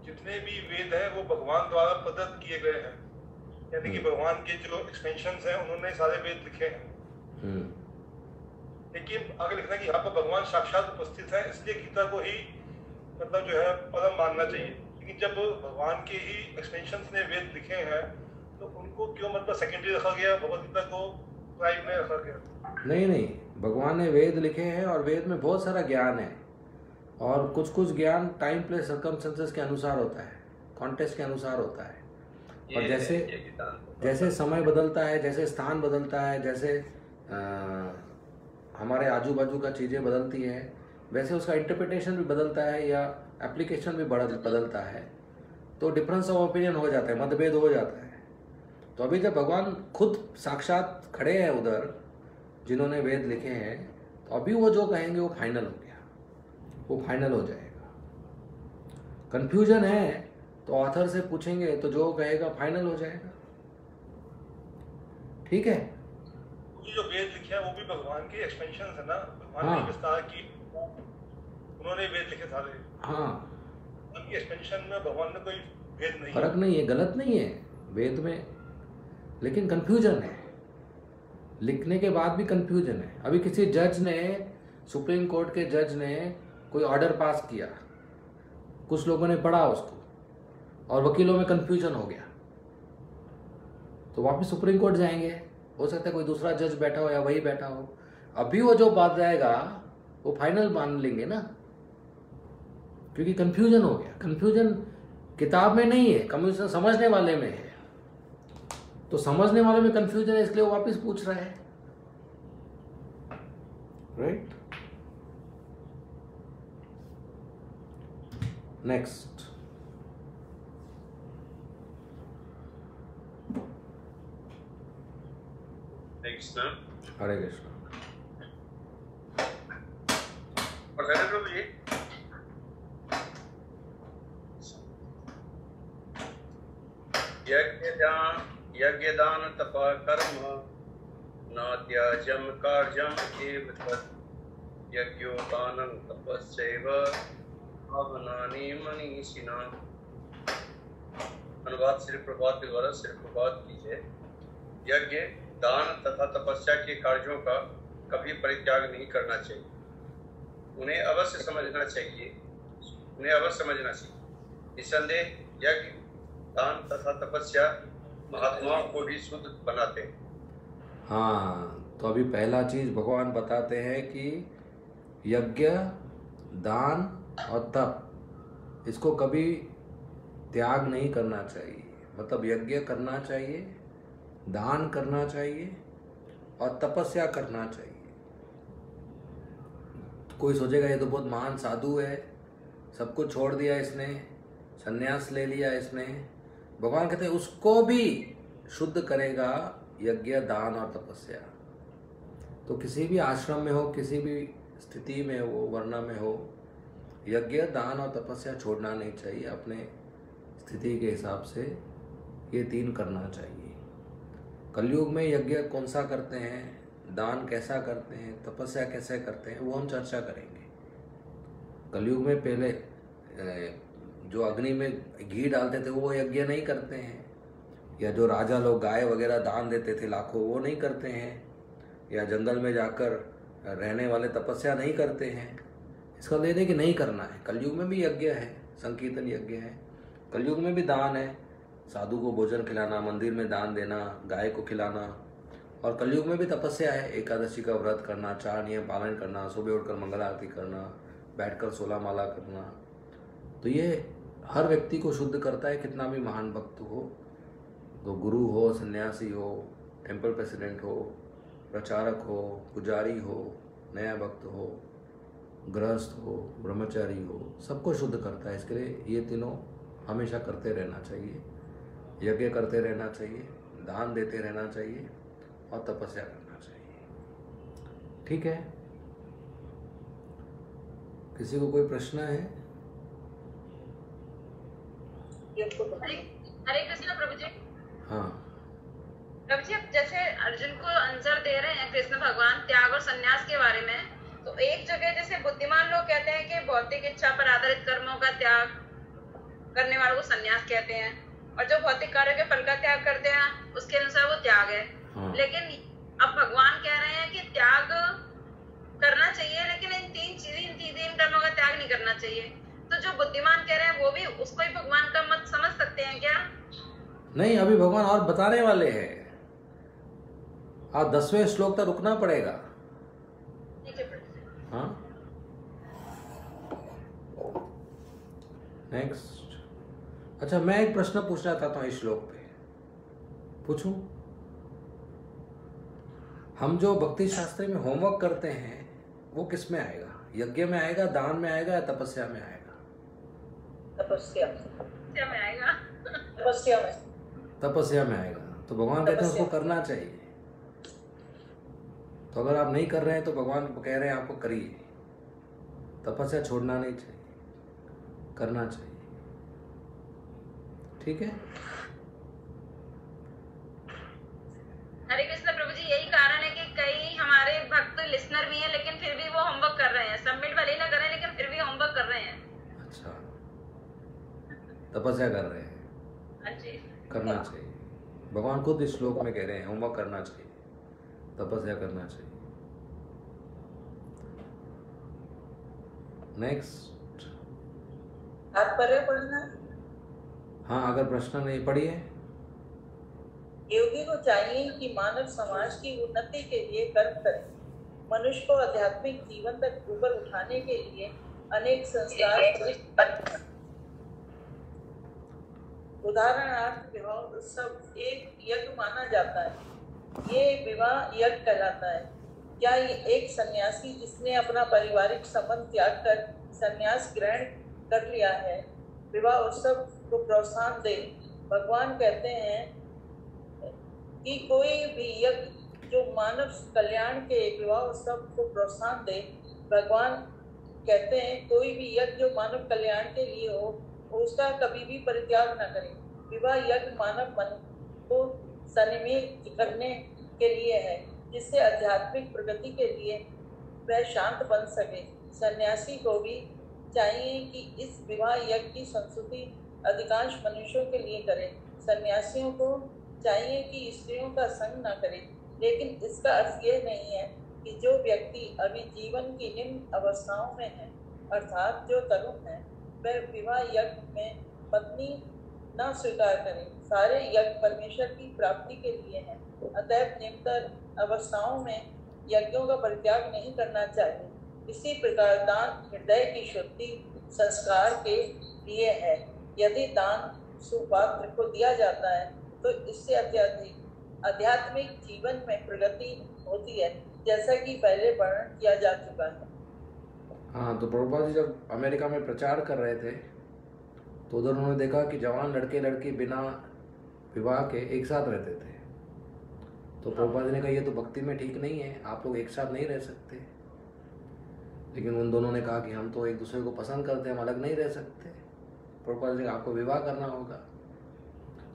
जितने भी वेद हैं वो भगवान द्वारा प्रदत्त किए गए हैं, यानी कि भगवान के जो एक्सपेंशंस हैं उन्होंने सारे वेद लिखे हैं। लेकिन आगे लिखना है कि यहाँ पर भगवान साक्षात उपस्थित है, इसलिए गीता को ही मतलब जो है परम मानना चाहिए। लेकिन जब भगवान के ही एक्सपेंशंस ने वेद लिखे हैं तो उनको क्यों मतलब सेकेंडरी रखा गया, भगवद गीता को प्राइम में रखा गया? नहीं, भगवान ने वेद लिखे हैं और वेद में बहुत सारा ज्ञान है, और कुछ ज्ञान टाइम प्लेस सर्कमस्टेंसेस के अनुसार होता है, कॉन्टेक्स्ट के अनुसार होता है। और जैसे समय बदलता है, जैसे स्थान बदलता है, जैसे हमारे आजू बाजू का चीज़ें बदलती है, वैसे उसका इंटरप्रिटेशन भी बदलता है या एप्लीकेशन भी बदलता है। तो डिफरेंस ऑफ ओपिनियन हो जाता है, मतभेद हो जाता है। तो अभी जब भगवान खुद साक्षात खड़े हैं उधर, जिन्होंने वेद लिखे हैं, तो अभी वो जो कहेंगे वो फाइनल हो गया, वो फाइनल हो जाएगा। कंफ्यूजन है तो ऑथर से पूछेंगे, तो जो कहेगा फाइनल हो जाएगा। ठीक है, जो वेद लिखे हैं वो भी भगवान के एक्सपेंशन है ना, भगवान हाँ। ने विस्तार की, उन्होंने वेद लिखे सारे। हाँ, उनकी एक्सपेंशन में भगवान ने कोई भेद नहीं, फर्क नहीं है, गलत नहीं है वेद में, लेकिन कंफ्यूजन है। लिखने के बाद भी कंफ्यूजन है। अभी किसी जज ने, सुप्रीम कोर्ट के जज ने कोई ऑर्डर पास किया, कुछ लोगों ने पढ़ा उसको और वकीलों में कंफ्यूजन हो गया, तो वापस सुप्रीम कोर्ट जाएंगे। हो सकता है कोई दूसरा जज बैठा हो या वही बैठा हो, अभी वो जो बात जाएगा वो फाइनल मान लेंगे ना, क्योंकि कंफ्यूजन हो गया। कंफ्यूजन किताब में नहीं है, कंफ्यूजन समझने वाले में है। तो समझने वाले में कंफ्यूजन है, इसलिए वो वापस पूछ रहा है, राइट। नेक्स्ट, हरे कृष्ण। प्रभु जी, यज्ञ दान तप कर्म न त्याज्यम कार्यम एव तत् यज्ञो दानं तपस्यैव भावनानि मनीषिणाम्। अनुवाद श्री प्रभात के द्वारा श्री प्रभात कीजिए। यज्ञ, दान तथा तपस्या के कार्यों का कभी परित्याग नहीं करना चाहिए, उन्हें अवश्य समझना चाहिए, उन्हें अवश्य समझना चाहिए। निसंदेह यज्ञ, दान तथा तपस्या महात्माओं को भी शुद्ध बनाते हैं। हाँ, तो अभी पहला चीज भगवान बताते हैं कि यज्ञ, दान और तप, इसको कभी त्याग नहीं करना चाहिए। मतलब यज्ञ करना चाहिए, दान करना चाहिए और तपस्या करना चाहिए। कोई सोचेगा ये तो बहुत महान साधु है, सब कुछ छोड़ दिया इसने, संन्यास ले लिया इसने। भगवान कहते हैं उसको भी शुद्ध करेगा यज्ञ, दान और तपस्या। तो किसी भी आश्रम में हो, किसी भी स्थिति में हो, वर्ण में हो, यज्ञ, दान और तपस्या छोड़ना नहीं चाहिए। अपने स्थिति के हिसाब से ये तीन करना चाहिए। कलयुग में यज्ञ कौन सा करते हैं, दान कैसा करते हैं, तपस्या कैसे करते हैं, वो हम चर्चा करेंगे। कलयुग में पहले जो अग्नि में घी डालते थे वो यज्ञ नहीं करते हैं, या जो राजा लोग गाय वगैरह दान देते थे लाखों, वो नहीं करते हैं, या जंगल में जाकर रहने वाले तपस्या नहीं करते हैं। इसका लेने कि नहीं करना है। कलयुग में भी यज्ञ है, संकीर्तन यज्ञ है, कलयुग में भी दान है, साधु को भोजन खिलाना, मंदिर में दान देना, गाय को खिलाना। और कलयुग में भी तपस्या है, एकादशी का व्रत करना, 4 नियम पालन करना, सुबह उठकर मंगल आरती करना, बैठकर 16 माला करना। तो ये हर व्यक्ति को शुद्ध करता है, कितना भी महान भक्त हो, तो गुरु हो, सन्यासी हो, टेम्पल प्रेसिडेंट हो, प्रचारक हो, पुजारी हो, नया भक्त हो, गृहस्थ हो, ब्रह्मचारी हो, सबको शुद्ध करता है। इसके लिए ये तीनों हमेशा करते रहना चाहिए। यज्ञ करते रहना चाहिए, दान देते रहना चाहिए और तपस्या करना चाहिए। ठीक है, किसी को कोई प्रश्न है? हरे कृष्ण प्रभु जी। हाँ प्रभु जी, अब जैसे अर्जुन को आंसर दे रहे हैं कृष्ण भगवान त्याग और संन्यास के बारे में, तो एक जगह जैसे बुद्धिमान लोग कहते हैं कि भौतिक इच्छा पर आधारित कर्मों का त्याग करने वालों को संन्यास कहते हैं, और जो भौतिक कार्यों के फल का त्याग करते हैं उसके अनुसार वो त्याग है। हाँ। लेकिन अब भगवान कह रहे हैं कि त्याग करना चाहिए, लेकिन इन तीन कर्मों का त्याग नहीं करना चाहिए। तो जो बुद्धिमान कह रहे हैं वो भी उसको ही भगवान का मत समझ सकते हैं क्या? नहीं, अभी भगवान और बताने वाले हैं। आप 10वें श्लोक तक रुकना पड़ेगा। ठीक है प्रभु जी। हाँ, नेक्स्ट। अच्छा, मैं एक प्रश्न पूछना चाहता हूँ इस श्लोक पे, पूछूं? हम जो भक्ति शास्त्र में होमवर्क करते हैं वो किस में आएगा? यज्ञ में आएगा, दान में आएगा या तपस्या में आएगा? तपस्या। तपस्या में आएगा। तपस्या में आएगा। तो भगवान कहते हैं उसको करना चाहिए। तो अगर आप नहीं कर रहे हैं तो भगवान कह रहे हैं आपको करिए। तपस्या छोड़ना नहीं चाहिए, करना चाहिए। ठीक है। हरे कृष्ण प्रभु जी, यही कारण है कि कई हमारे भक्त लिसनर भी हैं लेकिन फिर भी वो होमवर्क कर रहे हैं। सबमिट भले ही ना करें लेकिन फिर भी होमवर्क कर रहे हैं। अच्छा, तपस्या कर रहे हैं। हाँ जी, करना चाहिए। भगवान खुद इस श्लोक में कह रहे हैं होमवर्क करना चाहिए, तपस्या करना चाहिए। नेक्स्ट, तात्पर्य पढ़ना। हाँ, अगर प्रश्न नहीं पढ़िए। योगी को चाहिए कि मानव समाज की उन्नति के लिए कर्म करे। मनुष्य को आध्यात्मिक जीवन तक ऊपर उठाने के लिए अनेक संस्कार। उदाहरणार्थ विवाह उत्सव एक यज्ञ माना जाता है। ये विवाह यज्ञ कहलाता है। क्या ये एक सन्यासी जिसने अपना पारिवारिक संबंध त्याग कर सन्यास ग्रहण कर लिया है विवाह उत्सव को प्रोत्साहन दे? भगवान कहते हैं कि कोई भी यज्ञ जो मानव कल्याण के विवाह उत्सव को प्रोत्साहन दे, भगवान कहते हैं कोई भी यज्ञ जो मानव कल्याण के लिए हो उसका कभी भी परित्याग न करें। विवाह यज्ञ मानव मन को संयमित करने के लिए है, जिससे आध्यात्मिक प्रगति के लिए वह शांत बन सके। सन्यासी को भी चाहिए कि इस विवाह यज्ञ की संस्तुति अधिकांश मनुष्यों के लिए करें। सन्यासियों को चाहिए कि स्त्रियों का संग न करें, लेकिन इसका अर्थ यह नहीं है कि जो व्यक्ति अभी जीवन की निम्न अवस्थाओं में है, अर्थात जो तरुण है, वह विवाह यज्ञ में पत्नी न स्वीकार करें। सारे यज्ञ परमेश्वर की प्राप्ति के लिए हैं, अतः निम्नतर अवस्थाओं में यज्ञों का परित्याग नहीं करना चाहिए। इसी प्रकार दान हृदय की शुद्धि संस्कार के लिए है। यदि दान सुपात्र को दिया जाता है तो इससे आध्यात्मिक जीवन में प्रगति होती है, जैसा कि पहले वर्णन किया जा चुका है। हाँ, तो प्रभुपाद जी जब अमेरिका में प्रचार कर रहे थे तो उधर उन्होंने देखा कि जवान लड़के लड़की बिना विवाह के एक साथ रहते थे। तो प्रभुपाद जी ने कहा ये तो भक्ति में ठीक नहीं है, आप लोग एक साथ नहीं रह सकते। लेकिन उन दोनों ने कहा कि हम तो एक दूसरे को पसंद करते हैं, हम अलग नहीं रह सकते। प्रभुपाद जी ने आपको विवाह करना होगा।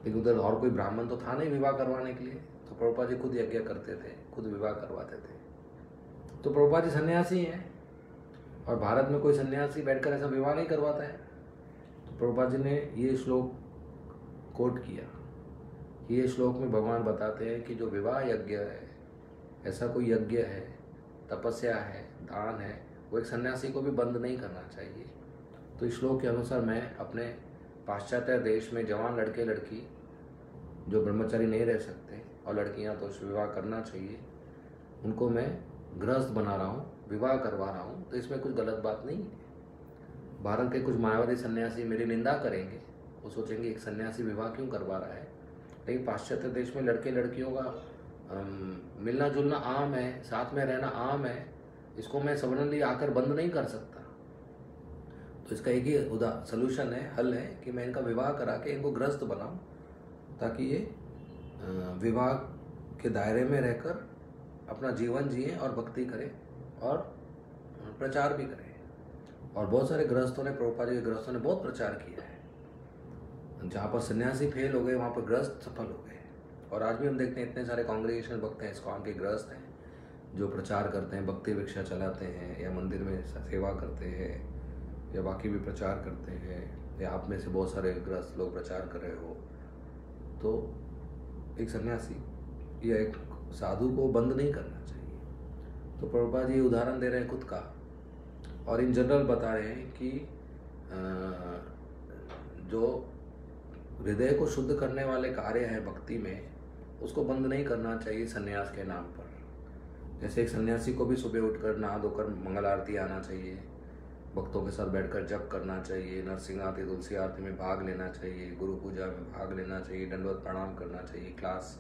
लेकिन उधर और कोई ब्राह्मण तो था नहीं विवाह करवाने के लिए, तो प्रभुपाद जी खुद यज्ञ करते थे, खुद विवाह करवाते थे। तो प्रभुपाद जी सन्यासी हैं और भारत में कोई सन्यासी बैठकर ऐसा विवाह नहीं करवाता है। तो प्रभुपाद जी ने ये श्लोक कोट किया। ये श्लोक में भगवान बताते हैं कि जो विवाह यज्ञ है, ऐसा कोई यज्ञ है, तपस्या है, दान है, वो एक सन्यासी को भी बंद नहीं करना चाहिए। तो इस श्लोक के अनुसार मैं अपने पाश्चात्य देश में जवान लड़के लड़की जो ब्रह्मचारी नहीं रह सकते और लड़कियां तो विवाह करना चाहिए, उनको मैं गृहस्थ बना रहा हूँ, विवाह करवा रहा हूँ। तो इसमें कुछ गलत बात नहीं है। भारत के कुछ मायावादी सन्यासी मेरी निंदा करेंगे, वो सोचेंगे एक सन्यासी विवाह क्यों करवा रहा है। लेकिन पाश्चात्य देश में लड़के लड़कियों का मिलना जुलना आम है, साथ में रहना आम है। इसको मैं सडनली आकर बंद नहीं कर सकता। तो इसका एक ही सलूशन है, हल है कि मैं इनका विवाह करा के इनको गृहस्थ बनाऊं, ताकि ये विवाह के दायरे में रहकर अपना जीवन जिए और भक्ति करें और प्रचार भी करें। और बहुत सारे गृहस्थों ने, प्रभुपाद जी के गृहस्थों ने बहुत प्रचार किया है। जहाँ पर सन्यासी फेल हो गए वहाँ पर गृहस्थ सफल हो गए। और आज भी हम देखते हैं इतने सारे कांग्रेगेशन भक्त हैं, इस्कॉन के गृहस्थ हैं जो प्रचार करते हैं, भक्ति भिक्षा चलाते हैं, या मंदिर में सेवा करते हैं, या बाकी भी प्रचार करते हैं, या आप में से बहुत सारे गृहस्थ लोग प्रचार कर रहे हो। तो एक सन्यासी या एक साधु को बंद नहीं करना चाहिए। तो प्रभुपाद जी उदाहरण दे रहे हैं खुद का, और इन जनरल बता रहे हैं कि जो हृदय को शुद्ध करने वाले कार्य हैं भक्ति में, उसको बंद नहीं करना चाहिए सन्यास के नाम पर। जैसे एक सन्यासी को भी सुबह उठकर नहा धोकर मंगल आरती आना चाहिए, भक्तों के साथ बैठकर जप करना चाहिए, नरसिंह आरती तुलसी आरती में भाग लेना चाहिए, गुरु पूजा में भाग लेना चाहिए, दंडवत प्रणाम करना चाहिए, क्लास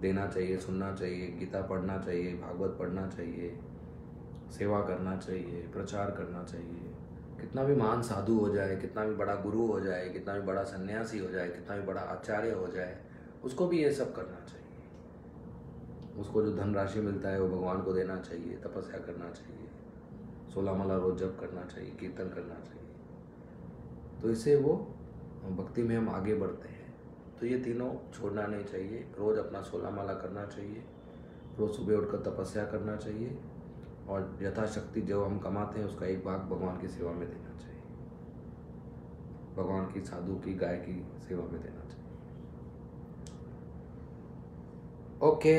देना चाहिए, सुनना चाहिए, गीता पढ़ना चाहिए, भागवत पढ़ना चाहिए, सेवा करना चाहिए, प्रचार करना चाहिए। कितना भी महान साधु हो जाए, कितना भी बड़ा गुरु हो जाए, कितना भी बड़ा सन्यासी हो जाए, कितना भी बड़ा आचार्य हो जाए, उसको भी ये सब करना चाहिए। उसको जो धनराशि मिलता है वो भगवान को देना चाहिए, तपस्या करना चाहिए, 16 माला रोज जप करना चाहिए, कीर्तन करना चाहिए। तो इससे वो भक्ति में हम आगे बढ़ते हैं। तो ये तीनों छोड़ना नहीं चाहिए। रोज़ अपना 16 माला करना चाहिए, रोज़ सुबह उठकर तपस्या करना चाहिए, और यथाशक्ति जो हम कमाते हैं उसका एक भाग भगवान की सेवा में देना चाहिए, भगवान की, साधु की, गाय की सेवा में देना चाहिए। ओके,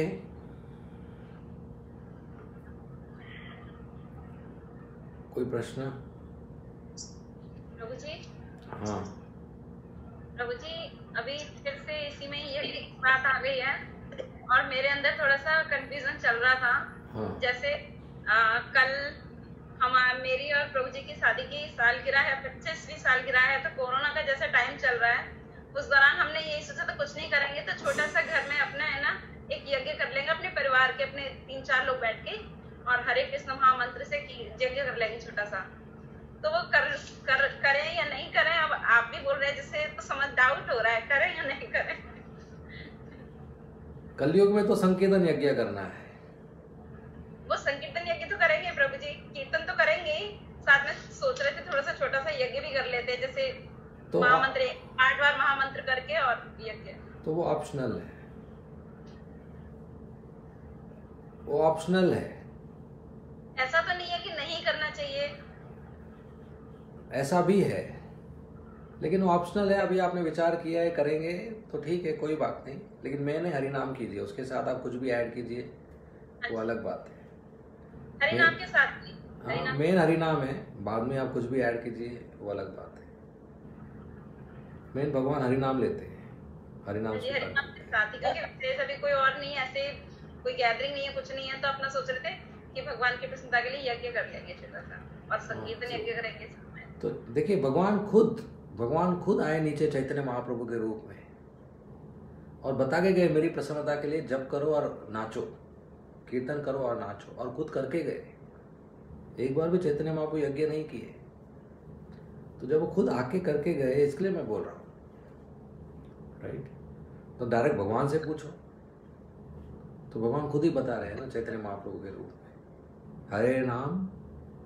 कोई प्रश्न? प्रभु जी। हाँ प्रभु जी, अभी फिर से इसी में ये बात आ गई है और मेरे अंदर थोड़ा सा कंफ्यूजन चल रहा था। हाँ। जैसे कल मेरी और प्रभु जी की शादी की सालगिरह है, 25वीं सालगिरह है। तो कोरोना का जैसे टाइम चल रहा है, उस दौरान हमने यही सोचा था कुछ नहीं करेंगे तो छोटा सा घर में अपना है ना एक यज्ञ कर लेंगे, अपने परिवार के, अपने 3-4 लोग बैठ के, और हरे कृष्ण महामंत्र से यज्ञ कर लेंगे छोटा सा। तो वो करें या नहीं करें, अब आप भी बोल रहे हैं, जिससे तो समझ डाउट हो रहा है, करें या नहीं करें। कलयुग में तो संकीर्तन यज्ञ करना है। वो संकीर्तन यज्ञ तो करेंगे प्रभु जी, कीर्तन तो करेंगे ही, साथ में सोच रहे थे थोड़ा सा छोटा सा यज्ञ भी कर लेते, जैसे तो महामंत्र 8 बार महामंत्र करके और यज्ञ। तो वो ऑप्शनल है, वो ऑप्शनल है। ऐसा तो नहीं है कि नहीं करना चाहिए, ऐसा भी है, लेकिन वो ऑप्शनल है। अभी आपने विचार किया है करेंगे तो ठीक है, कोई बात नहीं, लेकिन मैंने हरि नाम कीजिए, उसके साथ आप कुछ भी ऐड कीजिए, वो अलग बात है। हरि नाम के साथ भी? हाँ, मेन हरि नाम है, बाद में आप कुछ भी ऐड कीजिए, वो अलग बात है। मेन भगवान हरि नाम लेते हैं, हरि नाम से हरि नाम के साथ ही, क्योंकि अभी कोई और नहीं, ऐसे कोई गैदरिंग नहीं है, कुछ नहीं है, तो अपना सोच रहे थे कि भगवान की प्रसन्नता के लिए यज्ञ कर लेंगे छोटा सा, और संकीर्तन यज्ञ करेंगे। तो देखिए, भगवान खुद आए नीचे चैतन्य महाप्रभु के रूप में, और बता के गए मेरी प्रसन्नता के लिए जप करो और नाचो, कीर्तन करो और नाचो, और खुद करके गए। एक बार भी चैतन्य महाप्रभु यज्ञ नहीं किए। तो जब वो खुद आके करके गए, इसलिए मैं बोल रहा हूँ, राइट। तो डायरेक्ट भगवान से पूछो, तो भगवान खुद ही बता रहे हैं ना चैतन्य महाप्रभु के रूप में, हरे नाम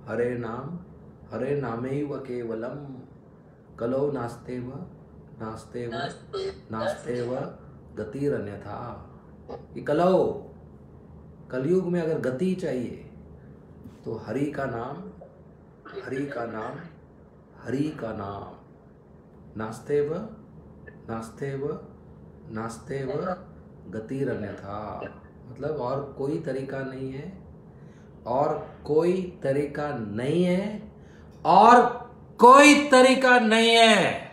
हरे नाम हरे नामैव केवलम कलौ नास्तेव गतिरन्यथा। ये कलयुग में अगर गति चाहिए तो हरि का नाम नास्तेव गतिरन्यथा, मतलब और कोई तरीका नहीं है, और कोई तरीका नहीं है,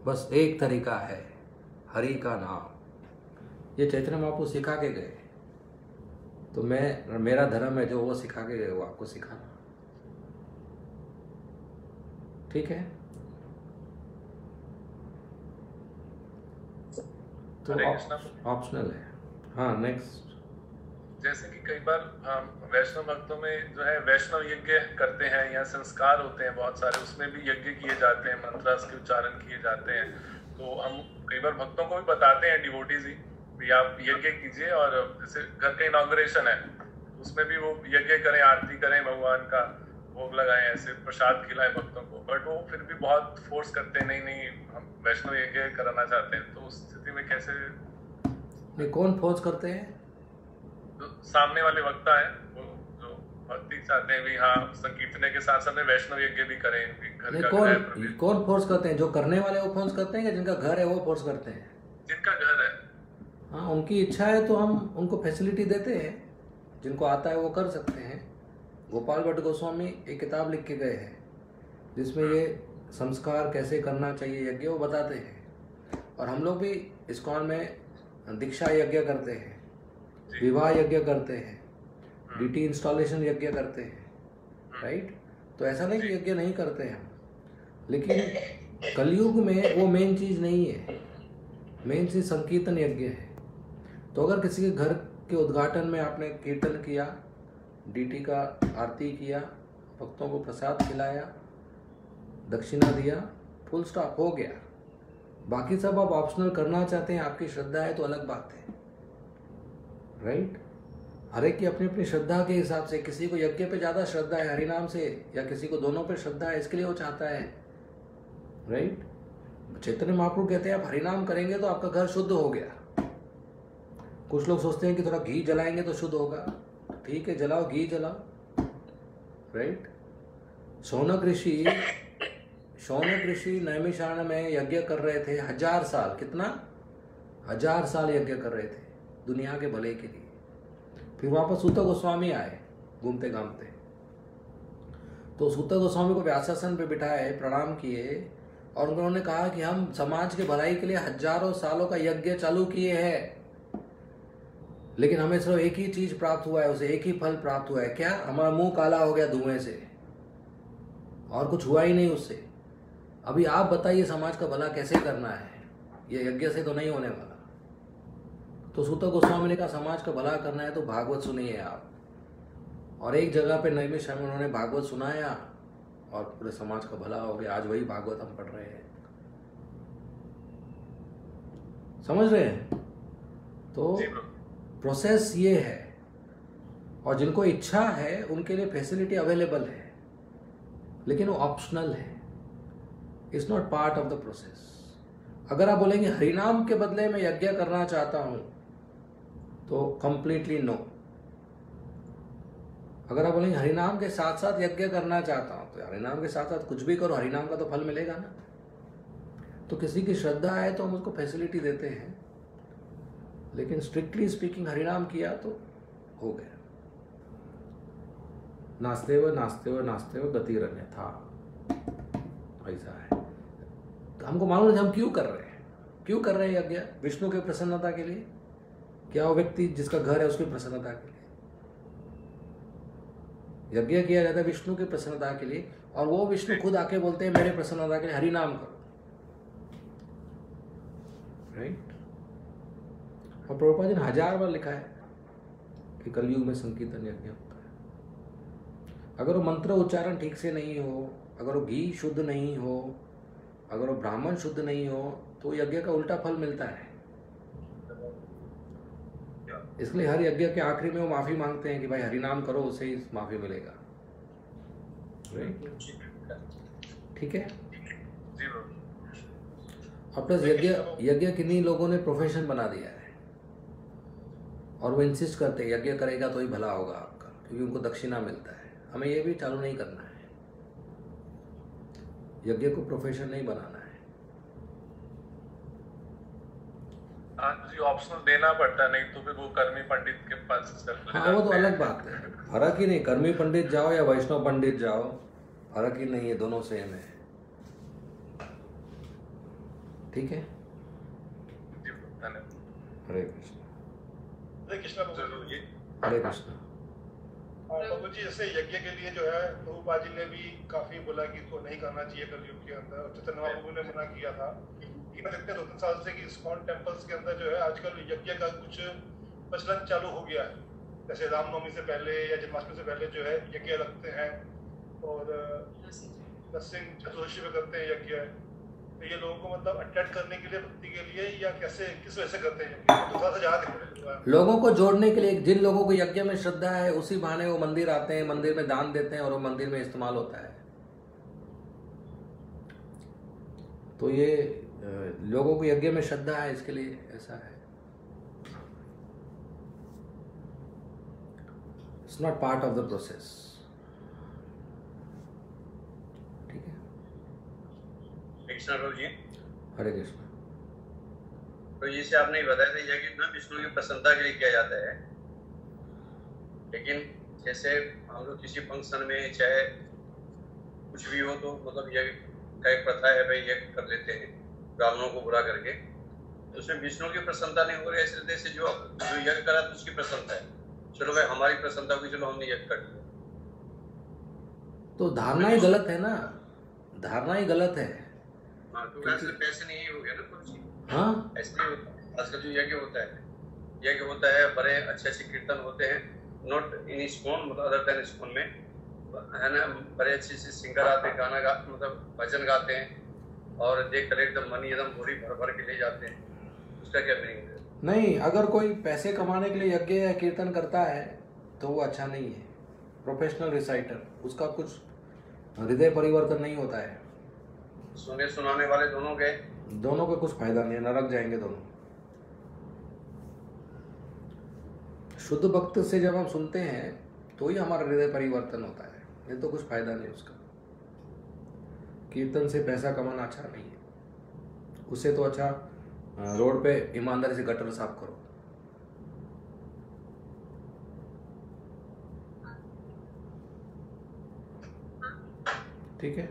बस एक तरीका है, हरि का नाम। ये चैतन्य महाप्रभु सिखा के गए, तो मेरा धर्म है जो वो सिखा के गए, वो आपको सिखाना, ठीक है। तो ऑप्शनल है। हाँ, नेक्स्ट। जैसे कि कई बार वैष्णव भक्तों में जो है वैष्णव यज्ञ करते हैं या संस्कार होते हैं बहुत सारे, उसमें भी यज्ञ किए जाते हैं, मंत्रास के उच्चारण किए जाते हैं। तो हम कई बार भक्तों को भी बताते हैं, डिवोटीज ही, भी आप यज्ञ कीजिए, और जैसे घर का इनॉग्रेशन है उसमें भी वो यज्ञ करें, आरती करें, भगवान का भोग लगाएं, ऐसे प्रसाद खिलाएं भक्तों को। बट वो फिर भी बहुत फोर्स करते हैं, नहीं हम वैष्णव यज्ञ कराना चाहते हैं। तो उस स्थिति में कैसे? नहीं, कौन फोर्स करते हैं? जो सामने वाले वक्ता है, वो जो भक्ति चाहते हैं भी, हाँ संकीर्तन के साथ साथ में वैष्णव यज्ञ भी करें, घर का कौन फोर्स करते हैं? जो करने वाले वो फोर्स करते हैं, या जिनका घर है वो फोर्स करते हैं? जिनका घर है। हाँ, उनकी इच्छा है तो हम उनको फैसिलिटी देते हैं, जिनको आता है वो कर सकते हैं। गोपाल भट्ट गोस्वामी एक किताब लिख के गए हैं जिसमें ये संस्कार कैसे करना चाहिए यज्ञ वो बताते हैं। और हम लोग भी इस्कॉन में दीक्षा यज्ञ करते हैं, विवाह यज्ञ करते हैं, डीटी इंस्टॉलेशन यज्ञ करते हैं, राइट। तो ऐसा नहीं कि यज्ञ नहीं करते हैं हम, लेकिन कलयुग में वो मेन चीज़ नहीं है। मेन चीज़ संकीर्तन यज्ञ है। तो अगर किसी के घर के उद्घाटन में आपने कीर्तन किया, डीटी का आरती किया, भक्तों को प्रसाद खिलाया, दक्षिणा दिया, फुल स्टॉप, हो गया। बाकी सब आप ऑप्शनल करना चाहते हैं, आपकी श्रद्धा है तो अलग बात है, राइट। हर एक की अपनी अपनी श्रद्धा के हिसाब से, किसी को यज्ञ पे ज़्यादा श्रद्धा है हरिनाम से, या किसी को दोनों पे श्रद्धा है, इसके लिए वो चाहता है, राइट। चैतन्य महाप्रभु कहते हैं आप हरिनाम करेंगे तो आपका घर शुद्ध हो गया। कुछ लोग सोचते हैं कि थोड़ा घी जलाएंगे तो शुद्ध होगा, ठीक है जलाओ, घी जलाओ, राइट। शौनक ऋषि नैमिषारण्य में यज्ञ कर रहे थे 1000 साल, कितना 1000 साल यज्ञ कर रहे थे दुनिया के भले के लिए। फिर वापस सूत गोस्वामी आए घूमते घामते, तो सूत गोस्वामी को व्यासासन पे बिठाए, प्रणाम किए और उन्होंने कहा कि हम समाज के भलाई के लिए हजारों सालों का यज्ञ चालू किए हैं, लेकिन हमें सिर्फ एक ही चीज प्राप्त हुआ है, उसे एक ही फल प्राप्त हुआ है, क्या? हमारा मुंह काला हो गया धुएं से, और कुछ हुआ ही नहीं उससे। अभी आप बताइए समाज का भला कैसे करना है, ये यज्ञ से तो नहीं होने वाला। तो सूत गोस्वामी ने कहा समाज का भला करना है तो भागवत सुनिए आप, और एक जगह पे नैमिषारण्य में उन्होंने भागवत सुनाया और पूरे समाज का भला हो गया। आज वही भागवत हम पढ़ रहे हैं, समझ रहे हैं? तो प्रोसेस ये है, और जिनको इच्छा है उनके लिए फैसिलिटी अवेलेबल है, लेकिन वो ऑप्शनल है, it's not part of the process. अगर आप बोलेंगे हरिनाम के बदले में यज्ञ करना चाहता हूं तो कंप्लीटली नो। अगर आप बोलेंगे हरिनाम के साथ साथ यज्ञ करना चाहता हूं तो हरिनाम के साथ साथ कुछ भी करो, हरिनाम का तो फल मिलेगा ना। तो किसी की श्रद्धा है तो हम उसको फैसिलिटी देते हैं, लेकिन स्ट्रिक्टली स्पीकिंग हरिनाम किया तो हो गया। नाचते हुए गतिरन्य था, ऐसा है। तो हमको मालूम है हम क्यों कर रहे हैं यज्ञ? विष्णु के प्रसन्नता के लिए। क्या वो व्यक्ति जिसका घर है उसकी प्रसन्नता के लिए यज्ञ किया जाता है, विष्णु की प्रसन्नता के लिए, और वो विष्णु खुद आके बोलते हैं मेरे प्रसन्नता के लिए हरिनाम करो, राइट। और प्रभुपाद जी ने 1000 बार लिखा है कि कलयुग में संकीर्तन यज्ञ होता है। अगर वो मंत्र उच्चारण ठीक से नहीं हो, अगर वो घी शुद्ध नहीं हो, अगर वो ब्राह्मण शुद्ध नहीं हो, तो यज्ञ का उल्टा फल मिलता है। इसलिए हर यज्ञ के आखिरी में वो माफी मांगते हैं कि भाई हरिनाम करो, उससे ही माफी मिलेगा, ठीक है। और प्लस यज्ञ किन्हीं लोगों ने प्रोफेशन बना दिया है, और वो इंसिस्ट करते हैं यज्ञ करेगा तो ही भला होगा आपका, क्योंकि उनको दक्षिणा मिलता है। हमें ये भी चालू नहीं करना है, यज्ञ को प्रोफेशन नहीं बनाना है। ऑप्शनल देना पड़ता है, नहीं तो फिर वो कर्मी पंडित के पास हाँ वो तो अलग बात है, फर्क ही नहीं, कर्मी पंडित जाओ या वैष्णव पंडित जाओ, फर्क ही नहीं है, दोनों सेम है, ठीक है। हरे कृष्ण। हरे कृष्ण प्रभु जी। हरे कृष्ण। प्रभु जी जैसे यज्ञ के लिए जो है प्रभुपाद जी ने भी काफी बोला कि इसको नहीं करना चाहिए कलयुग के अंदर, चैतन्य महाप्रभु ने मना किया था। देखते 2-3 साल से कि इस्कॉन टेम्पल्स के अंदर जो है आजकल यज्ञ का कुछ प्रचलन चालू हो गया है। जैसे रामनवमी से पहले या जन्माष्टमी से पहले जो है यज्ञ रखते हैं, और नरसिंह चतुर्दशी में करते हैं यज्ञ। तो ये लोगों को मतलब अट्रैक्ट करने के लिए, भक्ति के लिए, या कैसे किस वजह से करते हैं? तो थोड़ा सा ज्यादा लोगों को जोड़ने के लिए। जिन लोगों को यज्ञ में श्रद्धा है उसी बहाने वो मंदिर आते हैं, मंदिर में दान देते हैं, और वो मंदिर में इस्तेमाल होता है। तो ये लोगों को यज्ञ में श्रद्धा है, इसके लिए ऐसा है। It's not part of the process, ठीक है। कृष्ण प्रभु जी। हरे कृष्ण। तो जैसे आपने बताया था यज्ञ ना विष्णु की प्रसन्नता के लिए किया जाता है, लेकिन जैसे हम लोग किसी फंक्शन में चाहे कुछ भी हो तो मतलब यज्ञ का एक प्रथा है, भाई यज्ञ कर लेते हैं ब्राह्मणों को बुरा करके, तो उसमें विष्णु की प्रसन्नता नहीं हो रही, ऐसे जैसे जो यज्ञ करा तो उसकी प्रसन्नता है, चलो भाई हमारी प्रसन्नता हुई, चलो हमने यज्ञ कर दिया। तो धारणा ही गलत है ना, धारणा ही गलत है। हाँ, तो वैसे पैसे नहीं हो गया ना कुछ। हाँ ऐसे नहीं होता। आजकल जो यज्ञ होता है बड़े अच्छे कीर्तन होते हैं, नॉट इन इस्कॉन मतलब अदर देन इस्कॉन में, है ना, बड़े अच्छे से सिंगर आते हैं, गाना गा मतलब भजन गाते हैं और देख कर एकदम मन एकदम बोरी भर भर के ले जाते हैं, उसका क्या मीनिंग है? नहीं, अगर कोई पैसे कमाने के लिए यज्ञ या कीर्तन करता है तो वो अच्छा नहीं है। प्रोफेशनल रिसाइटर, उसका कुछ हृदय परिवर्तन नहीं होता है। सुने सुनाने वाले दोनों गए, दोनों को कुछ फायदा नहीं है, नरक जाएंगे दोनों। शुद्ध भक्त से जब हम सुनते हैं तो ही हमारा हृदय परिवर्तन होता है, नहीं तो कुछ फायदा नहीं उसका। कीर्तन से पैसा कमाना अच्छा नहीं है, उससे तो अच्छा रोड पे ईमानदारी से गटर साफ करो। ठीक है,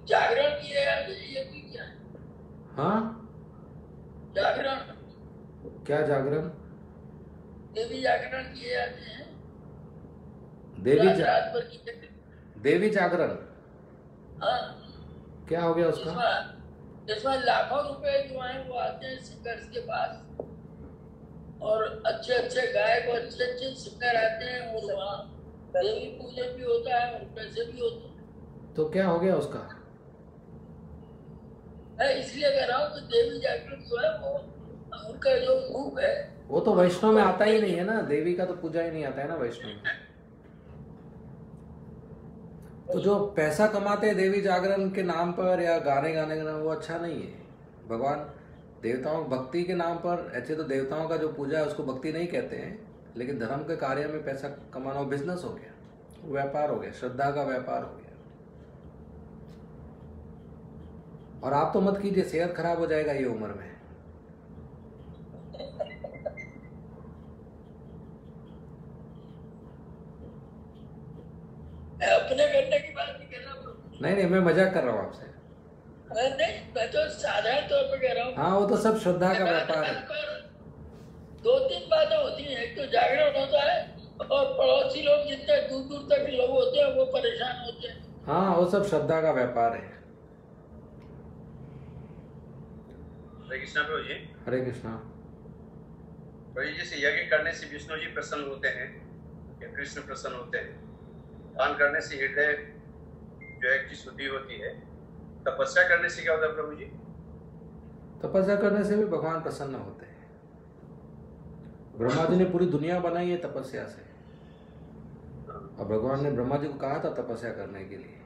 जागरण किया ये भी क्या है? हाँ, जागरण, क्या जागरण? देवी जागरण किए जाते हैं। देवी रात भर की देवी जागरण, हाँ, क्या हो गया उसका? जिसमें लाखों रुपए जो हैं वो आते हैं सिंगर्स के पास, और अच्छे अच्छे गायक और अच्छे अच्छे सिंगर आते हैं, और वहाँ देवी पूजन भी होता है और पैसे भी होते हैं। तो क्या हो गया उसका? मैं इसलिए कह रहा हूँ कि देवी जागरण जो है वो उनका जो रूप है वो तो वैष्णव में आता ही नहीं है ना, देवी का तो पूजा ही नहीं आता है ना वैष्णव में। तो जो पैसा कमाते हैं देवी जागरण के नाम पर या गाने गाने के नाम, वो अच्छा नहीं है। भगवान देवताओं भक्ति के नाम पर, ऐसे तो देवताओं का जो पूजा है उसको भक्ति नहीं कहते हैं, लेकिन धर्म के कार्य में पैसा कमाना बिजनेस हो गया, व्यापार हो गया, श्रद्धा का व्यापार हो गया। और आप तो मत कीजिए, सेहत खराब हो जाएगा ये उम्र में। अपने करने की बात नहीं कर रहा। नहीं, मैं मजाक कर रहा हूँ आपसे। नहीं, मैं तो साधारण तौर पर कह रहा हूँ। हाँ, वो तो सब श्रद्धा का व्यापार है। दो तीन बातें होती हैं, एक तो जागरण होता है और पड़ोसी लोग जितने दूर दूर तक लोग होते हैं वो परेशान होते हैं। हाँ, वो सब श्रद्धा का व्यापार है। हरे कृष्णा प्रभु जी। हरे कृष्णा प्रभु जी, जैसे यज्ञ करने से विष्णु जी प्रसन्न होते हैं या कृष्ण प्रसन्न होते हैं, दान करने से हृदय जो है की शुद्धि होती है, तपस्या करने से क्या होता है प्रभु जी? तपस्या करने से भी भगवान प्रसन्न होते हैं। ब्रह्मा जी ने पूरी दुनिया बनाई है तपस्या से, और भगवान ने ब्रह्मा जी को कहा था तपस्या करने के लिए,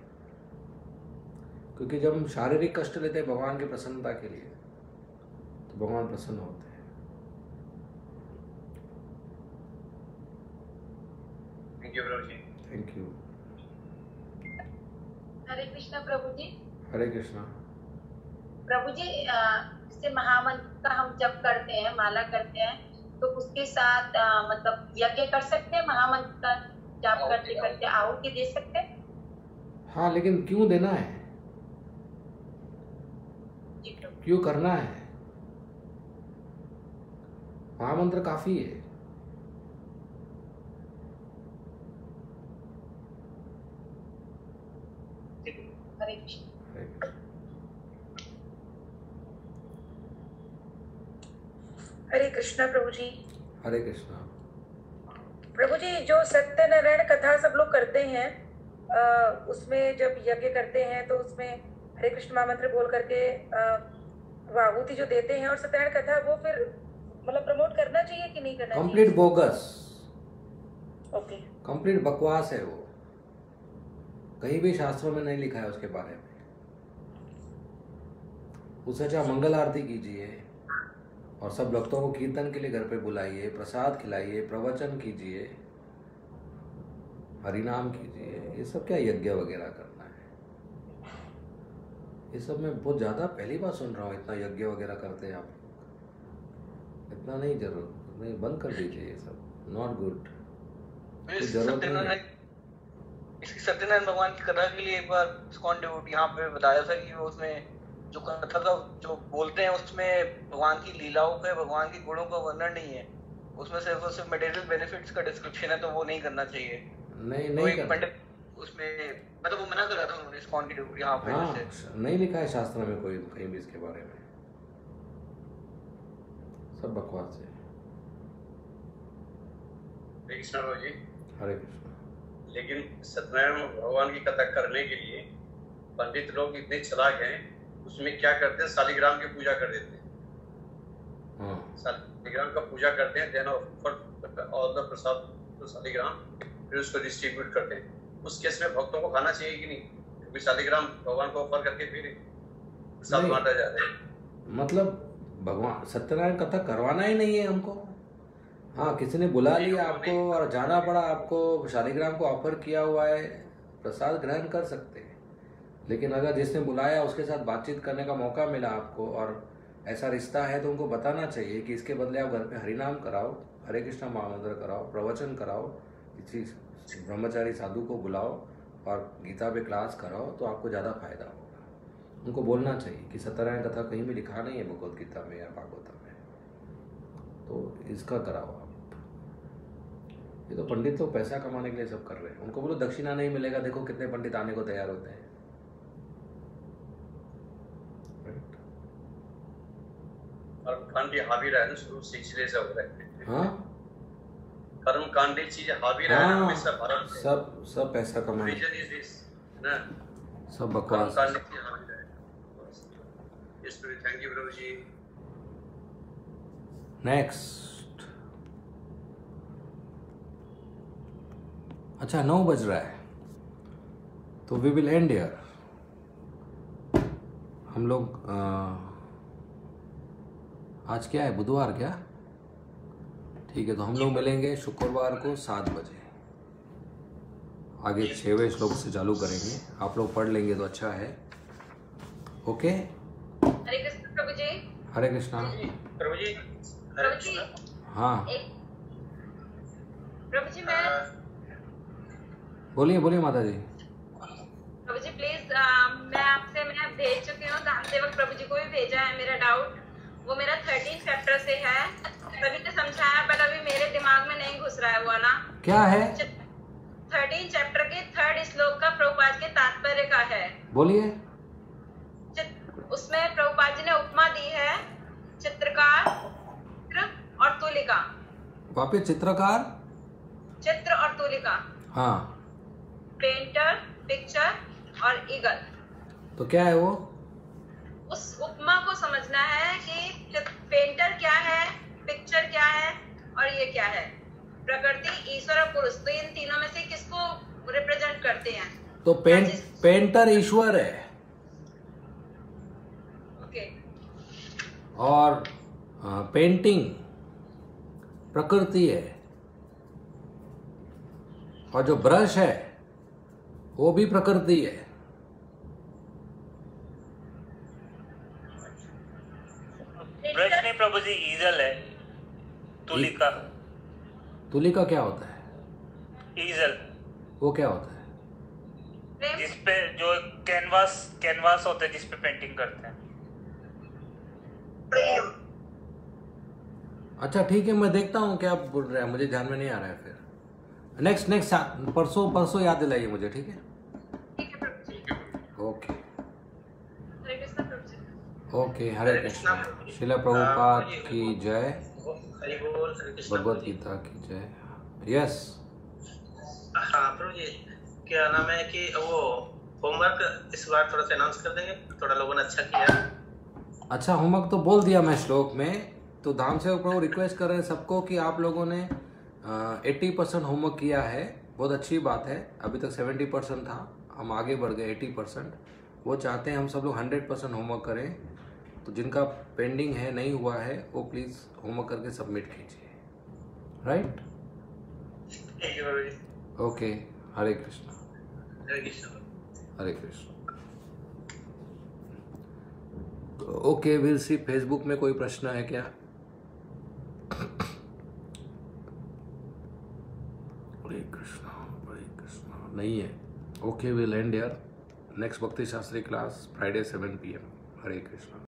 क्योंकि जब हम शारीरिक कष्ट लेते हैं भगवान की प्रसन्नता के लिए तो भगवान प्रसन्न होते हैं। Thank you Prabhu ji. Thank you. Hare Krishna Prabhu ji. Hare Krishna Prabhu ji, जैसे महामंत्र का हम जप करते हैं, माला करते हैं, तो उसके साथ मतलब यज्ञ कर सकते हैं? महामंत्र का जाप करते करते आहुति दे सकते हैं? हाँ, लेकिन क्यों देना है, क्यों करना है? महामंत्र काफी है। हरे कृष्ण। हरे कृष्णा प्रभु जी। हरे कृष्णा प्रभु जी, जो सत्यनारायण कथा सब लोग करते हैं, उसमें जब यज्ञ करते हैं तो उसमें हरे कृष्ण महामंत्र बोल करके आहुति जो देते हैं, और सत्यनारायण कथा वो फिर मतलब प्रमोट करना चाहिए कि नहीं करना चाहिए? कंप्लीट बोगस, ओके, कंप्लीट बकवास है वो, कहीं भी शास्त्रों में नहीं लिखा है उसके बारे में। उससे अच्छा मंगल आरती कीजिए और सब भक्तों को कीर्तन के लिए घर पे बुलाइए, प्रसाद खिलाइए, प्रवचन कीजिए, हरिनाम कीजिए। ये सब क्या यज्ञ वगैरह करना है? ये सब मैं बहुत ज़्यादा पहली बार सुन रहा हूँ, इतना यज्ञ वगैरह करते हैं आप लोग। इतना नहीं, जरूरत नहीं, बंद कर दीजिए ये सब, नॉट गुड, जरूरत नहीं है। इसकी सत्यनारायण भगवान की कथा के लिए एक बार इस्कॉन डिवोटी यहाँ पे बताया था कि वो उसमें जो कथा का जो बोलते हैं उसमें भगवान की लीलाओं का, भगवान के गुणों का वर्णन नहीं है, उसमें सिर्फ और सिर्फ मटेरियल बेनिफिट्स का डिस्क्रिप्शन है, तो वो नहीं करना चाहिए। नहीं करना। पंडित उसमें मतलब वो मना कर रहा था उन्होंने इस्कॉन की डिवोटी यहाँ पे। हाँ, नहीं लिखा है शास्त्र में कोई कहीं भी इसके बारे में, सब बकवास है। कृष्णा जी। हरे कृष्ण। लेकिन सत्यनारायण भगवान की कथा करने के लिए पंडित लोग इतने चलाक हैं, उसमें क्या करते हैं, शालिग्राम की पूजा कर देते हैं। शालिग्राम का पूजा करते हैं, then offer all the prasad to Shaligram, फिर उसको डिस्ट्रीब्यूट करते हैं। उस केस में भक्तों को खाना चाहिए कि नहीं? क्योंकि शालिग्राम भगवान को ऑफर करके फिर प्रसाद बांटा जाता है। मतलब भगवान सत्यनारायण कथा करवाना ही नहीं है हमको। हाँ, किसी ने बुला लिया आपको और जाना पड़ा आपको, शालिग्राम को ऑफर किया हुआ है, प्रसाद ग्रहण कर सकते हैं। लेकिन अगर जिसने बुलाया उसके साथ बातचीत करने का मौका मिला आपको और ऐसा रिश्ता है तो उनको बताना चाहिए कि इसके बदले आप घर पे हरिनाम कराओ, हरे कृष्णा महामंत्र कराओ, प्रवचन कराओ, किसी ब्रह्मचारी साधु को बुलाओ और गीता पे क्लास कराओ, तो आपको ज़्यादा फायदा होगा। उनको बोलना चाहिए कि सत्यनारायण कथा कहीं भी लिखा नहीं है भगवद गीता में या भागवतम में, तो इसका कराओ आप। ये तो पंडित तो पैसा कमाने के लिए सब कर रहे हैं। उनको बोलो दक्षिणा नहीं मिलेगा, देखो कितने पंडित आने को तैयार होते हैं। कर्मकांडी हावी रहा है ना, शुरू से इसलिए सब हो रहा है। हाँ, कर्मकांडी चीज हावी रहा है हमेशा भारत में। सब पैसा कमाने, रीजन इज दिस ना, सब बकवास। कर्मकांडी चीज हावी रहा है। Yes Prabhu, thank you Prabhu ji. Next. अच्छा, 9 बज रहा है तो वी विल एंड हियर। हम लोग आज क्या है, बुधवार क्या? ठीक है, तो हम लोग मिलेंगे शुक्रवार को 7 बजे। आगे 6वें श्लोक से चालू करेंगे, आप लोग पढ़ लेंगे तो अच्छा है। ओके, हरे कृष्ण प्रभु जी। हरे कृष्णा प्रभु जी। प्रभु जी, हाँ प्रभु जी मैं बोलिए बोलिए माता जी। प्रभु जी प्लीज, मैं भेज चुकी हूँ, धाम सेवक प्रभु जी को भी भेजा है मेरा डाउट। वो मेरा 13 चैप्टर से है, सभी ने समझाया पर अभी मेरे दिमाग में नहीं घुस रहा है वो ना। क्या है? 13 चैप्टर के 3rd श्लोक का प्रभुपाद के तात्पर्य का है। बोलिए। उसमें प्रभुपाद जी ने उपमा दी है चित्रकार, चित्र और तुलिका। वापिस चित्रकार, चित्र और तुलिका। हाँ, पेंटर, पिक्चर और ईगल। तो क्या है वो? उस उपमा को समझना है कि पेंटर क्या है, पिक्चर क्या है और ये क्या है। प्रकृति, ईश्वर और पुरुष, तो इन तीनों में से किसको रिप्रेजेंट करते हैं? तो पेंटर ईश्वर है। ओके। और पेंटिंग प्रकृति है, और जो ब्रश है वो भी प्रकृति है। ब्रश नहीं प्रभु जी, ईजल है। तुलिका। तुलिका क्या होता है? ईजल वो क्या होता है? जिसपे जो कैनवास होता है जिसपे पेंटिंग करते हैं। अच्छा ठीक है, मैं देखता हूँ क्या बोल रहे हैं, मुझे ध्यान में नहीं आ रहा है। फिर नेक्स्ट परसों याद दिलाइए मुझे, ठीक है? Okay okay. हरे कृष्णा। श्रील प्रभुपाद की जय, भगवत गीता की जय। यस। हाँ प्रभु जी, क्या नाम है कि वो होमवर्क इस बार थोड़ा सा अनाउंस कर देंगे, थोड़ा लोगों ने अच्छा किया। अच्छा, होमवर्क तो बोल दिया मैं श्लोक में। तो धाम से प्रभु रिक्वेस्ट कर रहे हैं सबको कि आप लोगों ने 80% होमवर्क किया है, बहुत अच्छी बात है। अभी तक 70% था, हम आगे बढ़ गए 80%। वो चाहते हैं हम सब लोग 100% होमवर्क करें। तो जिनका पेंडिंग है, नहीं हुआ है, वो प्लीज़ होमवर्क करके सबमिट कीजिए। Right? Okay. Hare Krishna. Hare Krishna. Okay, will see. Facebook में कोई प्रश्न है क्या? हरे कृष्णा नहीं है। Okay, will and here. Next भक्ति शास्त्री क्लास फ्राइडे 7 PM। हरे कृष्णा।